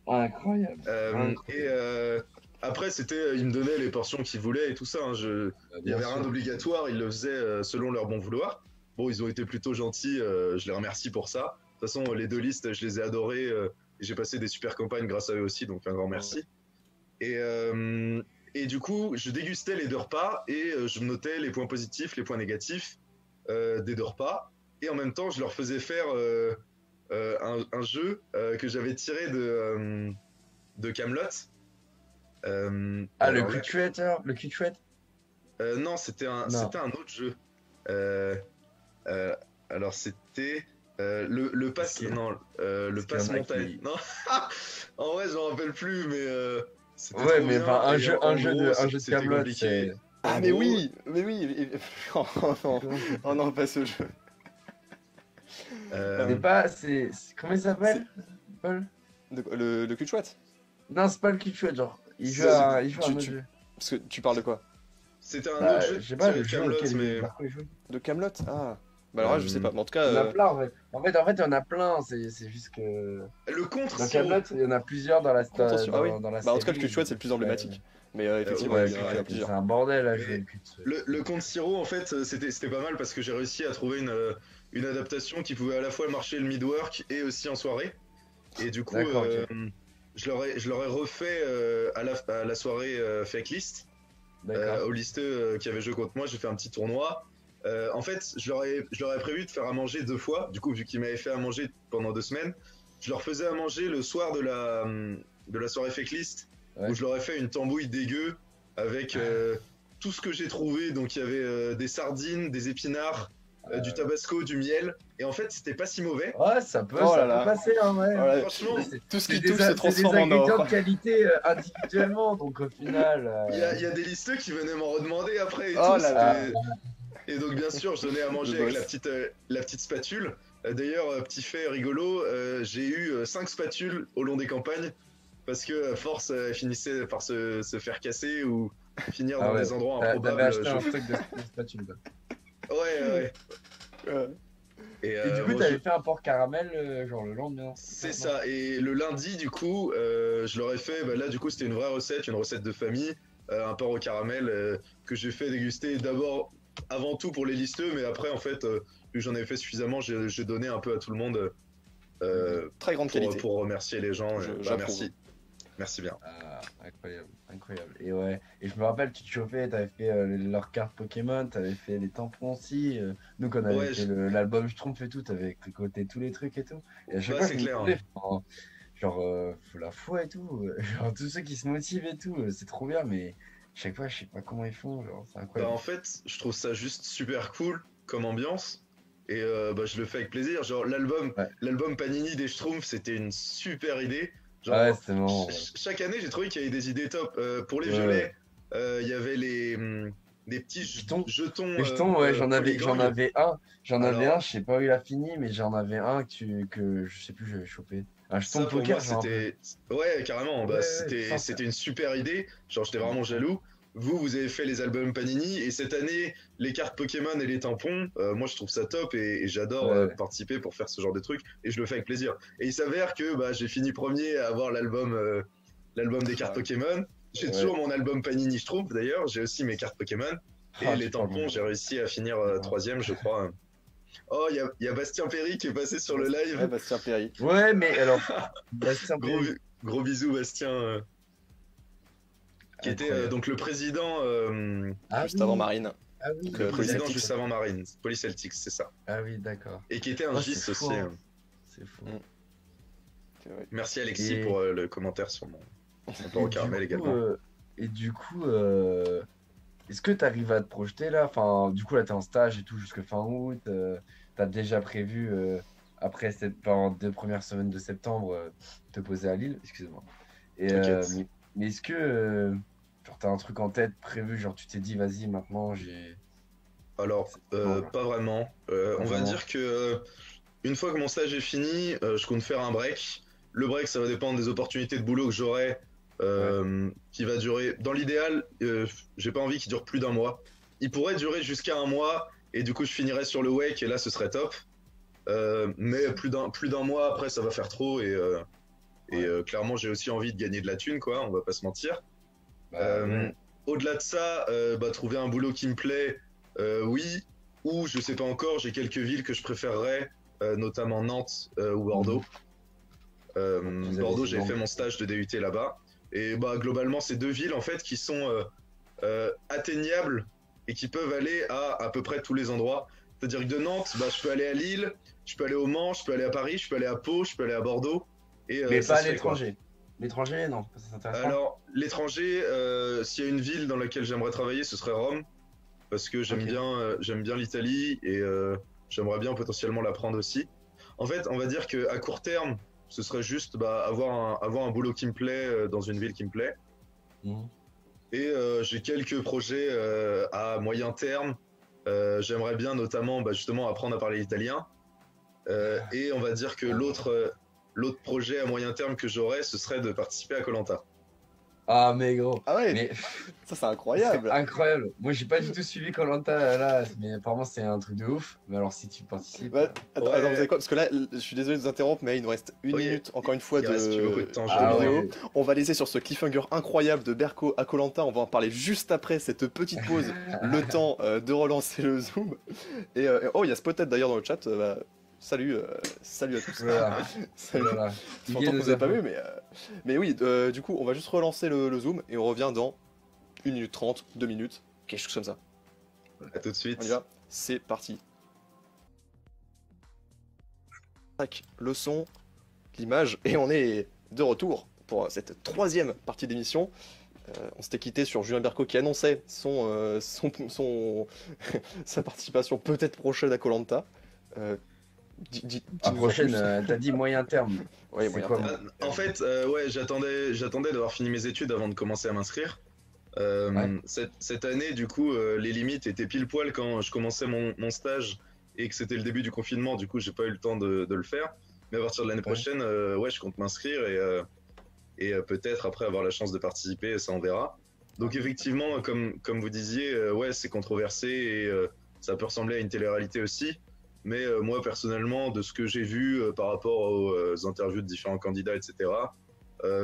Incroyable. Et Incroyable. après, ils me donnaient les portions qu'ils voulaient et tout ça, hein. Bah, Il y bien avait rien sûr. d'obligatoire, ils le faisaient selon leur bon vouloir. Bon, ils ont été plutôt gentils, je les remercie pour ça. De toute façon, les deux listes, je les ai adorés. Et j'ai passé des super campagnes grâce à eux aussi, donc un grand merci. Et, euh, et du coup, je dégustais les deux repas et je notais les points positifs, les points négatifs des deux repas. Et en même temps, je leur faisais faire un jeu que j'avais tiré de Camelot. Et Ah, le alors cul là, de chouette, alors? Le cul de chouette? non, c'était un, Non. c'était un autre jeu. Euh, euh, alors c'était le pass, Est-ce non, le qu'il y en pass a montagne. qui... Non, en vrai, j'en rappelle plus, mais c'était Ouais, trop mais bien. enfin, Et en gros, un jeu de c'était Camelot, compliqué. c'est... En Ah, gros, mais oui. Oh C'est non, comment ça oh s'appelle? non, pas ce jeu. C'est euh, pas... Comment il C'est s'appelle, Paul? le cul de chouette. Non, c'est pas le cul de chouette, genre. c'est- Il joue à un autre jeu. Parce que tu parles de quoi? c'était un autre Bah, jeu je sais pas, tiré le de jeu Camelot, auquel mais Marco il joue. De Camelot? Ah. Bah alors là, je sais euh, pas. Mais en tout cas, Il y en a plein, en fait. En fait, il y en a plein, c'est juste que... le contre Dans sirop. Camelot, il y en a plusieurs contention. Ah oui. dans la Bah en tout cas, le série. cul de chouette, c'est le plus Ouais, emblématique. Mais effectivement, ouais, Oui, il y, c'est en a clair. C'est plusieurs. un bordel à jouer mais le cul de chouette. le compte Siro, en fait, c'était pas mal parce que j'ai réussi à trouver une adaptation qui pouvait à la fois marcher le midwork et aussi en soirée. Et du coup, D'accord, ok. je leur ai refait à la soirée Fake List, D'accord. aux listeux qui avaient joué contre moi. J'ai fait un petit tournoi. En fait, je leur ai prévu de faire à manger 2 fois. Du coup, vu qu'ils m'avaient fait à manger pendant 2 semaines, je leur faisais à manger le soir de la soirée Fake List, Ouais. où je leur ai fait une tambouille dégueu avec tout ce que j'ai trouvé. Donc il y avait des sardines, des épinards, du tabasco, du miel. Et en fait, c'était pas si mauvais. Ouais, Oh ça là peut là. passer, hein, ouais. Voilà. Franchement, Tout ce C'est qui touche se c'est des transforme en ingrédients or. de qualité individuellement, donc au final. il y a des listeux qui venaient m'en redemander après et Oh tout. là là. Et donc bien sûr, je donnais à manger Le avec boss. la petite spatule. D'ailleurs, petit fait rigolo, j'ai eu 5 spatules au long des campagnes parce que à force, elles finissaient par se faire casser ou finir Ah dans ouais. des endroits T'avais improbables. acheté un stock de spatules, quoi. Ouais, ouais. Ouais. Et, Et du coup, bon, t'avais fait un porc caramel, genre le lendemain. c'est ça. Et le lundi, du coup, je leur ai fait. Bah, là, du coup, c'était une vraie recette, une recette de famille, un porc au caramel que j'ai fait déguster d'abord, avant tout pour les listeux, mais après, en fait, vu que j'en avais fait suffisamment, j'ai donné un peu à tout le monde Très grande qualité. pour remercier les gens. Bah, J'approuve. merci. Merci bien. Ah, incroyable, incroyable. Et ouais, et je me rappelle, tu te chauffais, t'avais fait leurs cartes Pokémon, t'avais fait les tampons aussi. Nous, quand on avait Ouais, fait l'album Schtroumpf et tout, t'avais tricoté tous les trucs et tout. Et à chaque Ouais, fois, c'est je me clair, demandais, enfin, genre, faut la foi et tout, genre, tous ceux qui se motivent et tout, c'est trop bien, mais chaque fois, je sais pas comment ils font, genre, c'est Bah, incroyable. en fait, je trouve ça juste super cool comme ambiance. Et bah, je le fais avec plaisir. Genre, l'album, Ouais. l'album Panini des Schtroumpfs, c'était une super idée. Ah ouais, Genre, c'était marrant. Ouais. chaque année, j'ai trouvé qu'il y avait des idées top. Pour les Ouais. violets, il y avait des petits Jetons. jetons Les jetons, ouais, j'en polygongues. avais un. J'en avais Alors, un, je sais pas où il a fini, mais j'en avais un que je sais plus, j'avais chopé. Un jeton ça de pour poker, moi, je me rappelle. c'était. Ouais, carrément. Ouais, Bah, ouais, c'était, putain, c'était une super idée. Genre, j'étais vraiment jaloux. Vous avez fait les albums Panini. Et cette année, les cartes Pokémon et les tampons. Moi, je trouve ça top. Et j'adore Ouais. participer pour faire ce genre de trucs. Et je le fais avec plaisir. Et il s'avère que bah, j'ai fini premier à avoir l'album l'album des cartes Ouais. Pokémon. J'ai Ouais. toujours mon album Panini Schtroumpf d'ailleurs. J'ai aussi mes cartes Pokémon. Et Ah, les tu parles tampons, bien. j'ai réussi à finir troisième, je crois. Oh, il y a Bastien Perry qui est passé sur le Ouais, live. Bastien Perry. Ouais, mais alors, Bastien Gros, Perry, gros bisous, Bastien. Qui était incroyable. donc le président, Ah Juste oui, avant Marine. ah oui, Donc, le Police président Celtics. juste avant Marine, Police Celtics, c'est ça. ah oui, d'accord. Et qui était un Oh, GIS c'est aussi. fou, hein. C'est fou. Mm. C'est vrai. Merci Alexis Et- pour le commentaire sur mon plan au Et caramel du coup, également. et du coup, est-ce que tu arrives à te projeter là? Enfin, du coup, là, tu es en stage et tout jusque fin août. Tu as déjà prévu, pendant 2 premières semaines de septembre, te poser à Lille. Excuse-moi. Et, T'inquiète. mais est-ce que genre, tu as un truc en tête prévu? Genre, tu t'es dit, vas-y, maintenant, j'ai. Alors, Non, pas vraiment. On va vraiment. dire que une fois que mon stage est fini, je compte faire un break. Le break, ça va dépendre des opportunités de boulot que j'aurai, qui va durer. Dans l'idéal, j'ai pas envie qu'il dure plus d'un mois. Il pourrait durer jusqu'à un mois, et du coup, je finirais sur le wake, et là, ce serait top. Mais plus d'un mois après, ça va faire trop, et clairement, j'ai aussi envie de gagner de la thune, quoi. On va pas se mentir. Bah, ouais. Au-delà de ça, trouver un boulot qui me plaît, oui. Ou je sais pas encore, j'ai quelques villes que je préférerais, notamment Nantes ou Bordeaux. Vous avez Bordeaux, ces j'ai bandes. fait mon stage de DUT là-bas. Et globalement, c'est deux villes en fait qui sont atteignables et qui peuvent aller à peu près tous les endroits. C'est-à-dire que de Nantes, je peux aller à Lille, je peux aller au Mans, je peux aller à Paris, je peux aller à Pau, je peux aller à Bordeaux. Et Mais ça pas à se fait, quoi. l'étranger. L'étranger, non, ça s'intéresse pas. Alors, l'étranger, s'il y a une ville dans laquelle j'aimerais travailler, ce serait Rome. Parce que Ok. j'aime bien l'Italie et j'aimerais bien potentiellement l'apprendre aussi. En fait, on va dire qu'à court terme, ce serait juste avoir un boulot qui me plaît dans une ville qui me plaît. Mhm. Et j'ai quelques projets à moyen terme. J'aimerais bien notamment justement apprendre à parler italien. Et on va dire que l'autre projet à moyen terme que j'aurais, ce serait de participer à koh. Ah, mais gros. Ah ouais, Mais ça c'est c'est incroyable. incroyable. Moi, j'ai pas du tout suivi koh là, mais apparemment, c'est un truc de ouf. Mais alors, si tu participes. Ouais, attends, Ouais. attends, vous savez quoi? Parce que là, je suis désolé de vous interrompre, mais il nous reste une Oui, minute, encore une fois, il reste plus beaucoup de temps, je de le Ah vois. vidéo. ouais. On va laisser sur ce cliffhanger incroyable de Berko à koh. On va en parler juste après cette petite pause, le temps de relancer le zoom. Oh, il y a Spotted d'ailleurs dans le chat. Salut, salut à tous. Voilà. Salut. Voilà. Ça fait Il longtemps vient que nous vous avez pas infos. vu, mais oui, du coup, on va juste relancer le zoom et on revient dans 1 minute 30, 2 minutes, quelque chose comme ça. À tout de suite. On y va, c'est parti. Tac, le son, l'image, et on est de retour pour cette troisième partie d'émission. On s'était quitté sur Julien Berco qui annonçait sa participation peut-être prochaine à koh. La prochaine, t'as dit moyen terme. Oui, c'est moyen quoi, terme. En fait, ouais, j'attendais d'avoir fini mes études avant de commencer à m'inscrire. Ouais. Cette année, du coup, les limites étaient pile poil quand je commençais mon stage et que c'était le début du confinement. Du coup, j'ai pas eu le temps de le faire. Mais à partir de l'année prochaine, ouais, je compte m'inscrire et peut-être après avoir la chance de participer, ça on verra. Donc effectivement, comme vous disiez, ouais, c'est controversé et ça peut ressembler à une télé-réalité aussi. Mais moi, personnellement, de ce que j'ai vu par rapport aux interviews de différents candidats, etc.,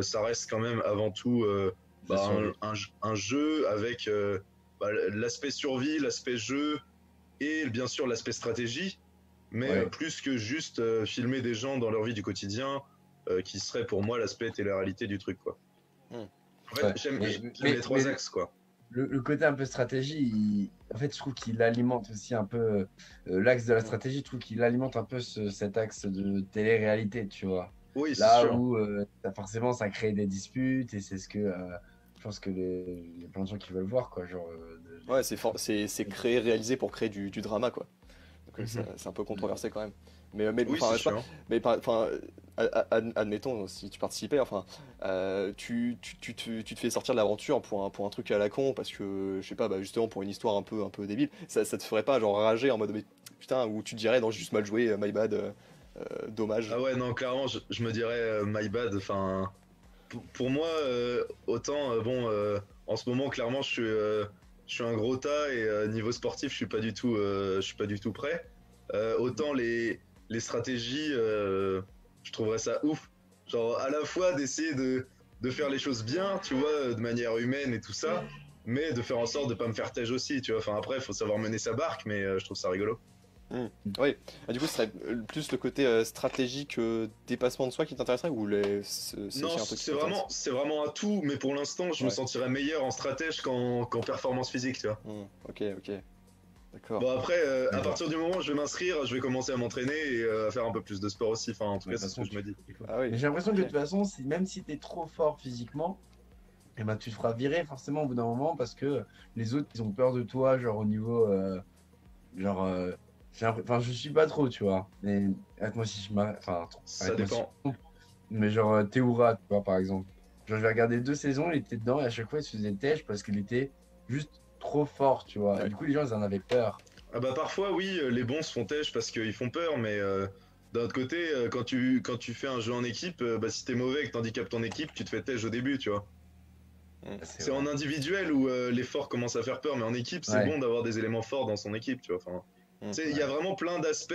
ça reste quand même avant tout un jeu avec l'aspect survie, l'aspect jeu et bien sûr l'aspect stratégie, mais Ouais. plus que juste filmer des gens dans leur vie du quotidien, qui serait pour moi l'aspect télé-réalité du truc, quoi. En fait, Ouais. j'aime Mais- les trois axes, quoi. Le côté un peu stratégie, en fait, je trouve qu'il alimente aussi un peu l'axe de la stratégie. Je trouve qu'il alimente un peu cet axe de télé-réalité, tu vois. Oui, c'est Là sûr. où forcément ça crée des disputes et c'est ce que je pense que il y a plein de gens qui veulent voir, quoi. Genre, Ouais, c'est créé, réalisé pour créer du drama, quoi. Donc Mhm. c'est un peu controversé quand même. Mais Oui, enfin, c'est je sais pas, sûr. mais enfin, admettons, si tu participais, enfin, tu te fais sortir de l'aventure pour un truc à la con, parce que, je sais pas, justement, pour une histoire un peu débile, ça te ferait pas, genre, rager en mode, mais, putain, ou tu te dirais, non, j'ai juste mal joué, my bad, dommage. Ah ouais, non, clairement, je me dirais my bad. Enfin, pour moi, autant, en ce moment, clairement, je suis un gros tas et niveau sportif, je suis pas du tout prêt. Autant les stratégies, je trouverais ça ouf. Genre, à la fois d'essayer de faire les choses bien, tu vois, de manière humaine et tout ça, mais de faire en sorte de pas me faire têche aussi, tu vois. Enfin, après, il faut savoir mener sa barque, mais je trouve ça rigolo. Oui. Ah, du coup, ce serait plus le côté stratégique, dépassement de soi qui t'intéresserait ou c'est Non, aussi un truc qui t'intéresse? c'est vraiment un tout, mais pour l'instant, je me Ouais. sentirais meilleur en stratège qu'en performance physique, tu vois. Ok, ok. D'accord. Bon, après, à D'accord. partir du moment où je vais m'inscrire, je vais commencer à m'entraîner et à faire un peu plus de sport aussi. Enfin, en tout Ouais, cas, de toute c'est ce que façon, je me dis. Ah oui. mais j'ai l'impression que de Ok. toute façon, même si t'es trop fort physiquement, eh ben, tu te feras virer forcément au bout d'un moment parce que les autres, ils ont peur de toi, genre au niveau. Genre, enfin, je suis pas trop, tu vois. Mais arrête-moi si je enfin, Ça arrête-moi si je dépend. me trompe. Mais genre, Théoura, tu vois, par exemple. Genre, je vais regarder 2 saisons, il était dedans et à chaque fois, il se faisait têche parce qu'il était juste trop fort, tu vois. Et Ouais. du coup, les gens, ils en avaient peur. Ah bah parfois, oui, les bons se font têche parce qu'ils font peur, mais d'un autre côté, quand tu fais un jeu en équipe, bah, si t'es mauvais et que t'handicapes ton équipe, tu te fais têche au début, tu vois. Ah, c'est C'est en vrai. individuel où les forts commencent à faire peur, mais en équipe, c'est Ouais, bon d'avoir des éléments forts dans son équipe, tu vois. Enfin, tu sais, il y a ouais. vraiment plein d'aspects.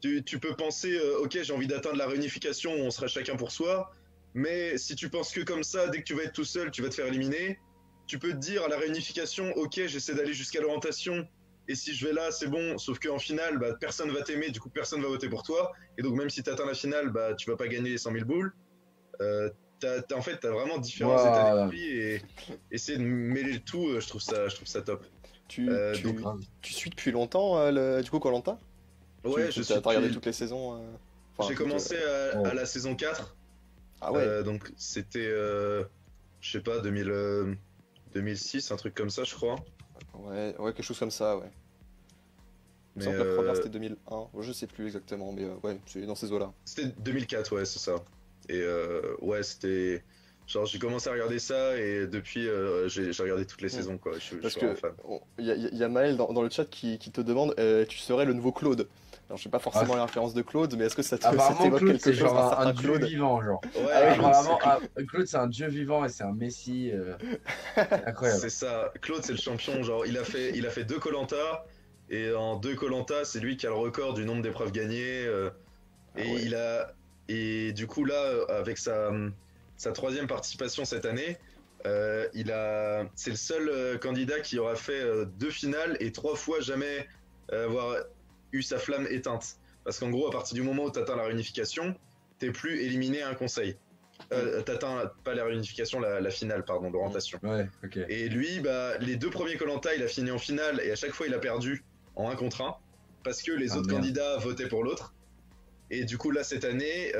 Tu peux penser, ok, j'ai envie d'atteindre la réunification où on sera chacun pour soi, mais si tu penses que comme ça, dès que tu vas être tout seul, tu vas te faire éliminer. Tu peux te dire à la réunification, ok, j'essaie d'aller jusqu'à l'orientation, et si je vais là, c'est bon, sauf qu'en finale, bah, personne va t'aimer, du coup, personne va voter pour toi, et donc même si tu atteins la finale, bah, tu vas pas gagner les 100 000 boules. En fait, t'as vraiment différents états Waouh, d'esprit et essayer de mêler le tout, je trouve ça top. Tu, Donc, tu, grave. tu suis depuis longtemps du coup koh ouais, T'as regardé toutes les saisons enfin j'ai toutes. commencé à Oh. la saison 4. Ah ouais. Donc c'était, je sais pas, 2006, un truc comme ça, je crois. Ouais, ouais, quelque chose comme ça, ouais. Il me Mais semble que la première c'était 2001. Je sais plus exactement, mais ouais, c'est dans ces eaux-là. c'était 2004, ouais, c'est ça. Et ouais, c'était. Genre, j'ai commencé à regarder ça et depuis, j'ai regardé toutes les Hmm. saisons, quoi. Je Parce suis vraiment que fan. y a Maël dans le chat qui te demande tu serais le nouveau Claude. Alors je sais pas Ah, forcément la référence de Claude, mais est-ce que ça apparemment, t'évoque Claude, quelque c'est chose, genre un un certain dieu Claude? vivant, genre. Ah Ouais, oui, Apparemment, Claude, c'est un dieu vivant et c'est un messie. C'est incroyable. c'est ça. Claude, c'est le champion. Genre, il a fait deux koh et en deux koh c'est lui qui a le record du nombre d'épreuves gagnées. ah Et ouais. il a, et du coup là, avec sa troisième participation cette année, c'est le seul candidat qui aura fait deux finales et trois fois jamais avoir eu sa flamme éteinte. Parce qu'en gros, à partir du moment où tu atteins la réunification, t'es plus éliminé à un conseil. Hmm, T'atteins pas la réunification, la finale, pardon, hmm. l'orientation. Ouais, ok. Et lui, bah, les deux premiers koh il a fini en finale et à chaque fois il a perdu en un contre un parce que les Ah autres merde. candidats votaient pour l'autre. Et du coup, là, cette année,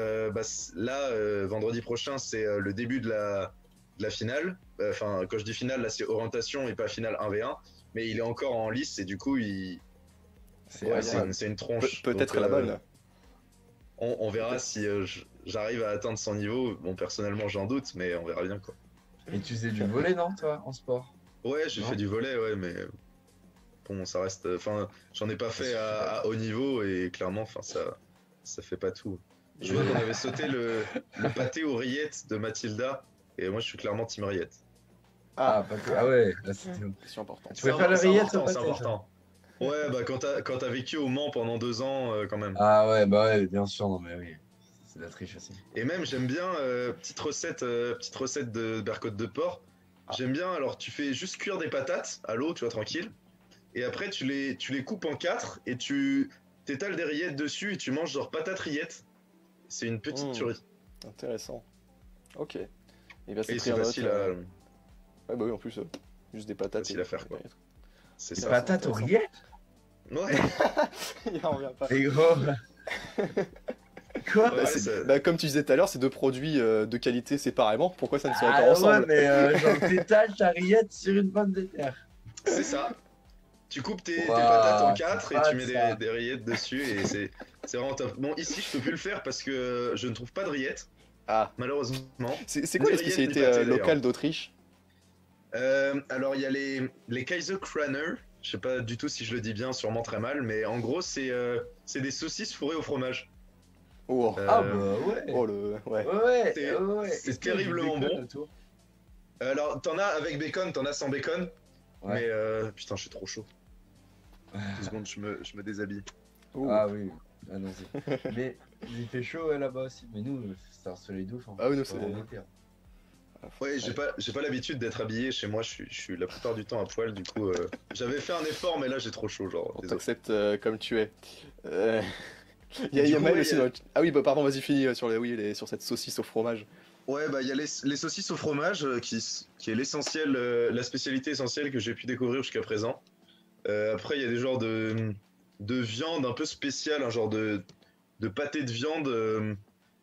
vendredi prochain, c'est le début de la finale. Enfin, quand je dis finale, là, c'est orientation et pas finale 1v1. Mais il est encore en lice et du coup, C'est ouais, Ah, incroyable. c'est une tronche. Donc, peut-être la bonne. on verra Peut-être. si j'arrive à atteindre son niveau. Bon, personnellement, j'en doute, mais on verra bien, quoi. Et tu faisais du volley, non, toi, en sport? Ouais, j'ai fait Non? du volley, ouais, mais bon, ça reste. Enfin, j'en ai pas Ça fait suffit pas, à quoi. haut niveau et clairement, enfin, ça fait pas tout. Je Et vois qu'on avait sauté le pâté aux rillettes de Mathilda et moi, je suis clairement team rillettes. ah, Ah, pâté. Ah ouais, là, c'était. question importante. Tu préfères le C'est rillettes au important, c'est pâté, toi? important. Ouais, bah quand t'as vécu au Mans pendant 2 ans, quand même. Ah ouais, bah ouais, bien sûr, non mais oui. C'est de la triche aussi. Et même, j'aime bien, petite recette de bercotte de porc. Ah, J'aime bien, alors tu fais juste cuire des patates à l'eau, tu vois, tranquille. Et après, tu les coupes en quatre et tu t'étales des rillettes dessus et tu manges genre patate rillettes. C'est une petite hmm, tuerie. intéressant. Ok. Et bien c'est Et pris c'est en note. Ouais, bah oui, en plus, juste des patates facile à faire, quoi. C'est Des ça. C'est patates aux intéressant. rillettes? Ouais, Il en revient pas. Mais gros, quoi? Bah, ouais, ça, bah, comme tu disais tout à l'heure, c'est deux produits de qualité séparément. Pourquoi ça ne serait pas Ah ouais, ensemble? mais genre t'étales ta rillette sur une pomme de terre. c'est ça. Tu coupes tes patates en Waouh, c'est quatre et tu fade mets ça. des rillettes dessus et c'est vraiment top. Bon, ici, je peux plus le faire parce que je ne trouve pas de rillettes, Ah, malheureusement. c'est quoi Ni les rillettes ni spécialités pâté d'ailleurs. locales d'Autriche? Alors, il y a les Kaiserkraner. Je sais pas du tout si je le dis bien, sûrement très mal, mais en gros, c'est des saucisses fourrées au fromage. Oh, Ah Euh, bah ouais. oh le, ouais. Ouais, ouais, ouais. c'est Est-ce qu'il y a du terriblement bacon bon. autour? Alors, t'en as avec bacon, t'en as sans bacon, mais Ouais. putain, je suis trop chaud. 2 secondes, je me déshabille. Ouh. Ah oui, allons-y. Mais il fait chaud ouais, là-bas aussi. Mais nous, c'est un soleil d'ouf. Hein. Ah oui, non, C'est pas c'est. vraiment été, hein. Ouais, j'ai pas l'habitude d'être habillé chez moi, je suis la plupart du temps à poil, du coup, j'avais fait un effort, mais là j'ai trop chaud, genre, On désolé. t'accepte comme tu es. Euh, Et il y du a coup, Maël ouais, aussi Ah oui, bah pardon, vas-y, finis sur sur cette saucisse au fromage. ouais, bah il y a les saucisses au fromage qui est l'essentiel, la spécialité essentielle que j'ai pu découvrir jusqu'à présent. Après, il y a des genres de viande un peu spéciale, un genre de pâté de viande,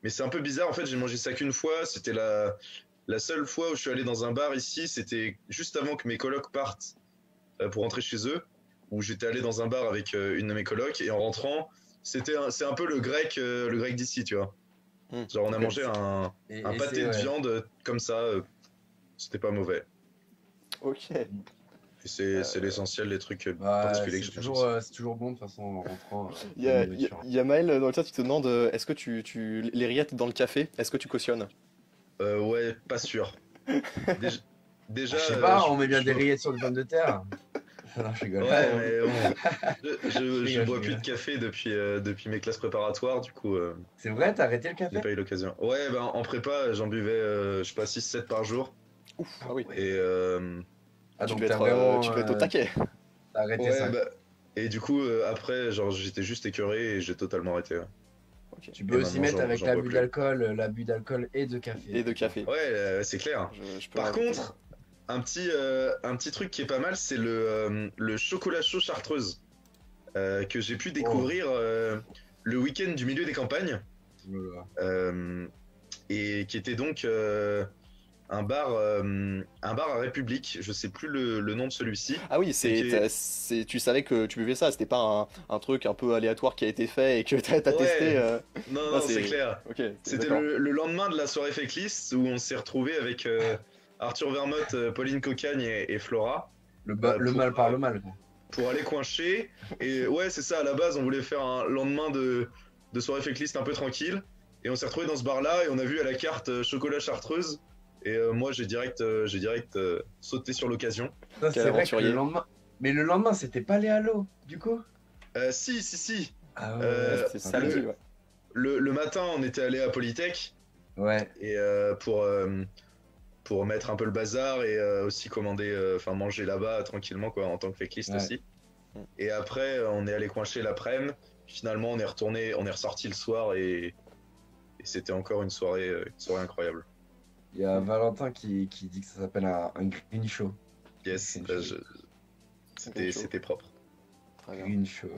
mais c'est un peu bizarre, en fait, j'ai mangé ça qu'une fois, c'était la seule fois où je suis allé dans un bar ici, c'était juste avant que mes colocs partent pour rentrer chez eux, où j'étais allé dans un bar avec une de mes colocs, et en rentrant, c'est un peu le grec d'ici, tu vois. Genre, on a Ok. mangé un Et pâté c'est, de ouais. viande comme ça, c'était pas mauvais. Ok. Et c'est l'essentiel des trucs Bah, particuliers que je mange ici. c'est toujours bon de toute façon en rentrant la nourriture. Il y a Maël dans le chat qui te demande est-ce que les rillettes dans le café, est-ce que tu cautionnes? Ouais, pas sûr. Déjà, Ah, déjà je sais pas, on met bien je des bois... rillettes sur des pommes de terre. Non, je rigole. Ouais, mais bon, Je je rigole, je bois plus de rigole. café depuis mes classes préparatoires, du coup, C'est vrai, t'as arrêté le j'ai café? pas eu l'occasion. Ouais, ben en prépa, j'en buvais, je sais pas, 6 7 par jour. Ouf, Ah ah oui. Et ouais. Ah, Tu donc devais t'as être, tu vraiment devais être au taquet. t'as arrêté ouais, ça. bah, et du coup, après, genre, j'étais juste écœuré et j'ai totalement arrêté. Ouais. Ok. Tu Et peux aussi maintenant, mettre avec j'en bois plus. l'abus d'alcool et de café, Et de effectivement. café. Ouais, c'est clair. Je peux Par rajouter. contre, un petit truc qui est pas mal, c'est le chocolat chaud chartreuse que j'ai pu Oh, découvrir le week-end du milieu des campagnes voilà. euh, et qui était donc un bar à République. Je sais plus le nom de celui-ci. Ah oui, Et qui est... tu savais que tu buvais ça, c'était pas un truc un peu aléatoire qui a été fait et que t'as testé. Ouais, non, Non, non, c'est clair. Ok, C'était d'accord. le lendemain de la soirée Fecklist où on s'est retrouvé avec Arthur Vermotte, Pauline Cocagne et Flora euh, Le pour, mal par le mal, quoi. pour aller coincher. Et ouais, c'est ça, à la base, on voulait faire un lendemain de soirée Fecklist un peu tranquille. Et on s'est retrouvé dans ce bar-là et on a vu à la carte chocolat chartreuse. Et moi, j'ai direct sauté sur l'occasion. Ça, Quel c'est vrai que le aventurier. lendemain. Mais le lendemain, c'était pas les halos, du coup? Si, si, si. Ah Ouais, Euh, c'était samedi, ouais. le, ouais. le matin, on était allé à Polytech Ouais, et pour mettre un peu le bazar et aussi commander, enfin manger là-bas tranquillement quoi, en tant que Fecklist ouais. aussi. Mm. Et après, on est allé coincher l'après-midi. Finalement, on est retourné, on est ressorti le soir et c'était encore une soirée incroyable. Il y a Valentin qui dit que ça s'appelle un green show. Yes, Green show. Green show. c'était propre. Très bien. Green show.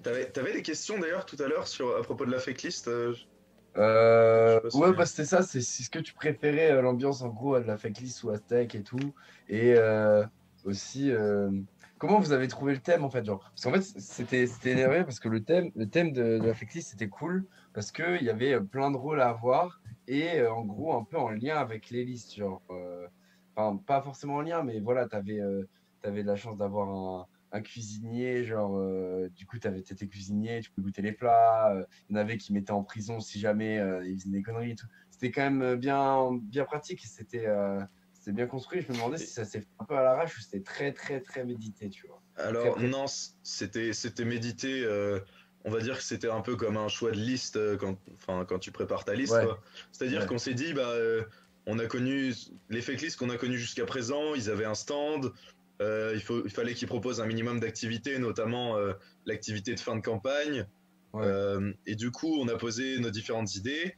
T'avais des questions d'ailleurs tout à l'heure à propos de la Fecklist je sais pas si Ouais, bah c'était ça, c'est ce que tu préférais, l'ambiance en gros de la Fecklist ou Aztec et tout. Et aussi, comment vous avez trouvé le thème en fait, genre? Parce qu'en fait, c'était énervé parce que le thème de la Fecklist c'était cool parce qu'il y avait plein de rôles à avoir et en gros un peu en lien avec les listes, genre. Enfin, pas forcément en lien, mais voilà, t'avais de la chance d'avoir un cuisinier, genre, du coup, t'étais cuisinier, tu peux goûter les plats. Il y en avait qui mettaient en prison si jamais ils faisaient des conneries et tout. C'était quand même bien pratique. C'était bien construit. Je me demandais si Et- ça s'est fait un peu à l'arrache ou c'était très, très, très médité, tu vois. Très Alors précis. non, c'était médité. On va dire que c'était un peu comme un choix de liste quand tu prépares ta liste, Ouais, quoi. C'est-à-dire ouais, qu'on s'est dit, bah, on a connu les fake lists qu'on a connus jusqu'à présent. Ils avaient un stand. Il fallait qu'ils proposent un minimum d'activités, notamment l'activité de fin de campagne. ouais, Et du coup, on a posé nos différentes idées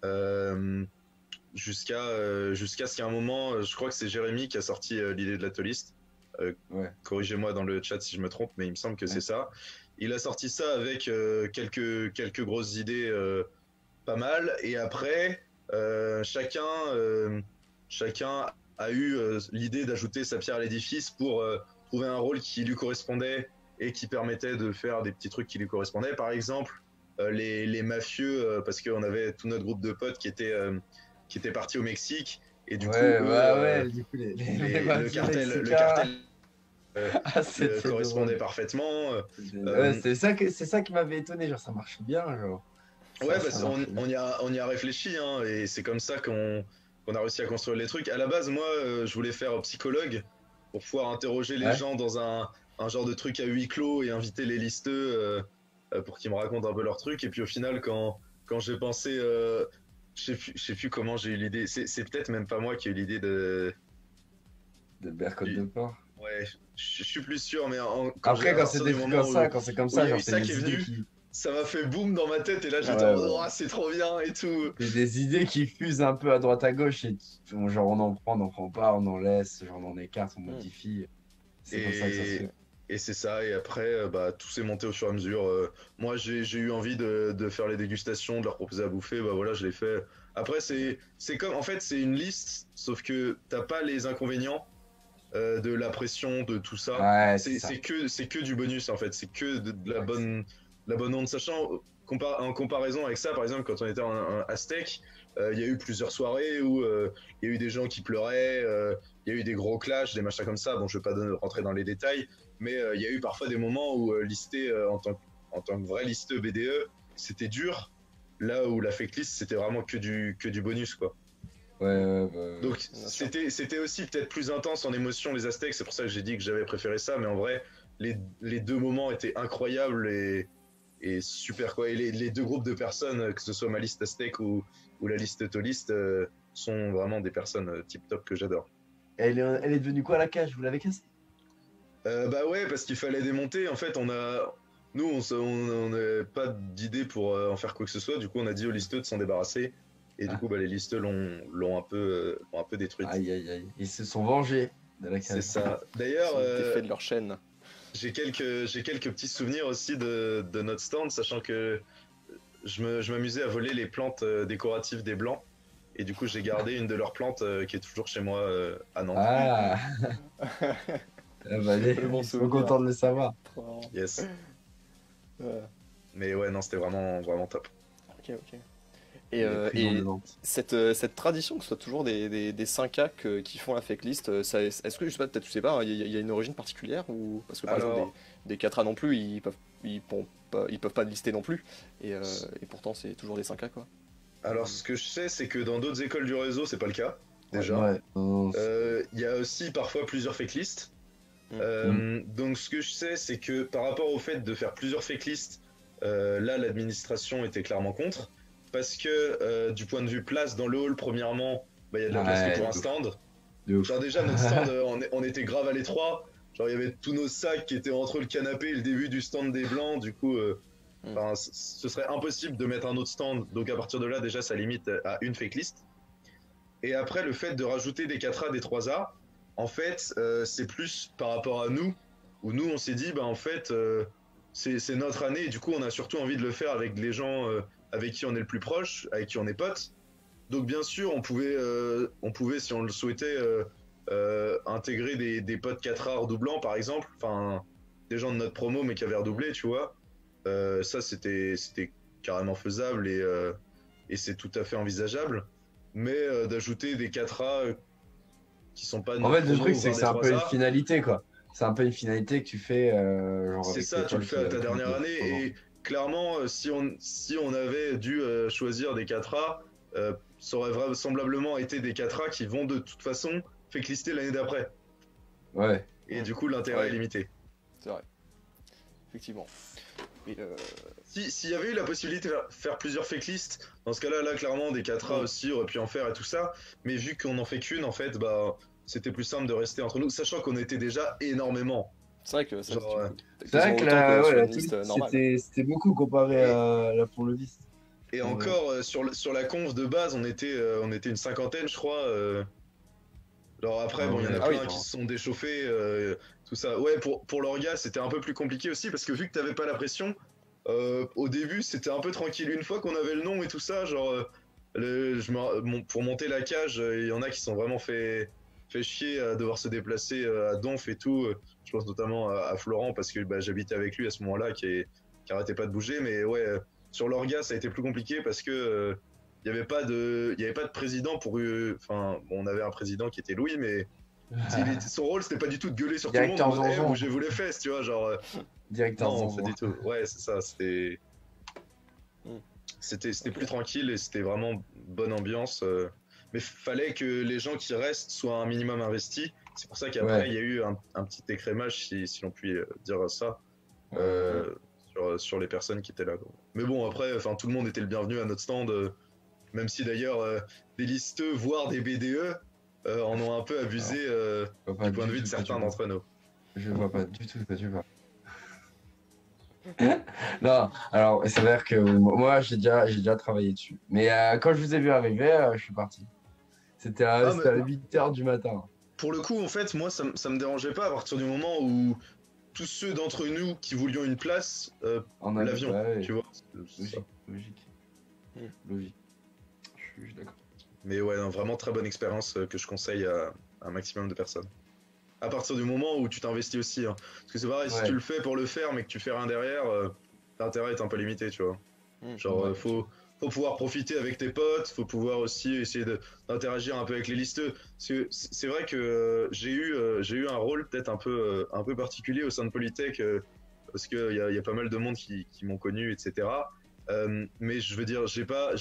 euh, jusqu'à ce qu'il y ait un moment. Je crois que c'est Jérémy qui a sorti l'idée de l'atoliste. ouais, Corrigez-moi dans le chat si je me trompe, mais il me semble que c'est ouais. ça. Il a sorti ça avec quelques grosses idées pas mal. Et après, chacun a eu l'idée d'ajouter sa pierre à l'édifice pour trouver un rôle qui lui correspondait et qui permettait de faire des petits trucs qui lui correspondaient. Par exemple, les mafieux, parce qu'on avait tout notre groupe de potes qui était parti au Mexique. Et du coup, Ouais, eux, ouais, ouais, du coup, les le mafieux le mexicains. cartel Ah, c'était correspondait drôle. parfaitement. Ouais, c'est ça qui m'avait étonné. Genre, ça marche bien, genre. Ouais, Ça marche bien. on y a réfléchi, hein, et c'est comme ça qu'on a réussi à construire les trucs. À la base, moi, je voulais faire psychologue pour pouvoir interroger les Ouais, gens dans un genre de truc à huis clos et inviter les listeux pour qu'ils me racontent un peu leurs trucs. Et puis au final, quand j'ai pensé je sais plus comment j'ai eu l'idée. C'est peut-être même pas moi qui ai eu l'idée De Bercotte du- de Port. Ouais, je suis plus sûr, mais Après, à quand c'est partir des du trucs moment comme ça, quand c'est comme où il ça, y a genre, eu c'est ça qui est des idées venu, qui. ça m'a fait boum dans ma tête et là j'étais Ouais, en mode, ouais. oh, c'est trop bien et tout. C'est des idées qui fusent un peu à droite à gauche et genre on en prend pas, on en laisse, genre on en écarte, on Hmm. modifie. C'est comme ça que ça se Et, fait. et c'est ça, et après, bah, tout s'est monté au fur et à mesure. Moi, j'ai eu envie de faire les dégustations, de leur proposer à bouffer, bah voilà, je l'ai fait. Après, c'est comme, en fait, c'est une liste, sauf que t'as pas les inconvénients de la pression, de tout ça. Ouais, c'est ça. C'est que du bonus, en fait, c'est que de la bonne onde. Sachant, en comparaison avec ça, par exemple, quand on était en Aztec, il y a eu plusieurs soirées où il y a eu des gens qui pleuraient, il y a eu des gros clashs, des machins comme ça. Bon, je vais pas rentrer dans les détails, mais il y a eu parfois des moments où lister en tant que vrai listeux BDE, c'était dur. Là où la fake list, c'était vraiment que du bonus, quoi. Ouais, ouais, ouais. Donc Bien sûr. c'était aussi peut-être plus intense en émotion les Aztecs, c'est pour ça que j'ai dit que j'avais préféré ça, mais en vrai les deux moments étaient incroyables et super quoi. Et les deux groupes de personnes, que ce soit ma liste Aztec ou la liste Toliste, sont vraiment des personnes tip top que j'adore. Elle est devenue quoi la cage? Vous l'avez cassée? Bah ouais, parce qu'il fallait démonter. En fait, nous on n'avait pas d'idée pour en faire quoi que ce soit. Du coup, on a dit aux listeux de s'en débarrasser. Et du Ah. coup, bah, les listeux l'ont un peu détruite. Aïe, aïe, aïe. Ils se sont vengés de la C'est cage. ça. Ils D'ailleurs, ont été faits de leur chaîne. j'ai quelques petits souvenirs aussi de notre stand, sachant que je m'amusais à voler les plantes décoratives des blancs. Et du coup, j'ai gardé une de leurs plantes qui est toujours chez moi à Nantes. Ah, ah bah, Le bon ils sont souvenir. contents de le savoir. Trop marrant. Yes. Ouais. Mais ouais, non, c'était vraiment, vraiment top. Ok, ok. Les prisons de Et Nantes. cette tradition que ce soit toujours des 5A qui font la fake list, est-ce que, je sais pas, peut-être tu sais pas, hein, il y a une origine particulière ou parce que par exemple Alors, des 4A non plus, ils peuvent pas lister non plus et pourtant c'est toujours des 5A quoi. ce que je sais, c'est que dans d'autres écoles du réseau, c'est pas le cas, Ouais. déjà. Ouais. Non, Il y a aussi parfois plusieurs fake lists. Mm. Donc ce que je sais, c'est que par rapport au fait de faire plusieurs fake lists, là l'administration était clairement contre, parce que du point de vue place dans le hall, premièrement, bah, il y a de la place Ouais, que pour un de ouf. stand. De ouf. Genre déjà notre stand, on était grave à l'étroit. Genre il y avait tous nos sacs qui étaient entre le canapé et le début du stand des blancs. Du coup, ce serait impossible de mettre un autre stand. Donc à partir de là, déjà ça limite à une fake list. Et après, le fait de rajouter des 4A, des 3A, en fait, c'est plus par rapport à nous, où nous, on s'est dit, bah en fait, c'est notre année, et du coup, on a surtout envie de le faire avec les gens avec qui on est le plus proche, avec qui on est potes. Donc, bien sûr, on pouvait si on le souhaitait, intégrer des potes 4A redoublants, par exemple, enfin, des gens de notre promo, mais qui avaient redoublé, tu vois. Ça, c'était carrément faisable et c'est tout à fait envisageable. Mais d'ajouter des 4A qui sont pas de En notre fait, le promo truc, ou c'est que voir des c'est un peu une 3A, finalité, quoi. C'est un peu une finalité que tu fais, genre c'est avec ça, tu le l'école fais qui à ta qui dernière qui- année. Et clairement, si on avait dû choisir des 4A, ça aurait vraisemblablement été des 4A qui vont de toute façon fake lister l'année d'après. Ouais. Et du coup, l'intérêt Ouais. est limité. C'est vrai, effectivement. Et, S'il y avait eu la possibilité de faire plusieurs fake lists, dans ce cas-là, clairement, des 4A Ouais. aussi auraient pu en faire et tout ça. Mais vu qu'on en fait qu'une, en fait, bah, c'était plus simple de rester entre nous, sachant qu'on était déjà énormément. c'est vrai que ça, Genre, t'as C'est vrai quasiment que autant que ouais, sur la une liste Twitch, normale. c'était beaucoup comparé Et, à la pour le vice. et En vrai. encore, sur la conf de base, on était une cinquantaine, je crois. Alors après, Ah bon, il y en ouais, a Ah oui. plein qui se sont déchauffés, tout ça. Ouais, pour l'orga, c'était un peu plus compliqué aussi, parce que vu que t'avais pas la pression, au début, c'était un peu tranquille. Une fois qu'on avait le nom et tout ça, genre, pour monter la cage, il y en a qui sont vraiment fait chier à devoir se déplacer à Donf et tout. Je pense notamment à Florent, parce que bah, j'habitais avec lui à ce moment-là, qui arrêtait pas de bouger. Mais ouais, sur l'orga, ça a été plus compliqué parce que il y avait pas de président pour. Enfin, bon, on avait un président qui était Louis, mais son rôle, c'était pas du tout de gueuler sur tout le monde en Directeur mode, hey, Zonzon. bougez-vous les fesses, tu vois, genre. Directeur Non, Zonzon. pas du tout. Ouais, c'est ça. Mm. C'était Ok. plus tranquille et c'était vraiment bonne ambiance. Mais fallait que les gens qui restent soient un minimum investis. C'est pour ça qu'après, Ouais. il y a eu un petit écrémage, si l'on peut dire ça, Ouais. sur les personnes qui étaient là. Quoi. Mais bon, après, enfin, tout le monde était le bienvenu à notre stand. Même si d'ailleurs des listeux, voire des BDE, en ont un peu abusé du point de vue de certains d'entre nous. Je vois pas du tout ce que tu vois. Non, alors c'est vrai que moi j'ai déjà travaillé dessus. Mais quand je vous ai vu arriver, je suis parti. C'était à, Ah, mais c'était à 8h du matin. pour le coup, en fait, moi, ça me dérangeait pas à partir du moment où tous ceux d'entre nous qui voulions une place, En l'avion, ouais, tu vois. C'est ça. Logique. Hmm. Logique. Je suis d'accord. Mais ouais, non, vraiment très bonne expérience que je conseille à un maximum de personnes. À partir du moment où tu t'investis aussi. Hein. Parce que c'est pareil, si Ouais. tu le fais pour le faire, mais que tu fais rien derrière, l'intérêt est un peu limité, tu vois. Genre, Ouais, faut pouvoir profiter avec tes potes, faut pouvoir aussi essayer d'interagir un peu avec les listeux. Parce que c'est vrai que j'ai eu un rôle peut-être un peu particulier au sein de Polytech, parce qu'il y a pas mal de monde qui m'ont connu, etc. Mais je veux dire, je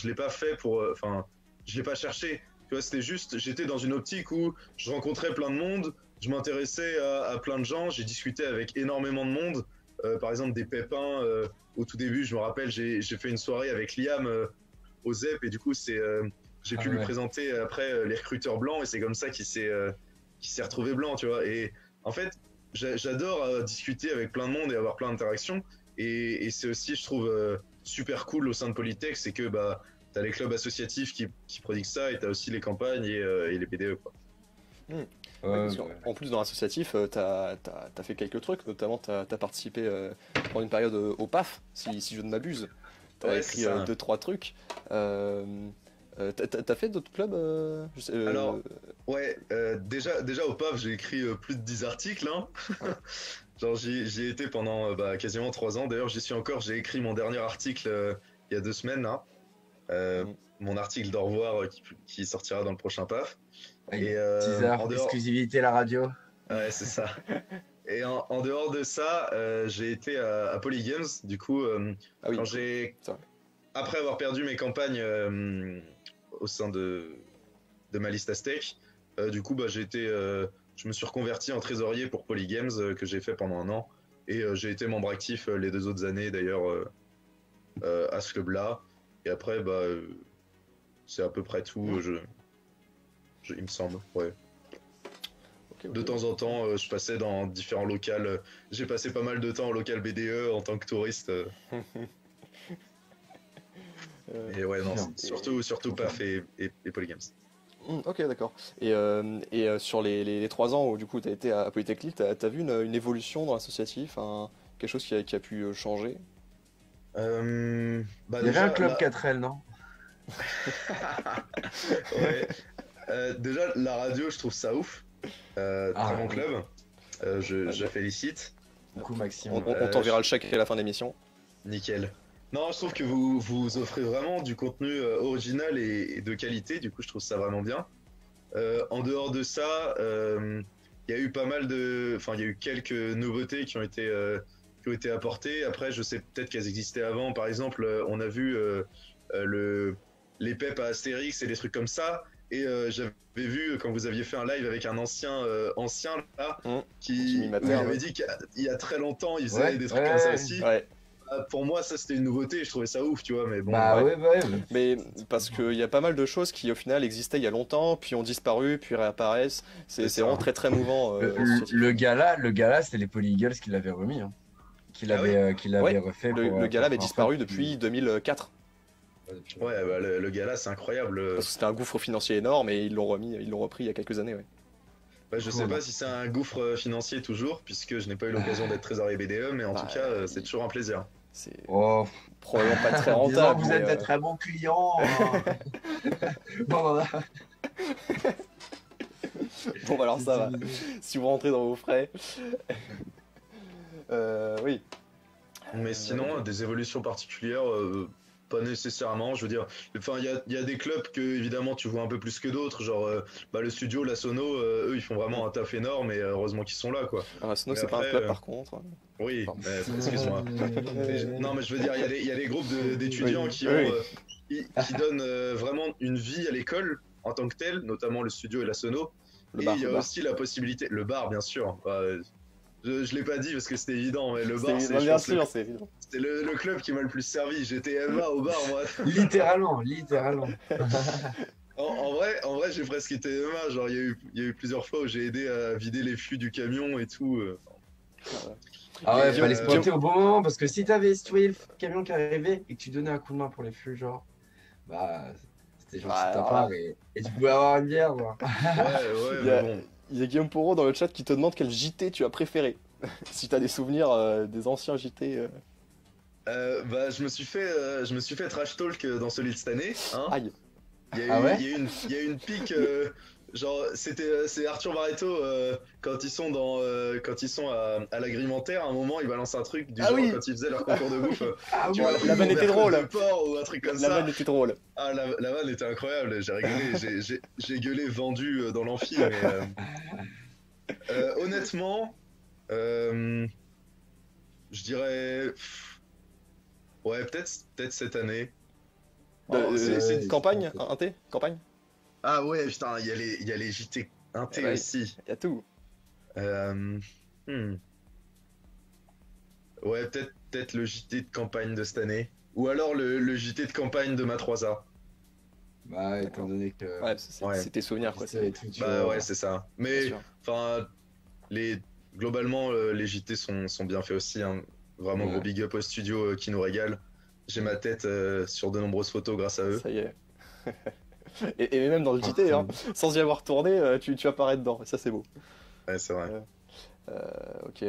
l'ai pas fait pour. Enfin, je l'ai pas cherché. Tu vois, c'était juste, j'étais dans une optique où je rencontrais plein de monde, je m'intéressais à plein de gens, j'ai discuté avec énormément de monde. Par exemple, des pépins. Au tout début, je me rappelle, j'ai fait une soirée avec Liam au ZEP et du coup, j'ai pu lui présenter après les recruteurs blancs et c'est comme ça qu'il s'est retrouvé blanc, tu vois. Et en fait, j'adore discuter avec plein de monde et avoir plein d'interactions. Et c'est aussi, je trouve, super cool au sein de Polytech, c'est que bah, t'as les clubs associatifs qui prodiguent ça et t'as aussi les campagnes et les BDE, quoi. Ouais, parce en plus, dans l'associatif, t'as fait quelques trucs, notamment t'as participé pendant une période au PAF, si je ne m'abuse. T'as Ouais, écrit c'est ça. 2-3 trucs. T'as fait d'autres clubs Alors, ouais, déjà au PAF, j'ai écrit plus de 10 articles, hein. Genre, j'y ai été pendant bah, quasiment 3 ans. D'ailleurs, j'y suis encore. J'ai écrit mon dernier article il y a 2 semaines, là. Mm. Mon article d'au revoir qui sortira dans le prochain PAF. Et Teaser, en dehors, exclusivité la radio. ouais, c'est ça. Et en dehors de ça, j'ai été à Polygames. Du coup, Ah oui, quand j'ai, c'est vrai. après avoir perdu mes campagnes au sein de ma liste Aztec, du coup, bah, je me suis reconverti en trésorier pour Polygames que j'ai fait pendant un an. Et j'ai été membre actif les 2 autres années d'ailleurs à ce club-là. Et après, bah, c'est à peu près tout, il me semble. Ouais. Ok, De ok. temps en temps, je passais dans différents locals. J'ai passé pas mal de temps au local BDE en tant que touriste. Et ouais, non, Bien. surtout PAF et Polygames. Ok, d'accord. Et sur les 3 ans où du coup tu as été à Polytechnique, t'as vu une évolution dans l'associatif, quelque chose qui a pu changer? Bah Il y avait un déjà, club 4L, non? ouais, déjà, la radio, je trouve ça ouf. Très bon Oui. club. Ouais, Je félicite. Coucou Maxime. on t'enverra le chèque à la fin de l'émission. Nickel. Non, je trouve que vous offrez vraiment du contenu original et de qualité. Du coup, je trouve ça vraiment bien. En dehors de ça, il y a eu pas mal de, enfin, il y a eu quelques nouveautés qui ont été apportées. Après, je sais peut-être qu'elles existaient avant. Par exemple, on a vu les peps à Astérix et des trucs comme ça. Et j'avais vu quand vous aviez fait un live avec un ancien là, Jimmy où il Mater, avait ouais. dit qu'il y a très longtemps, il faisait Ouais, des trucs comme ça ouais. aussi. Ouais. Pour moi, ça c'était une nouveauté. Je trouvais ça ouf, tu vois. Mais bon, Bah Ouais. ouais, ouais. Mais parce qu'il y a pas mal de choses qui au final existaient il y a longtemps, puis ont disparu, puis réapparaissent. c'est C'est vraiment ça. très très mouvant Le, l'associatif. le gala, c'était les Poly Eagles qui l'avaient remis. Hein. Ah oui? Qui l'avaient Ouais, refait le gala avait en fait, disparu depuis 2004. Ouais, bah, le gala, c'est incroyable. Parce que c'était un gouffre financier énorme et ils l'ont repris il y a quelques années. Ouais. Bah, je sais Cool. pas si c'est un gouffre financier toujours, puisque je n'ai pas eu l'occasion d'être trésorier BDE, mais en tout Bah, cas, c'est toujours un plaisir. c'est Oh, probablement pas très disons que rentable, vous mais êtes de très bons clients. Bon, bon, bah alors ça va. Si vous rentrez dans vos frais. Oui. Mais sinon, des évolutions particulières, pas nécessairement. Je veux dire, enfin, il y a des clubs que évidemment tu vois un peu plus que d'autres, genre bah, le studio, la Sono, eux, ils font vraiment un taf énorme et heureusement qu'ils sont là, quoi. Alors, sinon, Mais c'est pas un après, club par contre. oui, Pardon. excuse-moi. Non, mais je veux dire, il y a des groupes d'étudiants Oui, qui ont, oui. qui donnent vraiment une vie à l'école en tant que telle, notamment le studio et la Sono. Le Et bar, il y le a bar. aussi la possibilité, le bar, bien sûr. Bah, Je l'ai pas dit parce que c'était évident, mais le bar, C'est c'est bah, je bien pense, sûr, c'est évident. c'était le club qui m'a le plus servi. J'étais MMA au bar, moi. Littéralement, littéralement. En vrai, j'ai presque été MMA. Genre, il y a eu plusieurs fois où j'ai aidé à vider les fûts du camion et tout. Ah ouais, Et, fallait euh, spotter au bon moment parce que si tu voyais le camion qui arrivait et que tu donnais un coup de main pour les flux, genre, bah, c'était gentil de ta alors part là, et tu pouvais avoir une bière, genre. Ouais, ouais, il y mais a, bon. il y a Guillaume Porot dans le chat qui te demande quel JT tu as préféré. Si t'as des souvenirs des anciens JT. Bah, je me suis fait trash talk dans celui de cette année, hein. Aïe. Ah ouais? Il y a eu une pique, genre c'est Arthur Barreto quand ils sont à l'agrimentaire, à un moment ils balancent un truc du Ah genre oui, quand ils faisaient leur concours de bouffe, Ah tu ouais! m'as pris la pour vanne était mercredi drôle. de porc ou un truc comme La ça. vanne était drôle. Ah la vanne était incroyable, j'ai rigolé, j'ai gueulé vendu dans l'amphi, mais honnêtement, euh, je dirais ouais peut-être cette année. Oh, C'est Ouais, je campagne, pense. un thé, campagne. Ah ouais, putain, il y a les JT Eh inté ouais, aussi. il y a tout. Euh, hmm. Ouais, peut-être le JT de campagne de cette année. Ou alors le JT de campagne de ma 3A. Bah, étant D'accord. donné que Ouais, c'est Ouais, tes souvenirs quoi. enregistré et tout, tu bah ouais, vois. c'est ça. Bien Mais, sûr. enfin, les, globalement, les JT sont bien faits aussi, hein. Vraiment gros Ouais. big up au studio qui nous régale. J'ai ma tête sur de nombreuses photos grâce à eux. Ça y est. Et même dans le JT, hein, Forcément. sans y avoir tourné, tu apparais dedans. Et ça c'est beau. Ouais, c'est vrai. Euh, ok.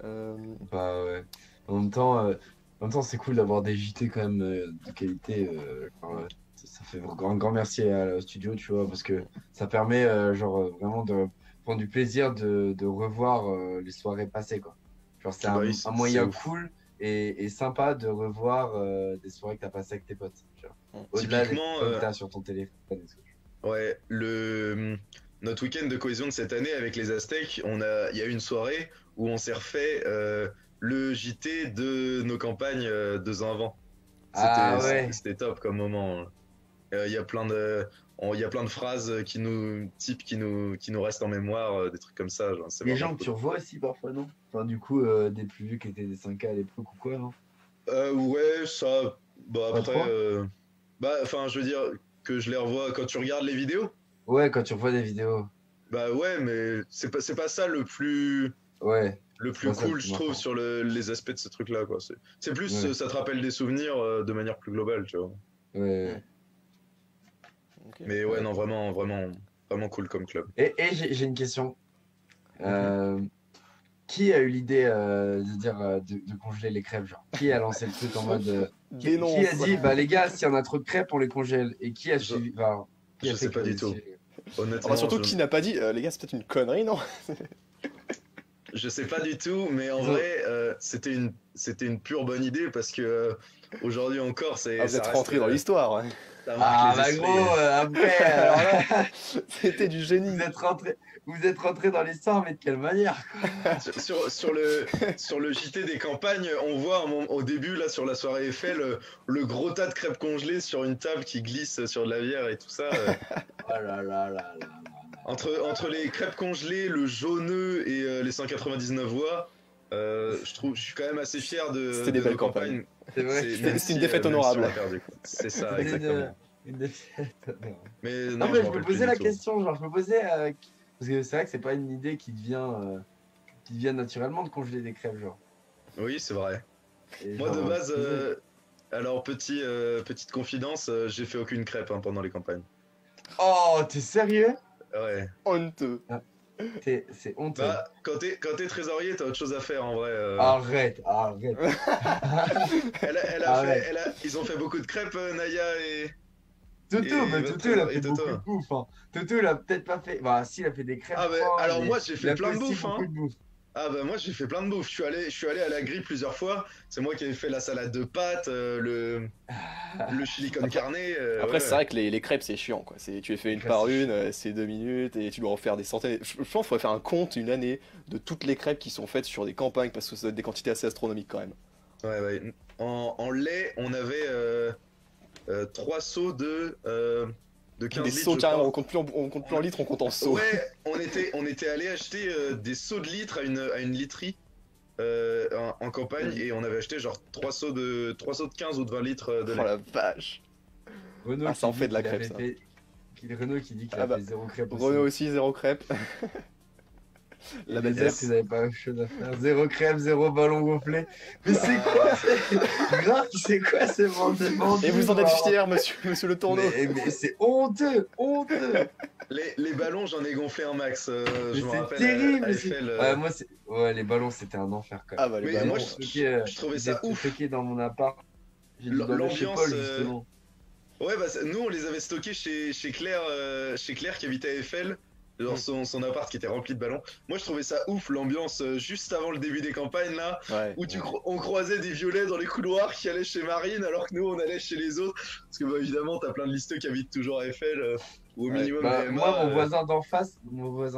Euh, Bah ouais. En même temps, c'est cool d'avoir des JT quand même de qualité. Genre, ça fait grand merci au studio, tu vois, parce que ça permet genre vraiment de prendre du plaisir de revoir les soirées passées, quoi. Genre, c'est Bah oui, un c'est moyen ouf. cool et sympa de revoir des soirées que tu as passées avec tes potes. Tu vois. Au-delà des Typiquement, photos que tu as sur ton téléphone. ouais, notre week-end de cohésion de cette année avec les Aztèques, il y a eu une soirée où on s'est refait le JT de nos campagnes 2 ans avant. Ah C'était, ouais. c'était top comme moment. Il y a plein de phrases qui nous restent en mémoire, des trucs comme ça, genre, c'est Les vraiment gens que tu cool. revois aussi parfois, non? Enfin, du coup, des plus vieux qui étaient des 5K à l'époque ou quoi, non? Ouais, ça, bah Pas après, trop? bah, enfin, je veux dire que je les revois quand tu regardes les vidéos. Ouais, quand tu revois des vidéos. Bah ouais, mais c'est pas ça le plus. Ouais, Le c'est plus pas ça le cool, plus je trouve, marquant. sur les aspects de ce truc-là, quoi. C'est plus, Ouais, ça te rappelle des souvenirs de manière plus globale, tu vois. ouais, hmm, ouais. ok. Mais ouais, Ouais. non, vraiment, vraiment, vraiment cool comme club. Et j'ai une question. Mhm. Euh, qui a eu l'idée de dire de congeler les crêpes, genre? Qui a lancé le truc en mode qui a Dénonce. dit bah les gars, s'il y en a trop de crêpes, on les congèle? Et qui a Je, suivi, enfin, qui a je fait sais pas que du tout. suivi? Ah bah Honnêtement, surtout je, qui n'a pas dit, les gars, c'est peut-être une connerie, non? je sais pas du tout, mais en Ils ont... vrai, c'était une pure bonne idée parce que aujourd'hui encore, Ah, vous êtes ça reste, rentré dans l'histoire. Ouais. ça marque Ah les bah esprits. gros, après, alors là, C'était du génie. vous êtes rentré, vous êtes rentré dans l'histoire, mais de quelle manière? Sur le JT des campagnes, on voit au début, là, sur la soirée Eiffel, le gros tas de crêpes congelées sur une table qui glisse sur de la bière et tout ça. Oh là là là là. Entre les crêpes congelées, le jauneux et les 199 voix, je suis quand même assez fier C'était de, des de belles nos campagnes. campagnes. C'est vrai C'est, que même C'était une si, défaite même si on honorable. l'a perdu, quoi. C'est ça, c'était exactement. une défaite. Mais Non, non, je mais me je me rappelle plus posais du la tout. question, genre, je me posais. Parce que c'est vrai que c'est pas une idée qui te vient naturellement de congeler des crêpes, genre. Oui, c'est vrai. Et Moi, de genre, je base, me posais. alors, petite confidence, j'ai fait aucune crêpe hein, pendant les campagnes. Oh, t'es sérieux? Ouais. Honteux. Ah, c'est honteux. Bah, quand t'es trésorier, t'as autre chose à faire en vrai. Arrête, arrête, arrête. Ils ont fait beaucoup de crêpes, Naya Toutou, et mais votre Toutou, il a trésorier fait Toto. beaucoup de bouffe, hein. Toutou, il a peut-être pas fait. Bah, si, il a fait des crêpes, Ah je bah, crois, alors mais moi j'ai il fait a fait plein de aussi bouffe, beaucoup hein. de bouffe. Ah bah moi j'ai fait plein de bouffe. Je suis allé à la grille plusieurs fois. C'est moi qui ai fait la salade de pâtes, le chili con Après, carne. après c'est Ouais. vrai que les crêpes, c'est chiant, quoi. Tu les fais Les une crêpes, par c'est une, chiant. c'est 2 minutes, et tu dois en faire des centaines. Je pense qu'il faudrait faire un compte, une année, de toutes les crêpes qui sont faites sur des campagnes, parce que ça doit être des quantités assez astronomiques quand même. Ouais, ouais. En lait, on avait 3 seaux de de 15 Des litres. seaux je carrément, crois. on compte plus en litres, on compte en seaux. Ouais, on était allé acheter des seaux de litres à une literie en campagne et on avait acheté genre 3 seaux de 15 ou de 20 litres de Oh lait. la vache. Renault Ah, ça en qui fait dit de la qu'il a crêpe, ça. Renault qui dit qu'il Ah a bah, fait 0 crêpe aussi. Renault aussi, zéro crêpe. La Et belle les zèbre. autres, ils avaient pas chose à faire. 0 crêpe, 0 ballon gonflé. Mais c'est quoi grave, c'est quoi ces bandes de bandits, Et vous en êtes genre fier, monsieur le tourneau. Mais c'est honteux, honteux. Les ballons, j'en ai gonflé un max. Mais Je me c'est rappelle terrible. à Eiffel. Ouais, moi, ouais, les ballons, c'était un enfer quand même. Ah bah les Mais ballons. moi, Stocké, je trouvais j'ai ça ouf. stocké dans mon appart. J'ai dû dormir chez L'ambiance. Paul, justement. Ouais, bah nous on les avait stockés chez Claire qui habitait à Eiffel, dans son appart qui était rempli de ballons. Moi je trouvais ça ouf, l'ambiance juste avant le début des campagnes là, Ouais. où on croisait des violets dans les couloirs qui allaient chez Marine alors que nous on allait chez les autres. Parce que bah, évidemment t'as plein de listeux qui habitent toujours à Eiffel, ou au Ouais. minimum Bah, les moi, MA, mon voisin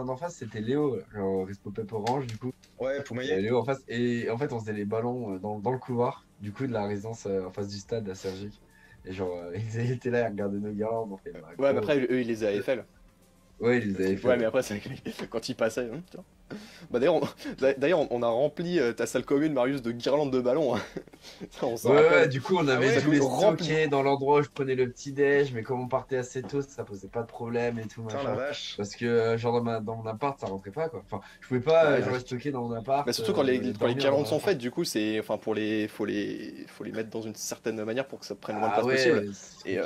d'en face, c'était Léo, genre Respo Pep Orange, du coup. Ouais, Il y avait Poumaillé. Léo en face. Et en fait, on faisait les ballons dans le couloir, du coup, de la résidence en face du stade à Cergy. Et genre, ils étaient là, ils regardaient nos gars, on fait. Bah, Ouais, mais gros. après, eux, ils les avaient Eiffel. Ouais, ils les avaient fait. Ouais, mais après, c'est quand ils passaient. Tiens. Bah, d'ailleurs, on a rempli ta salle commune, Marius, de guirlandes de ballons. Hein. Ça, on s'en Ouais, rappelle. ouais, du coup, on avait ouais, tous les rempli. stockés dans l'endroit où je prenais le petit-déj, mais comme on partait assez tôt, ça posait pas de problème et tout, Putain la machin. vache. Parce que, genre, dans mon appart, ça rentrait pas, quoi. Enfin, je pouvais pas, Ouais, genre, ouais. stocker dans mon appart. Bah, surtout quand les dormir guirlandes dans sont mon faites, du coup, c'est. Enfin, faut les mettre dans une certaine manière pour que ça prenne le moins de Ah place possible. ouais, Et,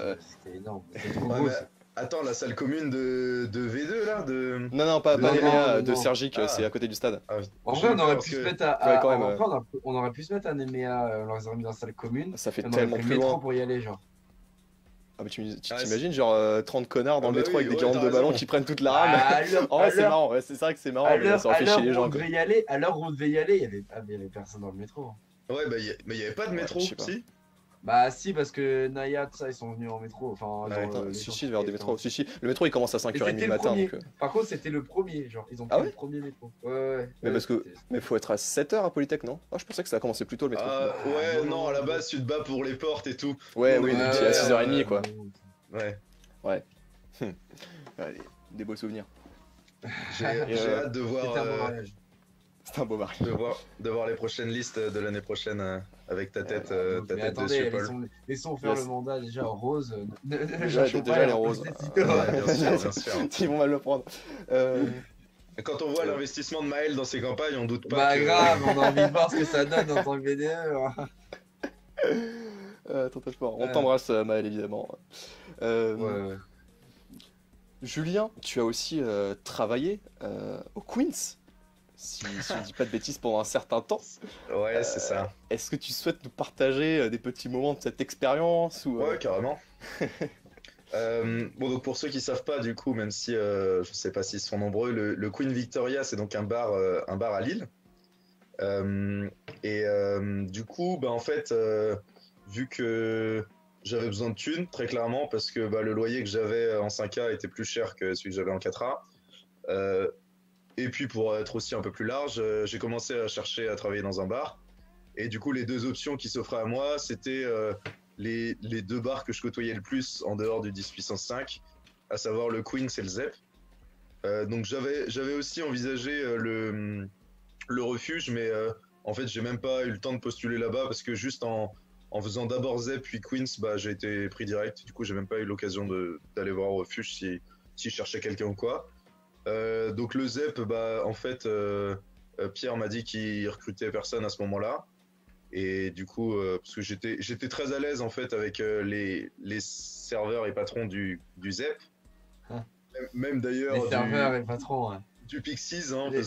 c'était énorme. C'était trop Ouais, beau, mais ça. attends, la salle commune de V2 là de... Non, pas Non, Néméa, non, de non. Sergic, Ah. c'est à côté du stade. Ah, En j'ai vrai, eu on aurait peur pu parce se que- mettre Ouais, quand même, en vrai, on aurait pu se mettre à Néméa, on les aurait mis dans la salle commune. Ça fait Et on aurait tellement pris le plus métro loin. pour y aller, genre. Ah, mais tu Ah, t'imagines, genre 30 connards dans Ah le bah métro oui, avec des ouais, guirlandes t'as de ballons raison. qui prennent toute la Bah, rame. En vrai, c'est marrant, ouais, c'est vrai que c'est marrant, mais ça en fait chier les gens. on Quoi. devait y aller, à l'heure où on devait y aller, il y avait personne dans le métro. Ouais, bah mais il y avait pas de Ouais, métro, je sais pas. si? Bah si, parce que Naya, tout ça, ils sont venus en métro. Enfin, Ouais, genre, les Si, gens si, qui vers des étaient- métros. Si, le métro il commence à Et 5h30 c'était le le matin. premier. Donc, Par contre, c'était le premier, genre, ils ont Ah pris ouais le premier métro. Ouais. Mais parce que. Mais faut être à 7h à Polytech, non? Ah, je pensais que ça a commencé plus tôt le métro. Ah, Bah, ouais, non, non, à la non. base, tu te bats pour les portes et tout. Ouais, on oui, est donc des c'est à galères, 6h30 quoi. Ouais. Allez, des beaux souvenirs. J'ai Et, hâte de voir, C'était un bon mariage. C'était un beau mariage. de voir les prochaines listes de l'année prochaine avec ta tête, Mais attendez, dessus, Paul. laissons faire Yes. le mandat déjà en rose. Ne Ouais, cherchons déjà, pas les à roses. remplacer Ouais, Tito. bien sûr. Ils vont mal le prendre. Et quand on voit l'investissement de Maël dans ses campagnes, on doute pas Bah que... grave, on a envie de voir ce que ça donne en tant que VDE. Attends, on t'embrasse, Maël, évidemment. Ouais. Julien, tu as aussi travaillé au Queens, si je ne dis pas de bêtises, pendant un certain temps. Ouais, c'est ça. Est-ce que tu souhaites nous partager des petits moments de cette expérience ou, Ouais, carrément. Bon, donc pour ceux qui savent pas, du coup, même si je sais pas s'ils sont nombreux, le Queen Victoria, c'est donc un bar à Lille. Du coup, bah, en fait, vu que j'avais besoin de thunes, très clairement, parce que bah, le loyer que j'avais en 5A était plus cher que celui que j'avais en 4A. Et puis pour être aussi un peu plus large, j'ai commencé à chercher à travailler dans un bar. Et du coup, les deux options qui s'offraient à moi, c'était les deux bars que je côtoyais le plus en dehors du 10 puissance 5, à savoir le Queens et le Zep. Donc j'avais aussi envisagé le refuge, mais en fait, j'ai même pas eu le temps de postuler là-bas parce que juste en faisant d'abord Zep puis Queens, bah, j'ai été pris direct. Du coup, j'ai même pas eu l'occasion d'aller voir au refuge si je cherchais quelqu'un ou quoi. Donc le Zep, bah, en fait, Pierre m'a dit qu'il recrutait personne à ce moment-là. Et du coup, parce que j'étais très à l'aise en fait avec les serveurs et patrons du Zep. Hein. Même d'ailleurs Les serveurs et patrons. Ouais. du Pixies. Hein, Les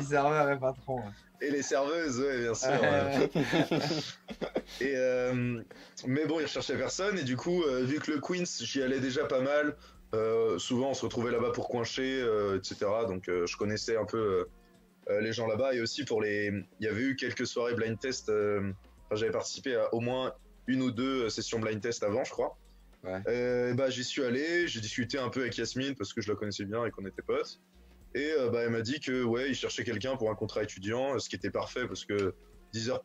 serveurs et patrons. Ouais. Et les serveuses, ouais, bien sûr. Mais bon, ils recherchaient personne. Et du coup, vu que le Queens, j'y allais déjà pas mal. Souvent, on se retrouvait là-bas pour coincher, etc. Donc, je connaissais un peu les gens là-bas. Et aussi, il y avait eu quelques soirées blind test. J'avais participé à au moins une ou deux sessions blind test avant, je crois. Ouais. Bah, j'y suis allé, j'ai discuté un peu avec Yasmine parce que je la connaissais bien et qu'on était potes. Et bah, elle m'a dit que ouais, il cherchait quelqu'un pour un contrat étudiant, ce qui était parfait parce que 10 heures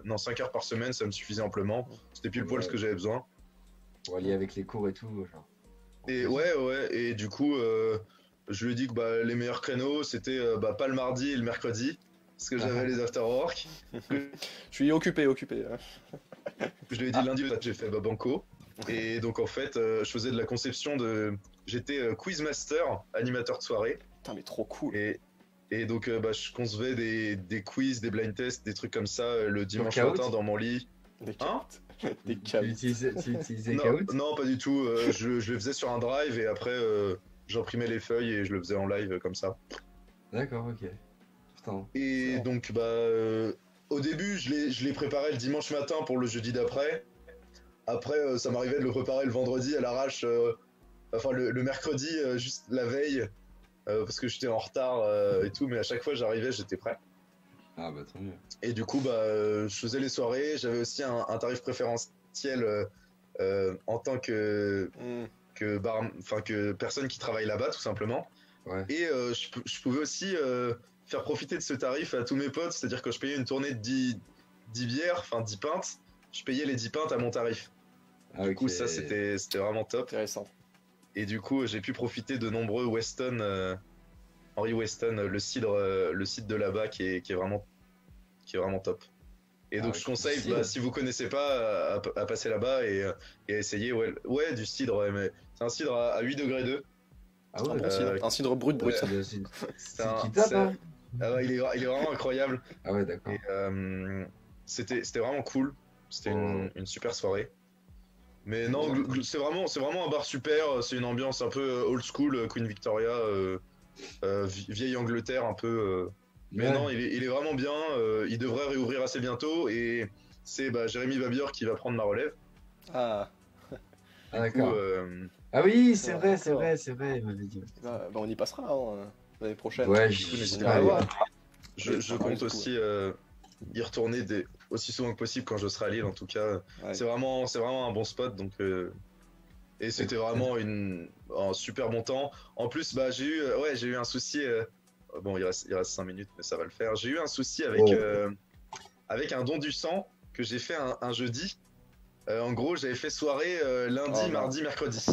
non, 5 heures par semaine, ça me suffisait amplement. C'était pile poil ce que j'avais besoin. Pour allier avec les cours et tout, genre. Et ouais, et du coup, je lui ai dit que bah, les meilleurs créneaux, c'était bah, pas le mardi et le mercredi, parce que j'avais les after-work. Je suis occupé. Je lui ai dit lundi, j'ai fait bah, banco. Et donc en fait, je faisais de la conception de... J'étais quizmaster, animateur de soirée. Putain, mais trop cool. Et donc bah, je concevais des quiz, des blind tests, des trucs comme ça le dimanche Kahoot matin dans mon lit. Des Hein carottes. Des Tu carottes. utilisais Non, Kahoot? non, pas du tout. Je le faisais sur un drive et après j'imprimais les feuilles et je le faisais en live comme ça. D'accord, ok. Putain. Et Excellent. donc bah au début je l'ai préparé le dimanche matin pour le jeudi d'après. Après ça m'arrivait de le préparer le vendredi à l'arrache, enfin le mercredi juste la veille parce que j'étais en retard et tout, mais à chaque fois j'arrivais, j'étais prêt. Ah bah tant mieux. Et du coup, bah, je faisais les soirées. J'avais aussi un tarif préférentiel en tant Hmm. que personne qui travaille là-bas, tout simplement. Ouais. Et je pouvais aussi faire profiter de ce tarif à tous mes potes. C'est-à-dire que je payais une tournée de 10 bières, enfin 10 pintes. Je payais les 10 pintes à mon tarif. Ah, Du ok. coup, ça, c'était vraiment top. Intéressant. Et du coup, j'ai pu profiter de nombreux Weston, Henry Weston, le cidre de là-bas qui est vraiment top. Et donc Ah, je conseille, cidre. bah, si vous connaissez pas, à passer là-bas et à essayer. Ouais, du cidre, ouais, mais c'est un cidre à 8 degrés 2. Ah Un ouais, bon cidre. Un cidre brut. ouais. c'est C'est qui tape, hein? ah ouais, il est vraiment incroyable. Ah ouais, d'accord. Et c'était vraiment cool. C'était une super soirée. Mais non, c'est vraiment un bar super. C'est une ambiance un peu old school, Queen Victoria, vieille Angleterre un peu. Mais Ouais. non, il est vraiment bien. Il devrait réouvrir assez bientôt. Et c'est bah, Jérémy Babior qui va prendre ma relève. Ah, Ah Du coup, d'accord. Ah oui, c'est vrai, d'accord. il m'avait dit. bah, on y passera l'année prochaine. Ouais, du coup, n'hésitez On pas à ira y voir. aller. Je Ouais, compte du coup, aussi y retourner aussi souvent que possible quand je serai à Lille. En tout cas, Ouais. c'est vraiment un bon spot. Donc, et c'était vraiment un super bon temps. En plus, bah, j'ai eu un souci. Bon, il reste 5 minutes, mais ça va le faire. J'ai eu un souci avec un don du sang que j'ai fait un jeudi. En gros, j'avais fait soirée lundi, Oh, mardi, mercredi.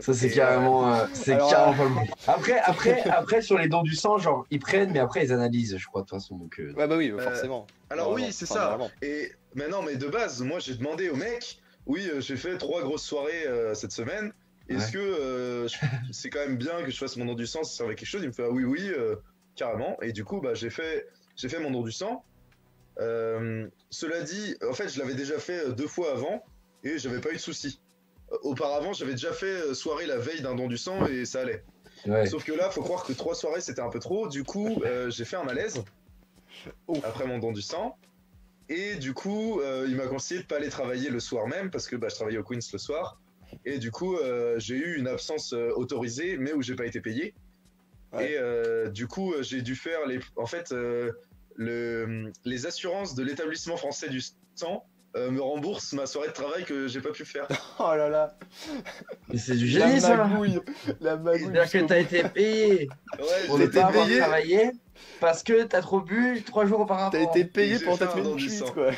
Ça, c'est Et, carrément, alors, carrément pas le bon. Après, sur les dons du sang, genre, ils prennent, mais après, ils analysent, je crois, de toute façon. Donc, Ouais, bah oui, forcément. Alors Normalement. oui, c'est Enfin, ça. normalement. Mais non, mais de base, moi j'ai demandé au mec, oui, j'ai fait 3 grosses soirées cette semaine. Est-ce Ouais. que c'est quand même bien que je fasse mon don du sang, ça servait à quelque chose? Il me fait ah, oui, oui, carrément. Et du coup, bah j'ai fait mon don du sang. Cela dit, en fait, je l'avais déjà fait 2 fois avant et j'avais pas eu de soucis. Auparavant, j'avais déjà fait soirée la veille d'un don du sang et ça allait. Ouais. Sauf que là, faut croire que 3 soirées c'était un peu trop. Du coup, j'ai fait un malaise Ouf. après mon don du sang. Et du coup, il m'a conseillé de pas aller travailler le soir même parce que bah, je travaillais au Queens le soir. Et du coup, j'ai eu une absence autorisée, mais où j'ai pas été payé. Ouais. Et du coup, j'ai dû faire les assurances de l'établissement français du sang me remboursent ma soirée de travail que j'ai pas pu faire. Oh là là. Mais c'est du La génie, ça! magouille. La magouille. C'est-à-dire que t'as été payé Ouais, pour j'ai ne été pas avoir payé. travaillé parce que t'as trop bu 3 jours auparavant. T'as été payé Et j'ai pour fait t'être un mis don une du cuite, sang. quoi. Ouais.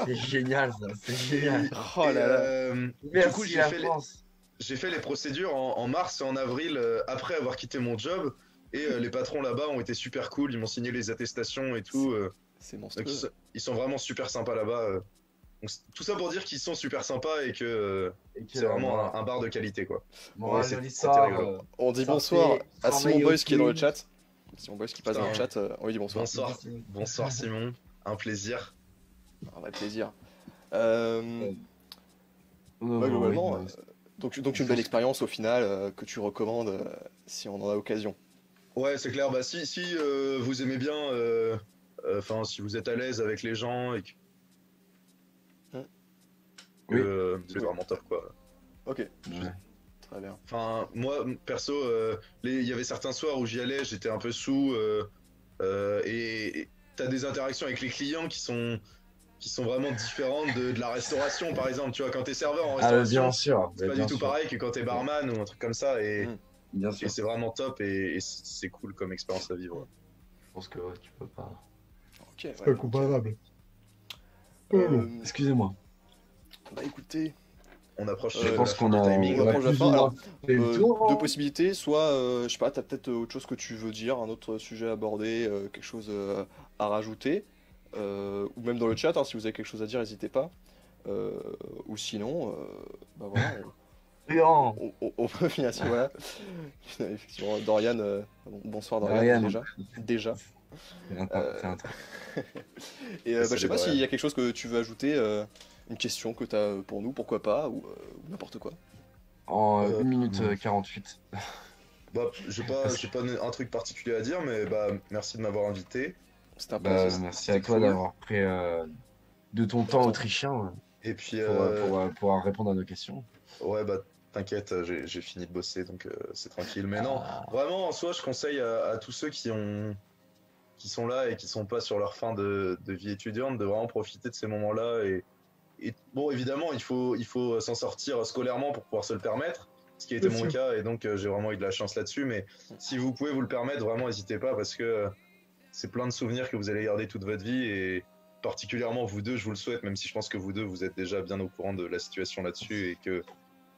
C'est génial, ça, c'est génial. Oh là là. Du coup, Merci la France. j'ai fait les procédures en mars et en avril après avoir quitté mon job. Et les patrons là-bas ont été super cool. Ils m'ont signé les attestations et tout. C'est Donc monstrueux. ils sont vraiment super sympas là-bas. Donc, tout ça pour dire qu'ils sont super sympas et que Et que, c'est vraiment voilà. un bar de qualité, quoi. Morale Ouais, de c'était l'histoire. rigolo. On dit sortez, bonsoir à Simon travaillez au Boyce qui est dans le Queens. chat. Simon Boyce qui passe dans le Putain. chat, on lui dit bonsoir. Bonsoir Simon. Un plaisir. Un vrai plaisir. Non, Ouais, non, globalement, oui, donc une belle expérience au final que tu recommandes si on en a l'occasion. Ouais, c'est clair. Bah si vous aimez bien, enfin si vous êtes à l'aise avec les gens et que Oui. c'est vraiment top, quoi. Ok, Ouais. très bien. Enfin, moi, perso, il y avait certains soirs où j'y allais, j'étais un peu sous, et t'as des interactions avec les clients qui sont vraiment différentes de la restauration, par exemple. Tu vois, quand t'es serveur en Ah, restauration, bien sûr. c'est pas bien du tout sûr. pareil que quand t'es barman ou un truc comme ça, et, Mm. Bien et sûr. c'est vraiment top, et c'est cool comme expérience à vivre. Je pense que ouais, tu peux pas. Ok, ouais. pas comparable. Euh, Excusez-moi. Bah écoutez, On approche Je Euh, de pense la fin qu'on du a, timing. on on a approche la plus fin. ou moins Alors, fait le tour. deux Hein. possibilités, soit, je sais pas, t'as peut-être autre chose que tu veux dire, un autre sujet à aborder, quelque chose à rajouter, ou même dans le chat, hein, si vous avez quelque chose à dire, n'hésitez pas. Euh, ou sinon, bah voilà, Non. on peut finir sur voilà. Effectivement, Dorian, bonsoir Dorian, Rien. déjà. C'est Euh, un truc. et bah, je sais Salut pas s'il y Dorian. a quelque chose que tu veux ajouter, une question que tu as pour nous, pourquoi pas, ou n'importe quoi. En Euh, 1 minute 48. Bah, Parce j'ai que, pas un truc particulier à dire, mais bah, merci de m'avoir invité. C'était un bah, plaisir. merci à C'était toi cool. d'avoir pris de ton temps Attends. autrichien Et puis, pour pouvoir répondre à nos questions. ouais, bah, t'inquiète, j'ai fini de bosser, donc c'est tranquille. Mais non, Ah, vraiment, en soi, je conseille à tous ceux qui sont là et qui sont pas sur leur fin de vie étudiante de vraiment profiter de ces moments-là. Et bon, évidemment, il faut s'en sortir scolairement pour pouvoir se le permettre, ce qui a été bien mon sûr. cas, et donc j'ai vraiment eu de la chance là-dessus. Mais si vous pouvez vous le permettre, vraiment, n'hésitez pas, parce que c'est plein de souvenirs que vous allez garder toute votre vie, et particulièrement vous deux, je vous le souhaite, même si je pense que vous deux, vous êtes déjà bien au courant de la situation là-dessus, et que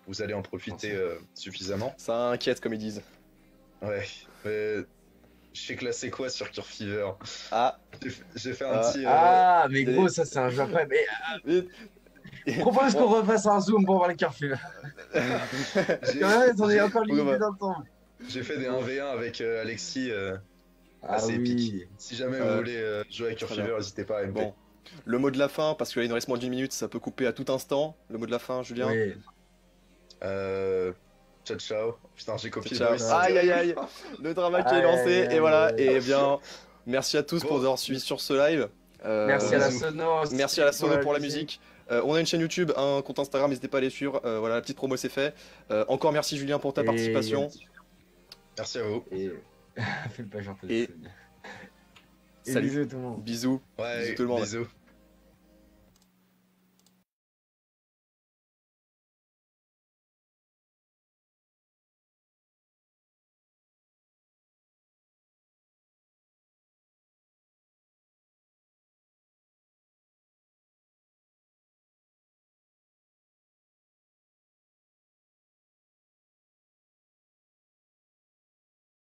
vous allez en profiter Merci. suffisamment. Ça inquiète, comme ils disent. Ouais, mais je sais classé quoi sur Cure Fever. Ah, J'ai fait un ah, petit... Ah, mais des- gros, ça c'est un jeu après. Mais propose qu'on Bon. refasse un zoom pour voir les curfews. j'ai Quand même, on est j'ai- encore limité Pourquoi pas. dans le temps. j'ai fait des 1v1 avec Alexis Ah assez épiques. oui. Si jamais vous Euh, voulez jouer à Cure Très Fever, bien. n'hésitez pas à MP. Bon, le mot de la fin, parce qu'il nous reste moins d'une minute, ça peut couper à tout instant. Le mot de la fin, Julien. Oui. Ciao ciao. Putain, j'ai Ciao, copié ciao. Boris. Aïe, aïe, aïe. Le drama qui est Aïe, lancé. aïe, Et voilà. aïe. Et bien, merci à tous pour Bon, avoir suivi sur ce live. Merci à la bisous. Sono. aussi Merci à la Sono pour la musique. musique. On a une chaîne YouTube, un compte Instagram, n'hésitez pas à les suivre. Voilà, la petite promo c'est fait. Encore merci Julien pour ta participation. Merci à vous. Et fais pas gentil. Et Et salut, bisous tout le monde. bisous, bisous Ouais, tout le monde. bisous.